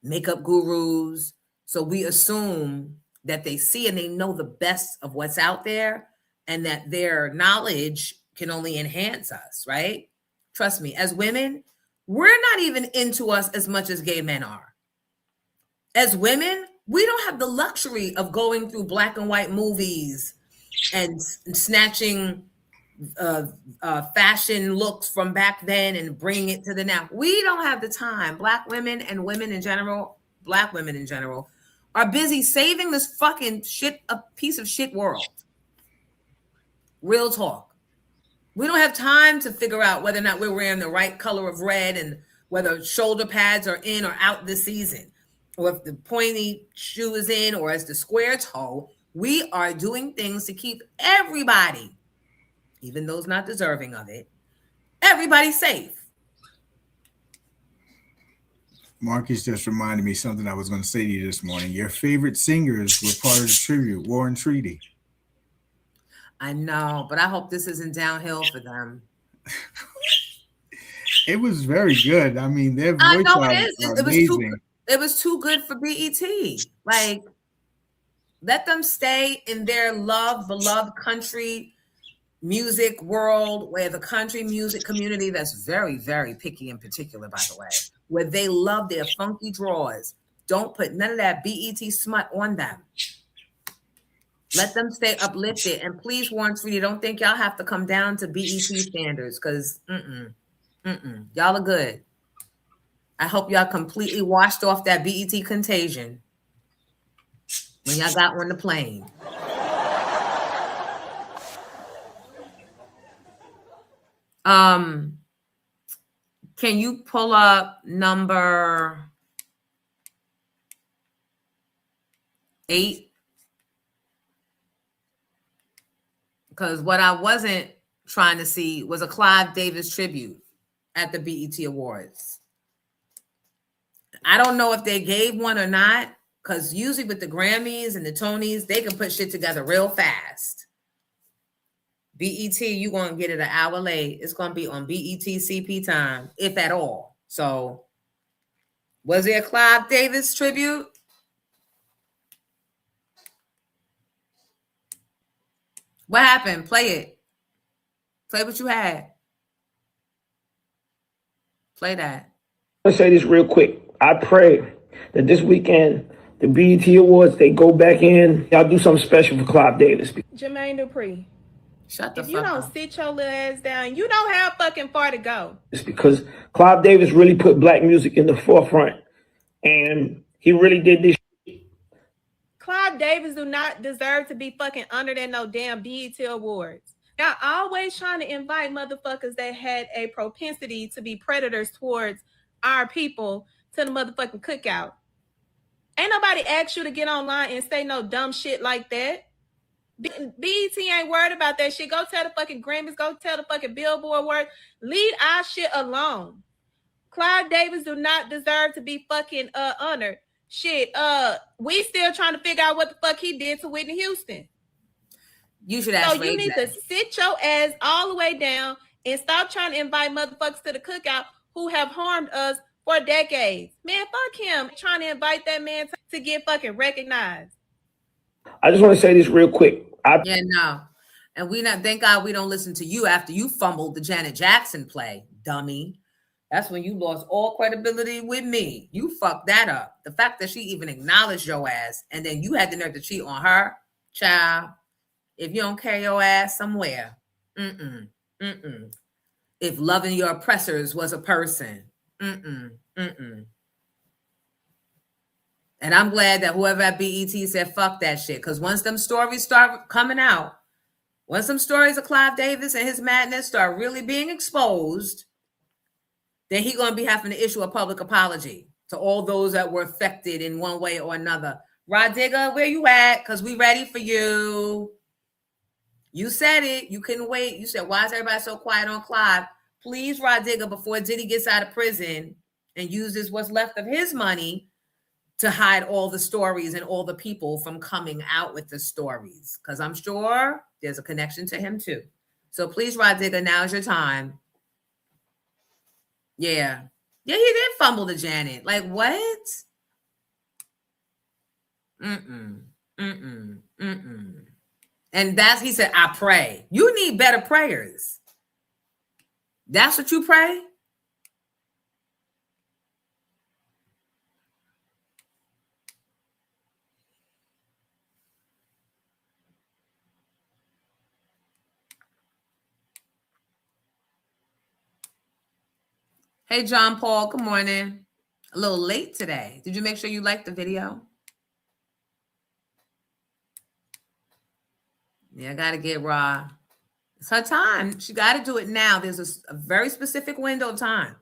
makeup gurus. So we assume that they see and they know the best of what's out there and that their knowledge can only enhance us, right? Trust me, as women, we're not even into us as much as gay men are. As women, we don't have the luxury of going through black and white movies and snatching fashion looks from back then and bringing it to the now. We don't have the time. Black women and women in general, black women in general, are busy saving this fucking shit, a piece of shit world. Real talk. We don't have time to figure out whether or not we're wearing the right color of red and whether shoulder pads are in or out this season, or if the pointy shoe is in or as the square toe. We are doing things to keep everybody, even those not deserving of it, everybody safe. Marcus just reminded me something I was going to say to you this morning. Your favorite singers were part of the tribute, War and Treaty. I know, but I hope this isn't downhill for them. It was very good. I mean, their voice are amazing. It was too good for BET. Like, let them stay in their beloved country music world, where the country music community, that's very, very picky in particular, by the way, where they love their funky draws. Don't put none of that BET smut on them. Let them stay uplifted. And please, Warren Treaty, don't think y'all have to come down to BET standards, because y'all are good. I hope y'all completely washed off that BET contagion when y'all got on the plane. Can you pull up number 8? Because what I wasn't trying to see was a Clive Davis tribute at the BET Awards. I don't know if they gave one or not, because usually with the Grammys and the Tonys, they can put shit together real fast. BET, you're going to get it an hour late. It's going to be on BET CP time, if at all. So, was there a Clive Davis tribute? What happened? Play it. Play what you had. Play that. Let's say this real quick. I pray that this weekend, the BET Awards, they go back in. Y'all do something special for Clive Davis. Jermaine Dupri. Shut the fuck up. If you don't sit your little ass down, you don't have fucking far to go. It's because Clive Davis really put black music in the forefront. And he really did this. Clive Davis do not deserve to be fucking honored at no damn BET Awards. Y'all always trying to invite motherfuckers that had a propensity to be predators towards our people to the motherfucking cookout. Ain't nobody asked you to get online and say no dumb shit like that. BET ain't worried about that shit. Go tell the fucking Grammys, go tell the fucking Billboard words. Leave our shit alone. Clive Davis do not deserve to be fucking honored. Shit, we still trying to figure out what the fuck he did to Whitney Houston. You should ask. So you need to sit your ass all the way down and stop trying to invite motherfuckers to the cookout who have harmed us for decades. Man, fuck him. Trying to invite that man to get fucking recognized. I just want to say this real quick. Yeah, no. And thank God we don't listen to you after you fumbled the Janet Jackson play, dummy. That's when you lost all credibility with me. You fucked that up. The fact that she even acknowledged your ass and then you had the nerve to cheat on her, child. If you don't carry your ass somewhere, If loving your oppressors was a person, And I'm glad that whoever at BET said fuck that shit, because once them stories start coming out, once some stories of Clive Davis and his madness start really being exposed, then he's going to be having to issue a public apology to all those that were affected in one way or another. Rod Digger, where you at? Because we ready for you. You said it. You couldn't wait. You said, why is everybody so quiet on Clive? Please, Rod Digger, before Diddy gets out of prison and uses what's left of his money to hide all the stories and all the people from coming out with the stories. Because I'm sure there's a connection to him too. So please, Rod Digger, now's your time. Yeah, he did fumble to Janet. Like, what? And he said, I pray. You need better prayers. That's what you pray? Hey, John Paul, good morning. A little late today. Did you make sure you liked the video? Yeah, I got to get Raw. It's her time. She got to do it now. There's a very specific window of time.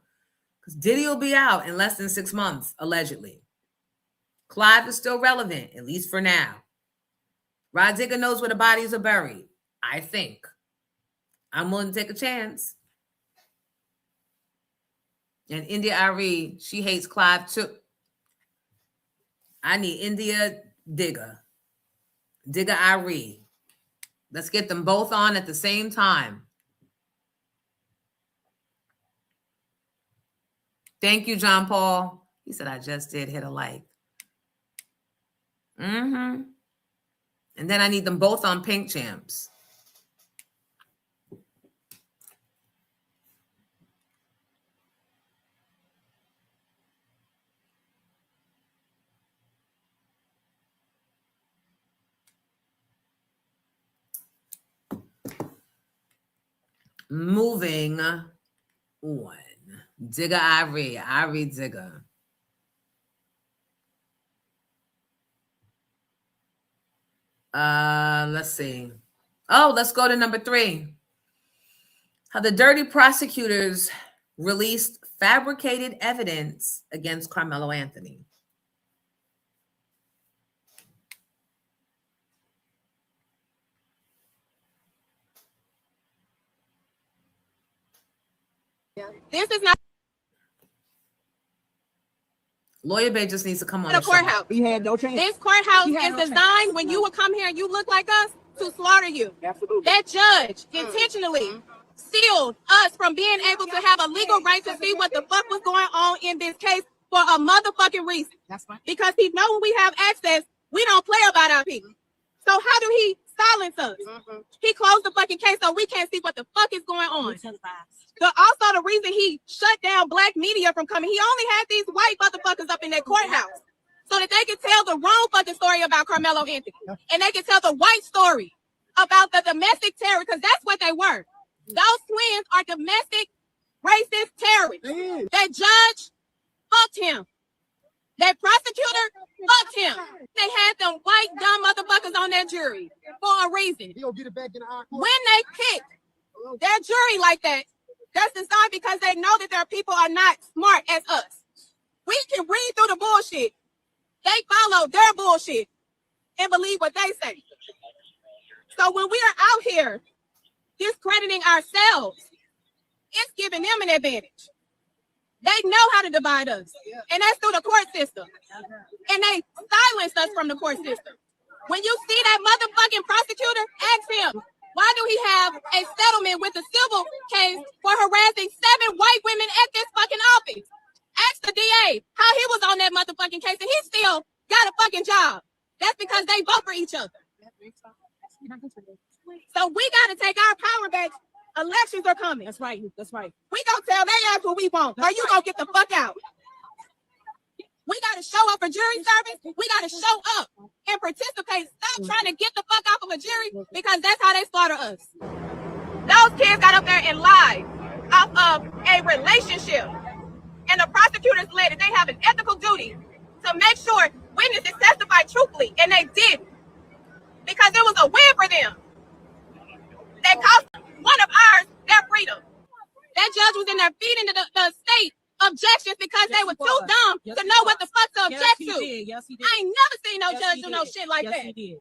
Because Diddy will be out in less than 6 months, allegedly. Clive is still relevant, at least for now. Rod Digger knows where the bodies are buried, I think. I'm willing to take a chance. And India Ari, she hates Clive too. I need India Digger Ari. Let's get them both on at the same time. Thank you, John Paul. He said, I just did hit a like. And then I need them both on Pink Champs. Moving on. Digger Ari Digger. Let's see. Oh, let's go to number 3. How the dirty prosecutors released fabricated evidence against Carmelo Anthony. This is not Lawyer Bay just needs to come on the the courthouse. He had no chance. This courthouse He had is no designed chance. when you would come here and you look like us to slaughter you. Absolutely. That judge intentionally sealed us from being able to have a legal right to see what the fuck was going on in this case for a motherfucking reason. That's fine. Because he know when we have access, we don't play about our people. So how do he silence us? He closed the fucking case so we can't see what the fuck is going on. Also, the reason he shut down black media from coming, he only had these white motherfuckers up in that courthouse so that they could tell the wrong fucking story about Carmelo Anthony. And they could tell the white story about the domestic terror, because that's what they were. Those twins are domestic racist terrorists. That judge fucked him. That prosecutor fucked him. They had them white dumb motherfuckers on that jury for a reason. When they pick their jury like that, that's designed because they know that their people are not smart as us. We can read through the bullshit. They follow their bullshit and believe what they say. So when we are out here discrediting ourselves, it's giving them an advantage. They know how to divide us, and that's through the court system. And they silenced us from the court system. When you see that motherfucking prosecutor, ask him, Why do he have a settlement with a civil case for harassing 7 white women at this fucking office? Ask the DA how he was on that motherfucking case and he still got a fucking job. That's because they vote for each other. So we got to take our power back. Elections are coming. That's right. That's right. We gonna tell they ass what we want, or you gonna get the fuck out. We got to show up for jury service. We got to show up and participate. Stop trying to get the fuck off of a jury because that's how they slaughter us. Those kids got up there and lied off of a relationship. And the prosecutors led it. They have an ethical duty to make sure witnesses testify truthfully. And they did. Because it was a win for them. That cost one of ours their freedom. That judge was in there feeding the state objections because they were too dumb to know what the fuck to object to. Yes, he did. I ain't never seen no judge do no shit like that. He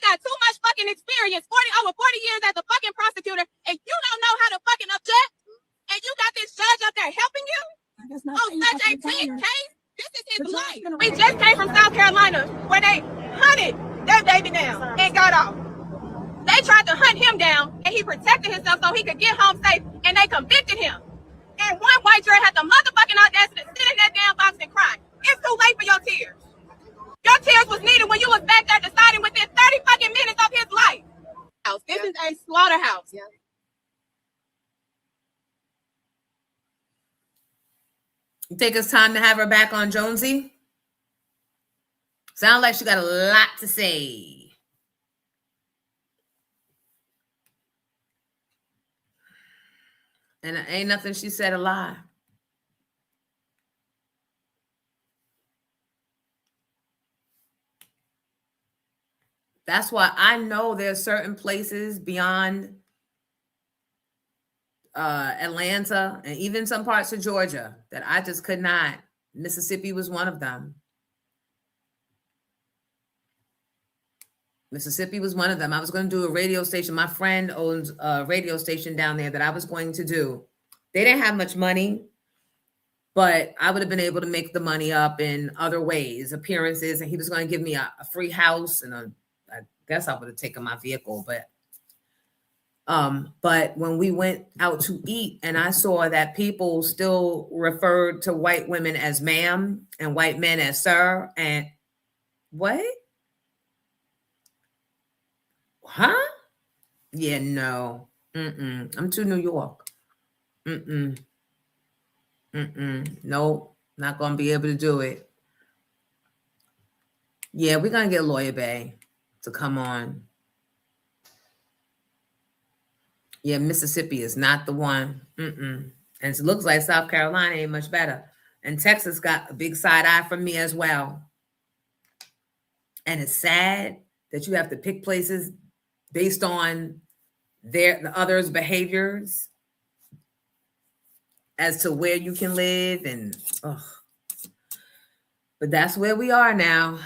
got too much fucking experience, over 40 years as a fucking prosecutor, and you don't know how to fucking object, and you got this judge up there helping you? Oh, such a big case? This is his life. We just came from South Carolina where they hunted their baby down and got off. They tried to hunt him down, and he protected himself so he could get home safe, and they convicted him. And one white juror had the motherfucking audacity to sit in that damn box and cry. It's too late for your tears. Your tears was needed when you was back there deciding within 30 fucking minutes of his life. This is a slaughterhouse. You think it's time to have her back on Jonesy? Sounds like she got a lot to say. And ain't nothing she said a lie. That's why I know there's certain places beyond Atlanta and even some parts of Georgia that I just could not. Mississippi was one of them. Mississippi was one of them. I was going to do a radio station. My friend owns a radio station down there that I was going to do. They didn't have much money, but I would have been able to make the money up in other ways, appearances, and he was going to give me a free house, and I guess I would have taken my vehicle, but when we went out to eat and I saw that people still referred to white women as ma'am and white men as sir, and what? Huh? Yeah, no. I'm too New York. Nope. Not gonna be able to do it. Yeah, we're gonna get Lawyer Bay to come on. Yeah, Mississippi is not the one. And it looks like South Carolina ain't much better. And Texas got a big side eye from me as well. And it's sad that you have to pick places based on the others' behaviors as to where you can live. But that's where we are now.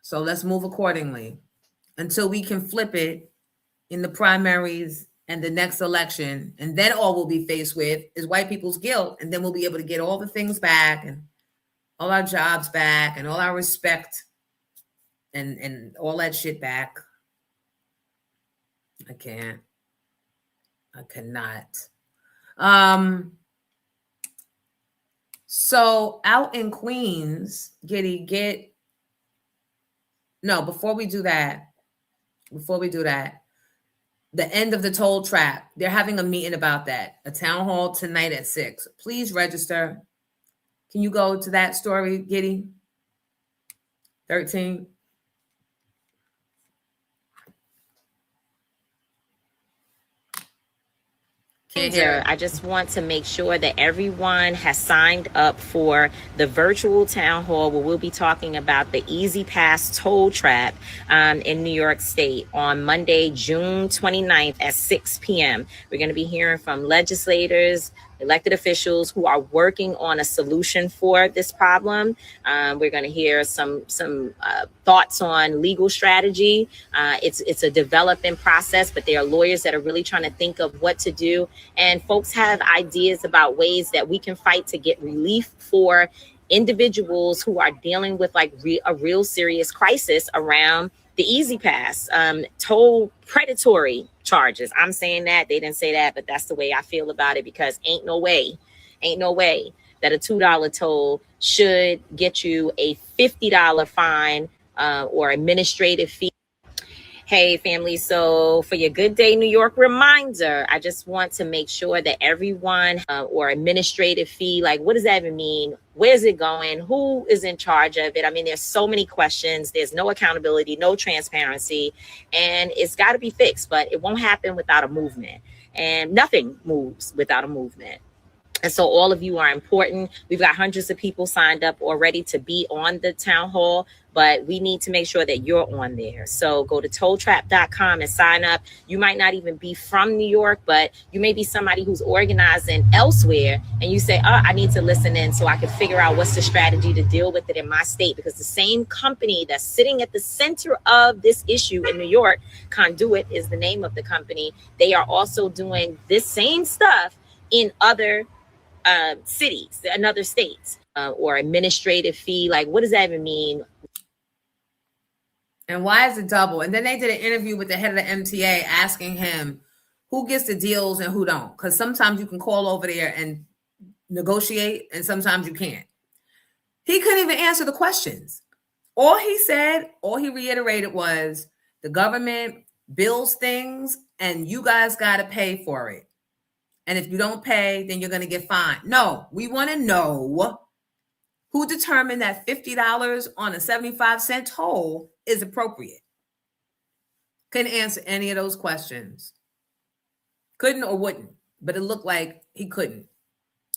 So let's move accordingly until we can flip it in the primaries and the next election. And then all we'll be faced with is white people's guilt. And then we'll be able to get all the things back and all our jobs back and all our respect and all that shit back. I can't. I cannot. So out in Queens, before we do that, the end of the toll trap, they're having a meeting about that, a town hall tonight at 6. Please register. Can you go to that story, Giddy? 13. I just want to make sure that everyone has signed up for the virtual town hall where we'll be talking about the Easy Pass toll trap in New York State on Monday, June 29th at 6 p.m. We're going to be hearing from legislators, elected officials who are working on a solution for this problem. We're going to hear some thoughts on legal strategy. It's a developing process, but there are lawyers that are really trying to think of what to do. And folks have ideas about ways that we can fight to get relief for individuals who are dealing with a real serious crisis around the Easy Pass, toll predatory charges. I'm saying that, they didn't say that, but that's the way I feel about it, because ain't no way that a $2 toll should get you a $50 fine or administrative fee. Hey, family. So for your Good Day New York reminder, I just want to make sure that everyone or administrative fee, like, what does that even mean? Where's it going? Who is in charge of it? I mean, there's so many questions. There's no accountability, no transparency, and it's got to be fixed, but it won't happen without a movement, and nothing moves without a movement. And so all of you are important. We've got hundreds of people signed up already to be on the town hall, but we need to make sure that you're on there. So go to tolltrap.com and sign up. You might not even be from New York, but you may be somebody who's organizing elsewhere, and you say, oh, I need to listen in so I can figure out what's the strategy to deal with it in my state, because the same company that's sitting at the center of this issue in New York, Conduit is the name of the company, they are also doing this same stuff in other cities, in other states, or administrative fee. Like, what does that even mean? And why is it double? And then they did an interview with the head of the MTA asking him who gets the deals and who don't. Because sometimes you can call over there and negotiate, and sometimes you can't. He couldn't even answer the questions. All he reiterated was the government bills things and you guys got to pay for it. And if you don't pay, then you're going to get fined. No, we want to know who determined that $50 on a 75-cent toll is appropriate. Couldn't answer any of those questions. Couldn't or wouldn't, but it looked like he couldn't.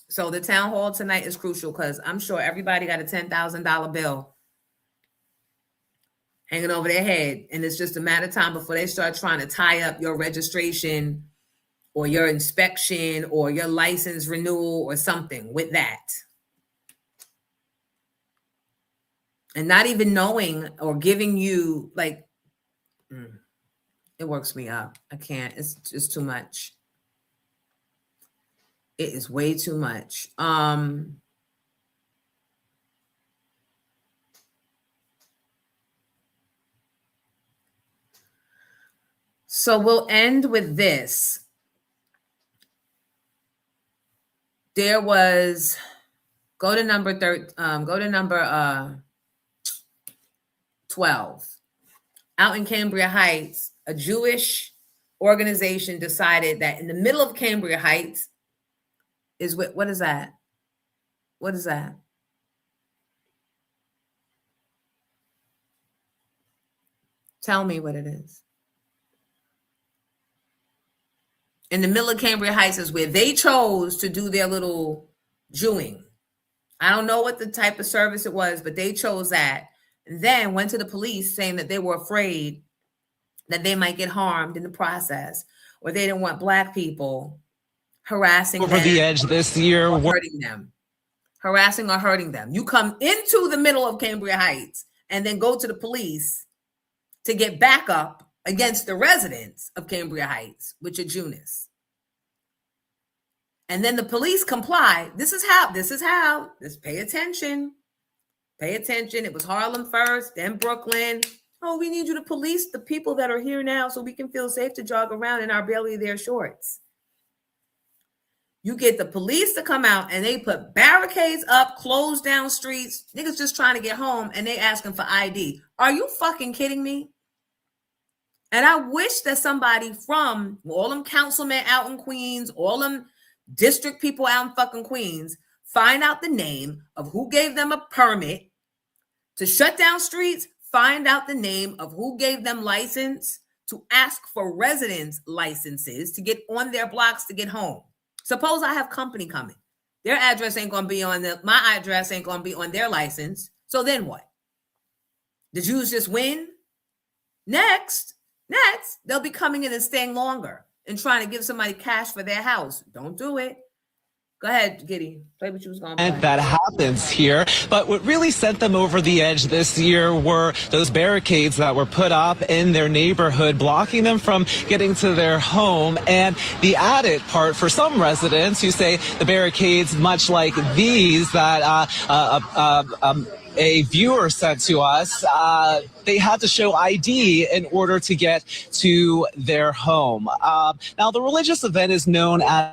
So the town hall tonight is crucial, because I'm sure everybody got a $10,000 bill hanging over their head. And it's just a matter of time before they start trying to tie up your registration or your inspection or your license renewal or something with that. And not even knowing or giving you, like, it works me up. I can't. It's just too much. It is way too much. So we'll end with this. There was, go to number 12. Out in Cambria Heights, a Jewish organization decided that in the middle of Cambria Heights is what is that? What is that? Tell me what it is. In the middle of Cambria Heights is where they chose to do their little Jewing. I don't know what the type of service it was, but they chose that. And then went to the police saying that they were afraid that they might get harmed in the process, or they didn't want Black people harassing over them, the edge this year, hurting them, harassing or hurting them. You come into the middle of Cambria Heights and then go to the police to get backup against the residents of Cambria Heights, which are Jewness. And then the police comply. This is how, just pay attention. Pay attention. It was Harlem first, then Brooklyn. Oh, we need you to police the people that are here now so we can feel safe to jog around in our barely there shorts. You get the police to come out and they put barricades up, close down streets. Niggas just trying to get home and they asking for ID. Are you fucking kidding me? And I wish that somebody from all them councilmen out in Queens, all them district people out in fucking Queens, find out the name of who gave them a permit to shut down streets, find out the name of who gave them license to ask for residents' licenses to get on their blocks to get home. Suppose I have company coming. Their address ain't going to be on my address ain't going to be on their license. So then what? The Jews just win? Next, they'll be coming in and staying longer and trying to give somebody cash for their house. Don't do it. Go ahead, Giddy. Play what you was going to play. That happens here. But what really sent them over the edge this year were those barricades that were put up in their neighborhood, blocking them from getting to their home. And the added part for some residents who say the barricades, much like these, that a viewer sent to us. They had to show ID in order to get to their home. Now, the religious event is known as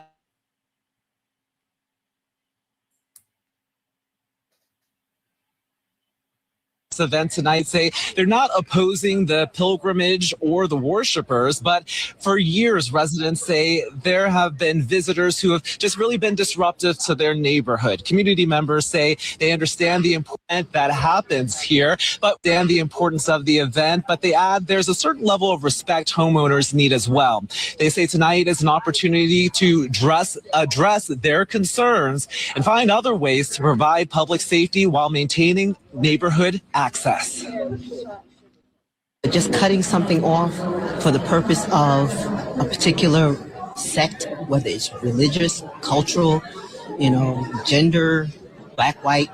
event tonight say they're not opposing the pilgrimage or the worshipers, but for years residents say there have been visitors who have just really been disruptive to their neighborhood. Community members say they understand the importance that happens here, but understand the importance of the event, but they add there's a certain level of respect homeowners need as well. They say tonight is an opportunity to address their concerns and find other ways to provide public safety while maintaining neighborhood access. Just cutting something off for the purpose of a particular sect, whether it's religious, cultural, gender, black, white,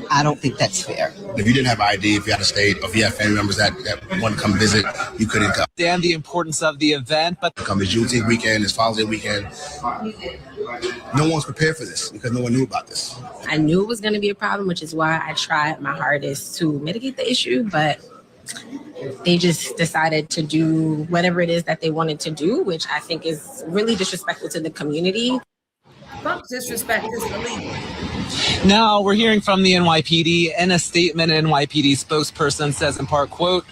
I don't think that's fair. If you didn't have ID, if you had to stay, if you have family members that want to come visit, you couldn't come. Understand the importance of the event, but come this Juneteenth weekend, this Father's Day weekend. No one's prepared for this because no one knew about this. I knew it was going to be a problem, which is why I tried my hardest to mitigate the issue, but they just decided to do whatever it is that they wanted to do, which I think is really disrespectful to the community. Fuck disrespect is illegal. Now we're hearing from the NYPD. In a statement, an NYPD spokesperson says in part, quote,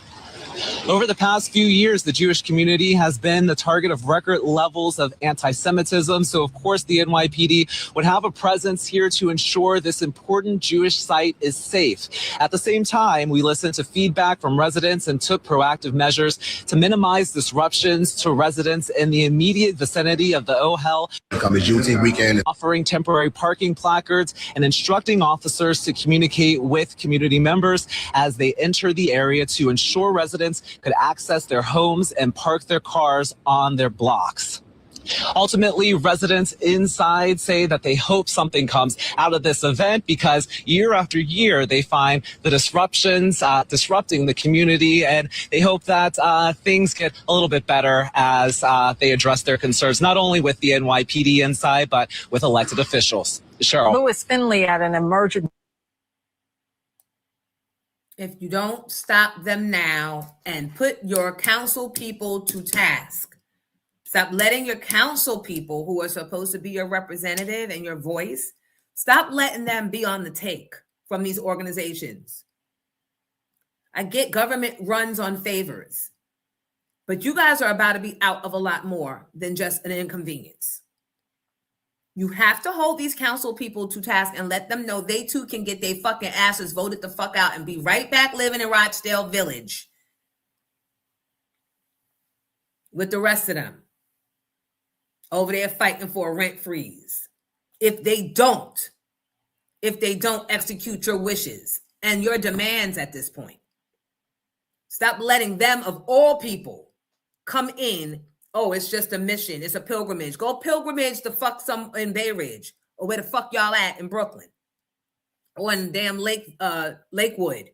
over the past few years, the Jewish community has been the target of record levels of anti-Semitism. So, of course, the NYPD would have a presence here to ensure this important Jewish site is safe. At the same time, we listened to feedback from residents and took proactive measures to minimize disruptions to residents in the immediate vicinity of the OHEL. Coming Juneteenth weekend. Offering temporary parking placards and instructing officers to communicate with community members as they enter the area to ensure residents could access their homes and park their cars on their blocks. Ultimately, residents inside say that they hope something comes out of this event because year after year they find the disruptions disrupting the community, and they hope that things get a little bit better as they address their concerns, not only with the NYPD inside, but with elected officials. Cheryl. Louis Finley at an emergency. If you don't stop them now and put your council people to task, stop letting your council people who are supposed to be your representative and your voice, stop letting them be on the take from these organizations. I get government runs on favors, but you guys are about to be out of a lot more than just an inconvenience. You have to hold these council people to task and let them know they too can get their fucking asses voted the fuck out and be right back living in Rochdale Village with the rest of them over there fighting for a rent freeze. If they don't execute your wishes and your demands at this point, stop letting them of all people come in. Oh, it's just a mission. It's a pilgrimage. Go pilgrimage to fuck some in Bay Ridge or where the fuck y'all at in Brooklyn or in damn Lakewood.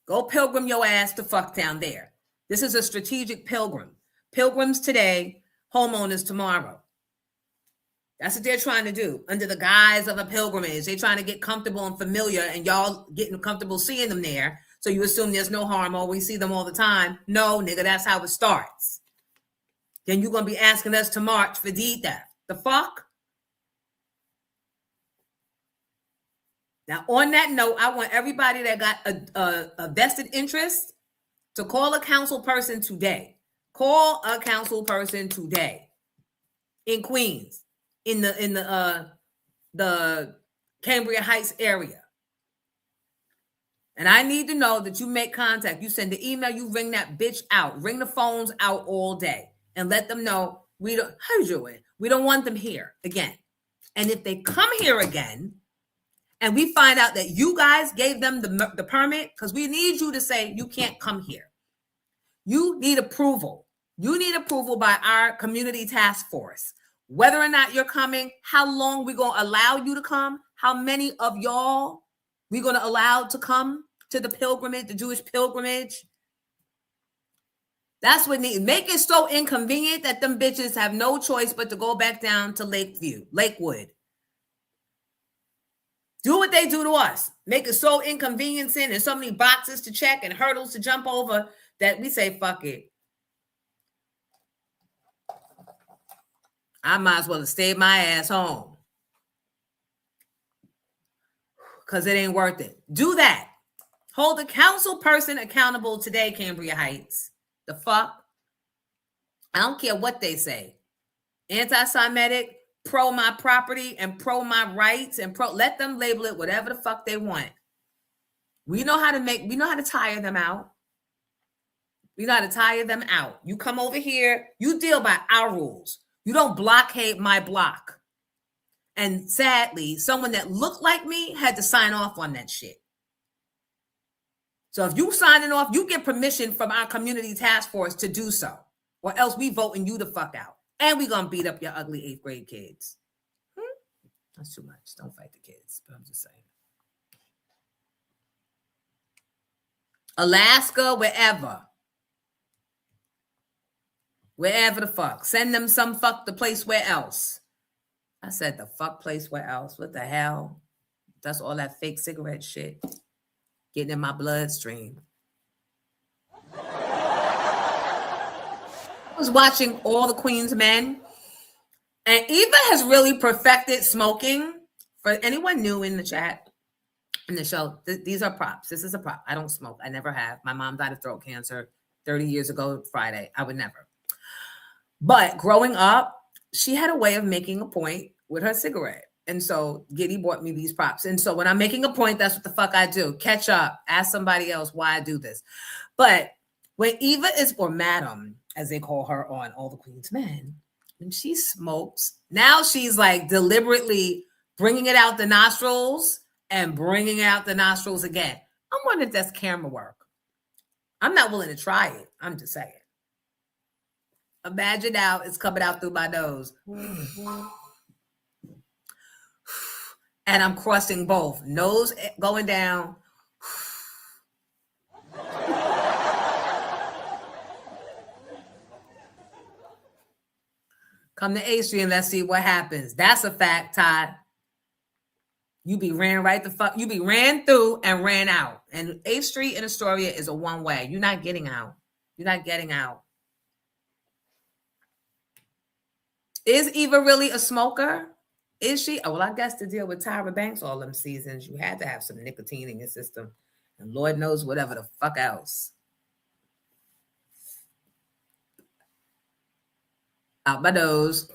Go pilgrim your ass to fuck down there. This is a strategic pilgrim. Pilgrims today, homeowners tomorrow. That's what they're trying to do under the guise of a pilgrimage. They're trying to get comfortable and familiar, and y'all getting comfortable seeing them there. So you assume there's no harm or we see them all the time. No, nigga, that's how it starts. Then you're going to be asking us to march for deed theft. The fuck? Now, on that note, I want everybody that got a vested interest to call a council person today. Call a council person today in Queens, in the Cambria Heights area. And I need to know that you make contact. You send the email, you ring that bitch out. Ring the phones out all day. And let them know we don't want them here again. And if they come here again, and we find out that you guys gave them the permit, because we need you to say you can't come here. You need approval. You need approval by our community task force. Whether or not you're coming, how long we're going to allow you to come, how many of y'all we're going to allow to come to the pilgrimage, the Jewish pilgrimage. That's what need. Make it so inconvenient that them bitches have no choice but to go back down to Lakewood. Do what they they do to us? Make it so inconveniencing and so many boxes to check and hurdles to jump over that we say, fuck it. I might as well have stayed my ass home. Because it ain't worth it. Do that. Hold the council person accountable today, Cambria Heights. The fuck? I don't care what they say. Anti-Semitic, pro my property and pro my rights and let them label it whatever the fuck they want. We know how to tire them out. We know how to tire them out. You come over here, you deal by our rules. You don't blockade my block. And sadly, someone that looked like me had to sign off on that shit. So if you signing off, you get permission from our community task force to do so. Or else we voting you the fuck out. And we gonna beat up your ugly 8th grade kids. That's too much. Don't fight the kids. But I'm just saying. Alaska, wherever. Wherever the fuck. Send them some fuck the place where else. I said the fuck place where else. What the hell? That's all that fake cigarette shit. Getting in my bloodstream. I was watching All the Queen's Men. And Eva has really perfected smoking. For anyone new in the chat, in the show, these are props. This is a prop. I don't smoke. I never have. My mom died of throat cancer 30 years ago Friday. I would never. But growing up, she had a way of making a point with her cigarette. And so Giddy bought me these props. And so when I'm making a point, that's what the fuck I do. Catch up. Ask somebody else why I do this. But when Eva is, or Madam, as they call her on All the Queen's Men, when she smokes, now she's like deliberately bringing it out the nostrils and bringing out the nostrils again. I'm wondering if that's camera work. I'm not willing to try it. I'm just saying. Imagine now it's coming out through my nose. And I'm crossing both. Nose going down. Come to A Street and let's see what happens. That's a fact, Todd. You be ran right the fuck. You be ran through and ran out. And 8th Street in Astoria is a one-way. You're not getting out. You're not getting out. Is Eva really a smoker? Is she? Oh, well, I guess to deal with Tyra Banks all them seasons, you had to have some nicotine in your system. And Lord knows whatever the fuck else. Out my nose.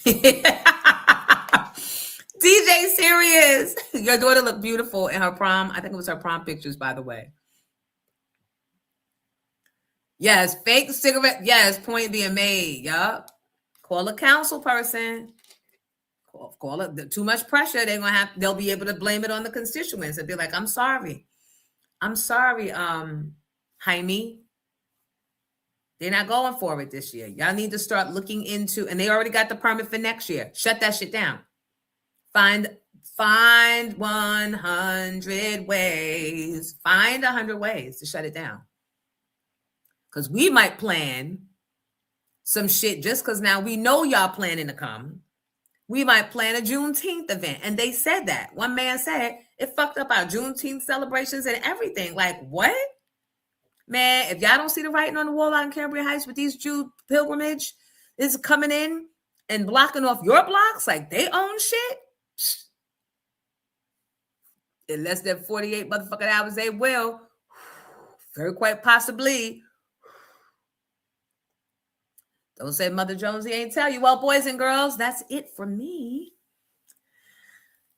DJ Serious. Your daughter looked beautiful in her prom. I think it was her prom pictures, by the way. Yes, fake cigarette. Yes, point being made. Yup. Call a council person. Call it. Too much pressure. They'll be able to blame it on the constituents and be like, I'm sorry. I'm sorry, Jaime. They're not going for it this year. Y'all need to start looking into, and they already got the permit for next year. Shut that shit down. Find 100 ways. Find 100 ways to shut it down. Because we might plan some shit just because now we know y'all planning to come. We might plan a Juneteenth event. And they said that. One man said it fucked up our Juneteenth celebrations and everything. Like, what? Man, if y'all don't see the writing on the wall out in Cambria Heights with these Jew pilgrimage is coming in and blocking off your blocks like they own shit, in less than 48 motherfucking hours, they will. Very quite possibly. Don't say Mother Jonesy ain't tell you. Well, boys and girls, that's it for me.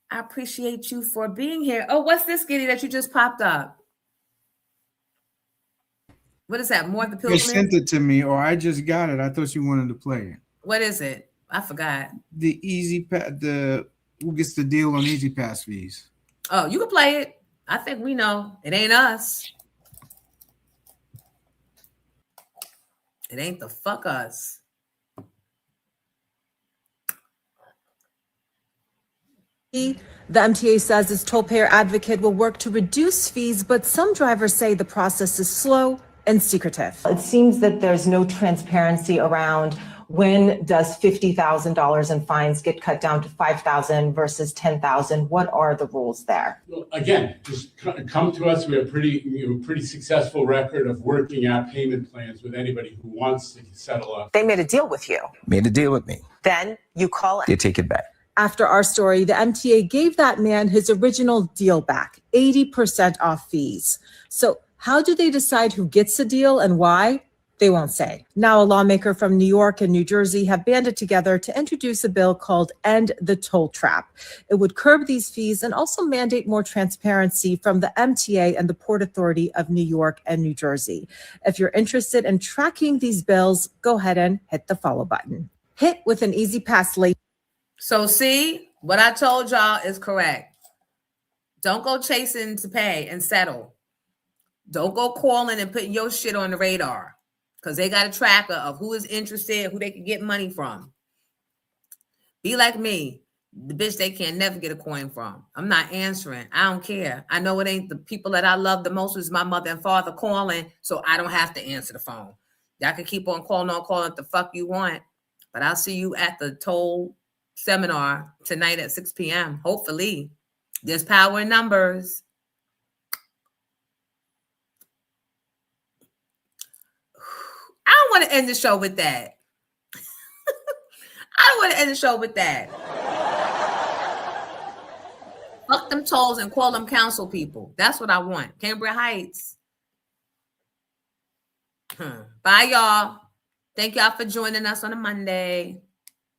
I appreciate you for being here. Oh, what's this, Giddy, that you just popped up? What is that? More of the You pilgrimage? sent it to me, or I just got it. I thought you wanted to play it. What is it? I forgot. The who gets the deal on Easy Pass fees? Oh, you can play it. I think we know. It ain't us. It ain't the fuck us. The MTA says its toll payer advocate will work to reduce fees, but some drivers say the process is slow and secretive. It seems that there's no transparency around When does $50,000 in fines get cut down to $5,000 versus $10,000? What are the rules there? Well, again, just come to us. We have pretty successful record of working out payment plans with anybody who wants to settle up. They made a deal with you. Made a deal with me. Then you call it. They take it back. After our story, the MTA gave that man his original deal back, 80% off fees. So how do they decide who gets the deal and why? They won't say. Now, a lawmaker from New York and New Jersey have banded together to introduce a bill called End the Toll Trap. It would curb these fees and also mandate more transparency from the MTA and the Port Authority of New York and New Jersey. If you're interested in tracking these bills, go ahead and hit the follow button. Hit with an easy pass late. So see, what I told y'all is correct. Don't go chasing to pay and settle. Don't go calling and putting your shit on the radar because they got a tracker of who is interested, who they can get money from. Be like me, the bitch they can never get a coin from. I'm not answering. I don't care. I know it ain't the people that I love the most is my mother and father calling, so I don't have to answer the phone. Y'all can keep on calling what the fuck you want, but I'll see you at the toll seminar tonight at 6 p.m. Hopefully. There's power in numbers. I don't want to end the show with that. I don't want to end the show with that. Fuck them tolls and call them council people. That's what I want. Cambria Heights. Bye, y'all. Thank y'all for joining us on a Monday.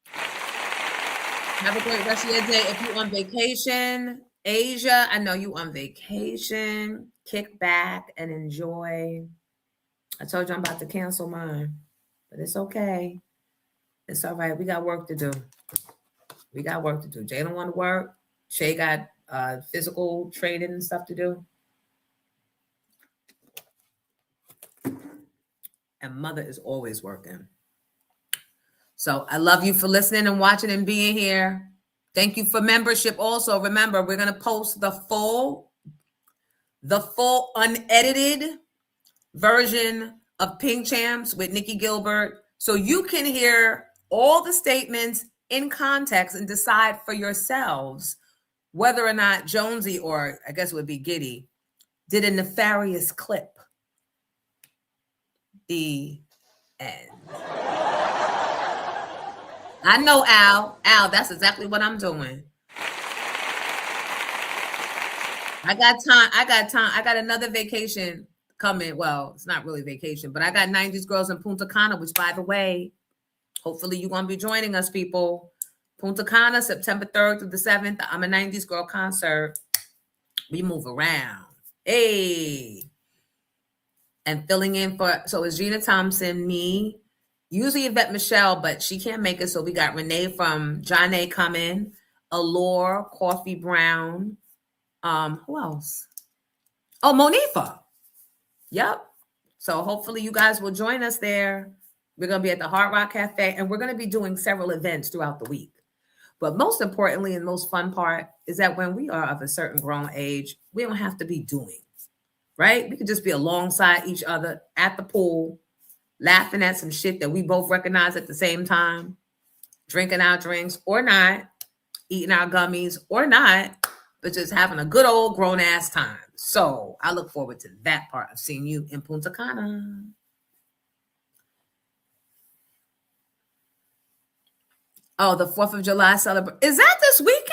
Have a great rest of your day. If you're on vacation, Asia, I know you on vacation. Kick back and enjoy. I told you I'm about to cancel mine, but it's okay. It's all right. We got work to do. Jay don't want to work. Shay got physical training and stuff to do. And mother is always working. So I love you for listening and watching and being here. Thank you for membership. Also, remember, we're going to post the full unedited version of Pink Champs with Nikki Gilbert. So you can hear all the statements in context and decide for yourselves whether or not Jonesy, or I guess it would be Giddy, did a nefarious clip. The end. I know, Al. Al, that's exactly what I'm doing. I got time. I got another vacation coming. Well, it's not really vacation, but I got 90s Girls in Punta Cana, which, by the way, hopefully you're going to be joining us, people. Punta Cana, September 3rd through the 7th. I'm a 90s Girl concert. We move around. Hey. And filling in so it's Gina Thompson, me, usually Yvette Michelle, but she can't make it. So we got Renee from John A coming, Allure, Coffee Brown. Who else? Oh, Monifa. Yep. So hopefully you guys will join us there. We're going to be at the Hard Rock Cafe, and we're going to be doing several events throughout the week. But most importantly, and most fun part is that when we are of a certain grown age, we don't have to be doing, right? We could just be alongside each other at the pool, laughing at some shit that we both recognize at the same time, drinking our drinks or not, eating our gummies or not, but just having a good old grown ass time. So I look forward to that part of seeing you in Punta Cana. Oh, the 4th of July celebration. Is that this weekend?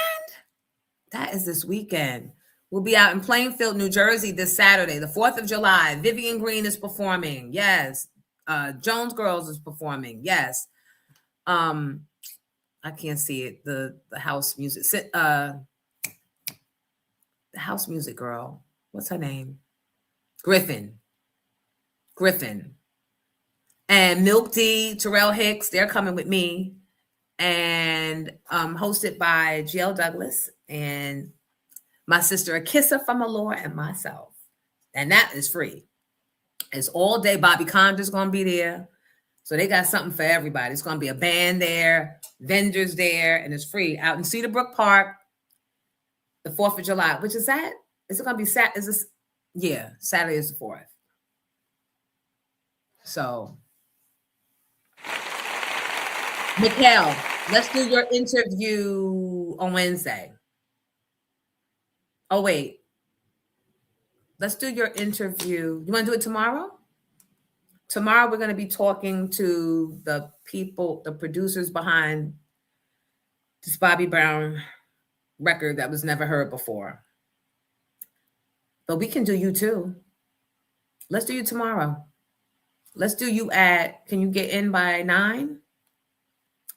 That is this weekend. We'll be out in Plainfield, New Jersey this Saturday, the 4th of July. Vivian Green is performing. Yes. Jones Girls is performing. Yes. I can't see it. The house music. The house music girl. What's her name? Griffin. And Milk D, Terrell Hicks, they're coming with me. And hosted by GL Douglas and my sister Akissa from Allure and myself. And that is free. It's all day. Bobby Conder's going to be there. So they got something for everybody. It's going to be a band there, vendors there, and it's free out in Cedarbrook Park, the 4th of July. Which is that? Is it going to be Saturday? Is this? Yeah, Saturday is the 4th. So Mikhail, let's do your interview on Wednesday. Oh, wait. Let's do your interview. You want to do it tomorrow? Tomorrow, we're going to be talking to the people, the producers behind this Bobby Brown record that was never heard before. But we can do you too. Let's do you tomorrow. Let's do you at, can you get in by 9?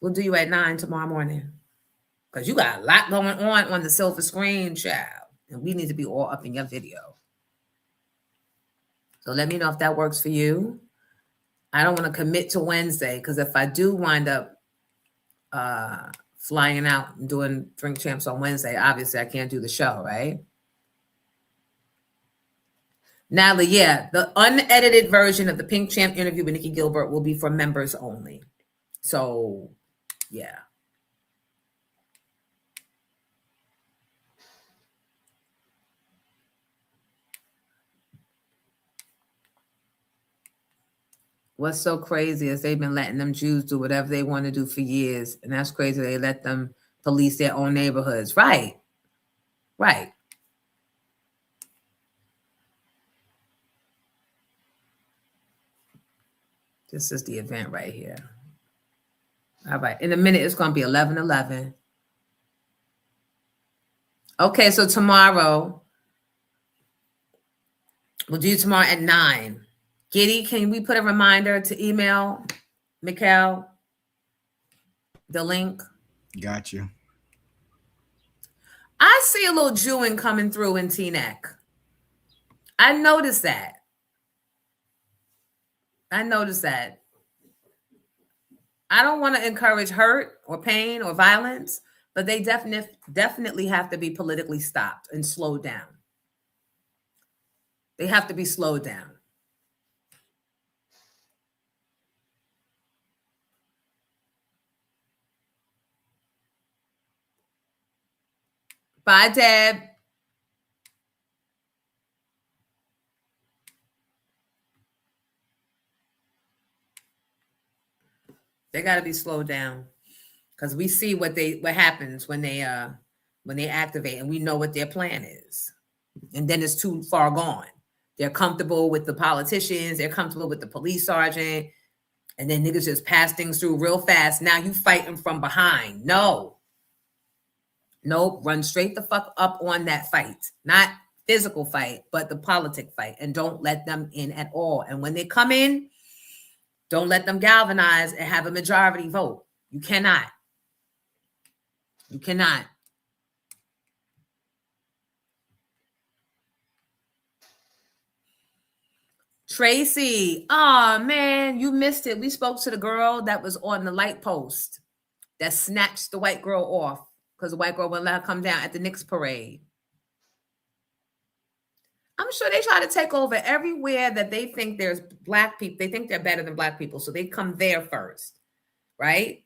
We'll do you at 9 tomorrow morning. Because you got a lot going on the silver screen, child. And we need to be all up in your video. So let me know if that works for you. I don't want to commit to Wednesday because if I do wind up flying out and doing Drink Champs on Wednesday, obviously I can't do the show, right? Natalie, yeah, the unedited version of the Pink Champ interview with Nikki Gilbert will be for members only. So, yeah. What's so crazy is they've been letting them Jews do whatever they want to do for years. And that's crazy. They let them police their own neighborhoods. Right. Right. This is the event right here. All right. In a minute, it's going to be 11:11. Okay, so tomorrow, we'll do tomorrow at 9. Giddy, can we put a reminder to email Mikhail the link? Got you. I see a little Jewing coming through in Teaneck. I noticed that. I don't want to encourage hurt or pain or violence, but they definitely have to be politically stopped and slowed down. They have to be slowed down. Bye, Deb. They got to be slowed down because we see what happens when they activate, and we know what their plan is. And then it's too far gone. They're comfortable with the politicians. They're comfortable with the police sergeant. And then niggas just pass things through real fast. Now you fighting from behind. No. Nope. Run straight the fuck up on that fight. Not physical fight, but the politic fight. And don't let them in at all. And when they come in, don't let them galvanize and have a majority vote. You cannot. You cannot. Tracy, oh man, you missed it. We spoke to the girl that was on the light post that snatched the white girl off because the white girl wouldn't let her come down at the Knicks parade. I'm sure they try to take over everywhere that they think there's black people. They think they're better than black people, so they come there first, right?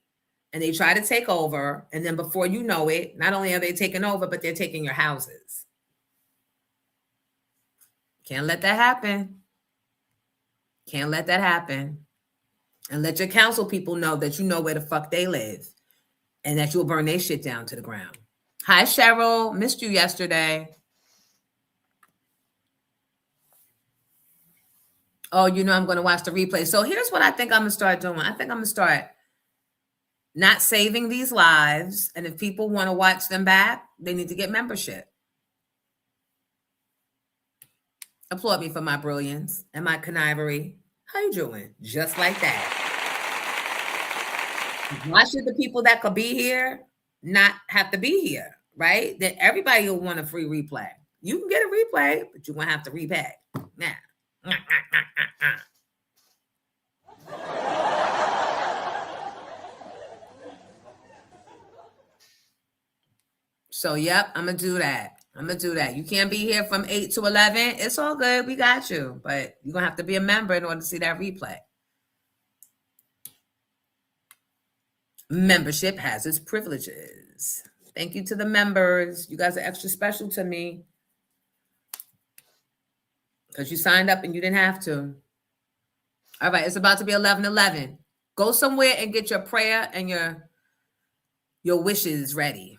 And they try to take over, and then before you know it, not only are they taking over, but they're taking your houses. Can't let that happen. Can't let that happen. And let your council people know that you know where the fuck they live and that you'll burn their shit down to the ground. Hi, Cheryl. Missed you yesterday. Oh, you know I'm going to watch the replay. So here's what I think I'm going to start doing. I think I'm going to start not saving these lives. And if people want to watch them back, they need to get membership. Applaud me for my brilliance and my connivery. How you doing? Just like that. Why should the people that could be here not have to be here, right? Then everybody will want a free replay. You can get a replay, but you're going to have to repay. Now. So, yep, I'm going to do that. You can't be here from 8 to 11. It's all good. We got you. But you're going to have to be a member in order to see that replay. Membership has its privileges. Thank you to the members. You guys are extra special to me. Because you signed up and you didn't have to. All right, it's about to be 11:11. Go somewhere and get your prayer and your wishes ready.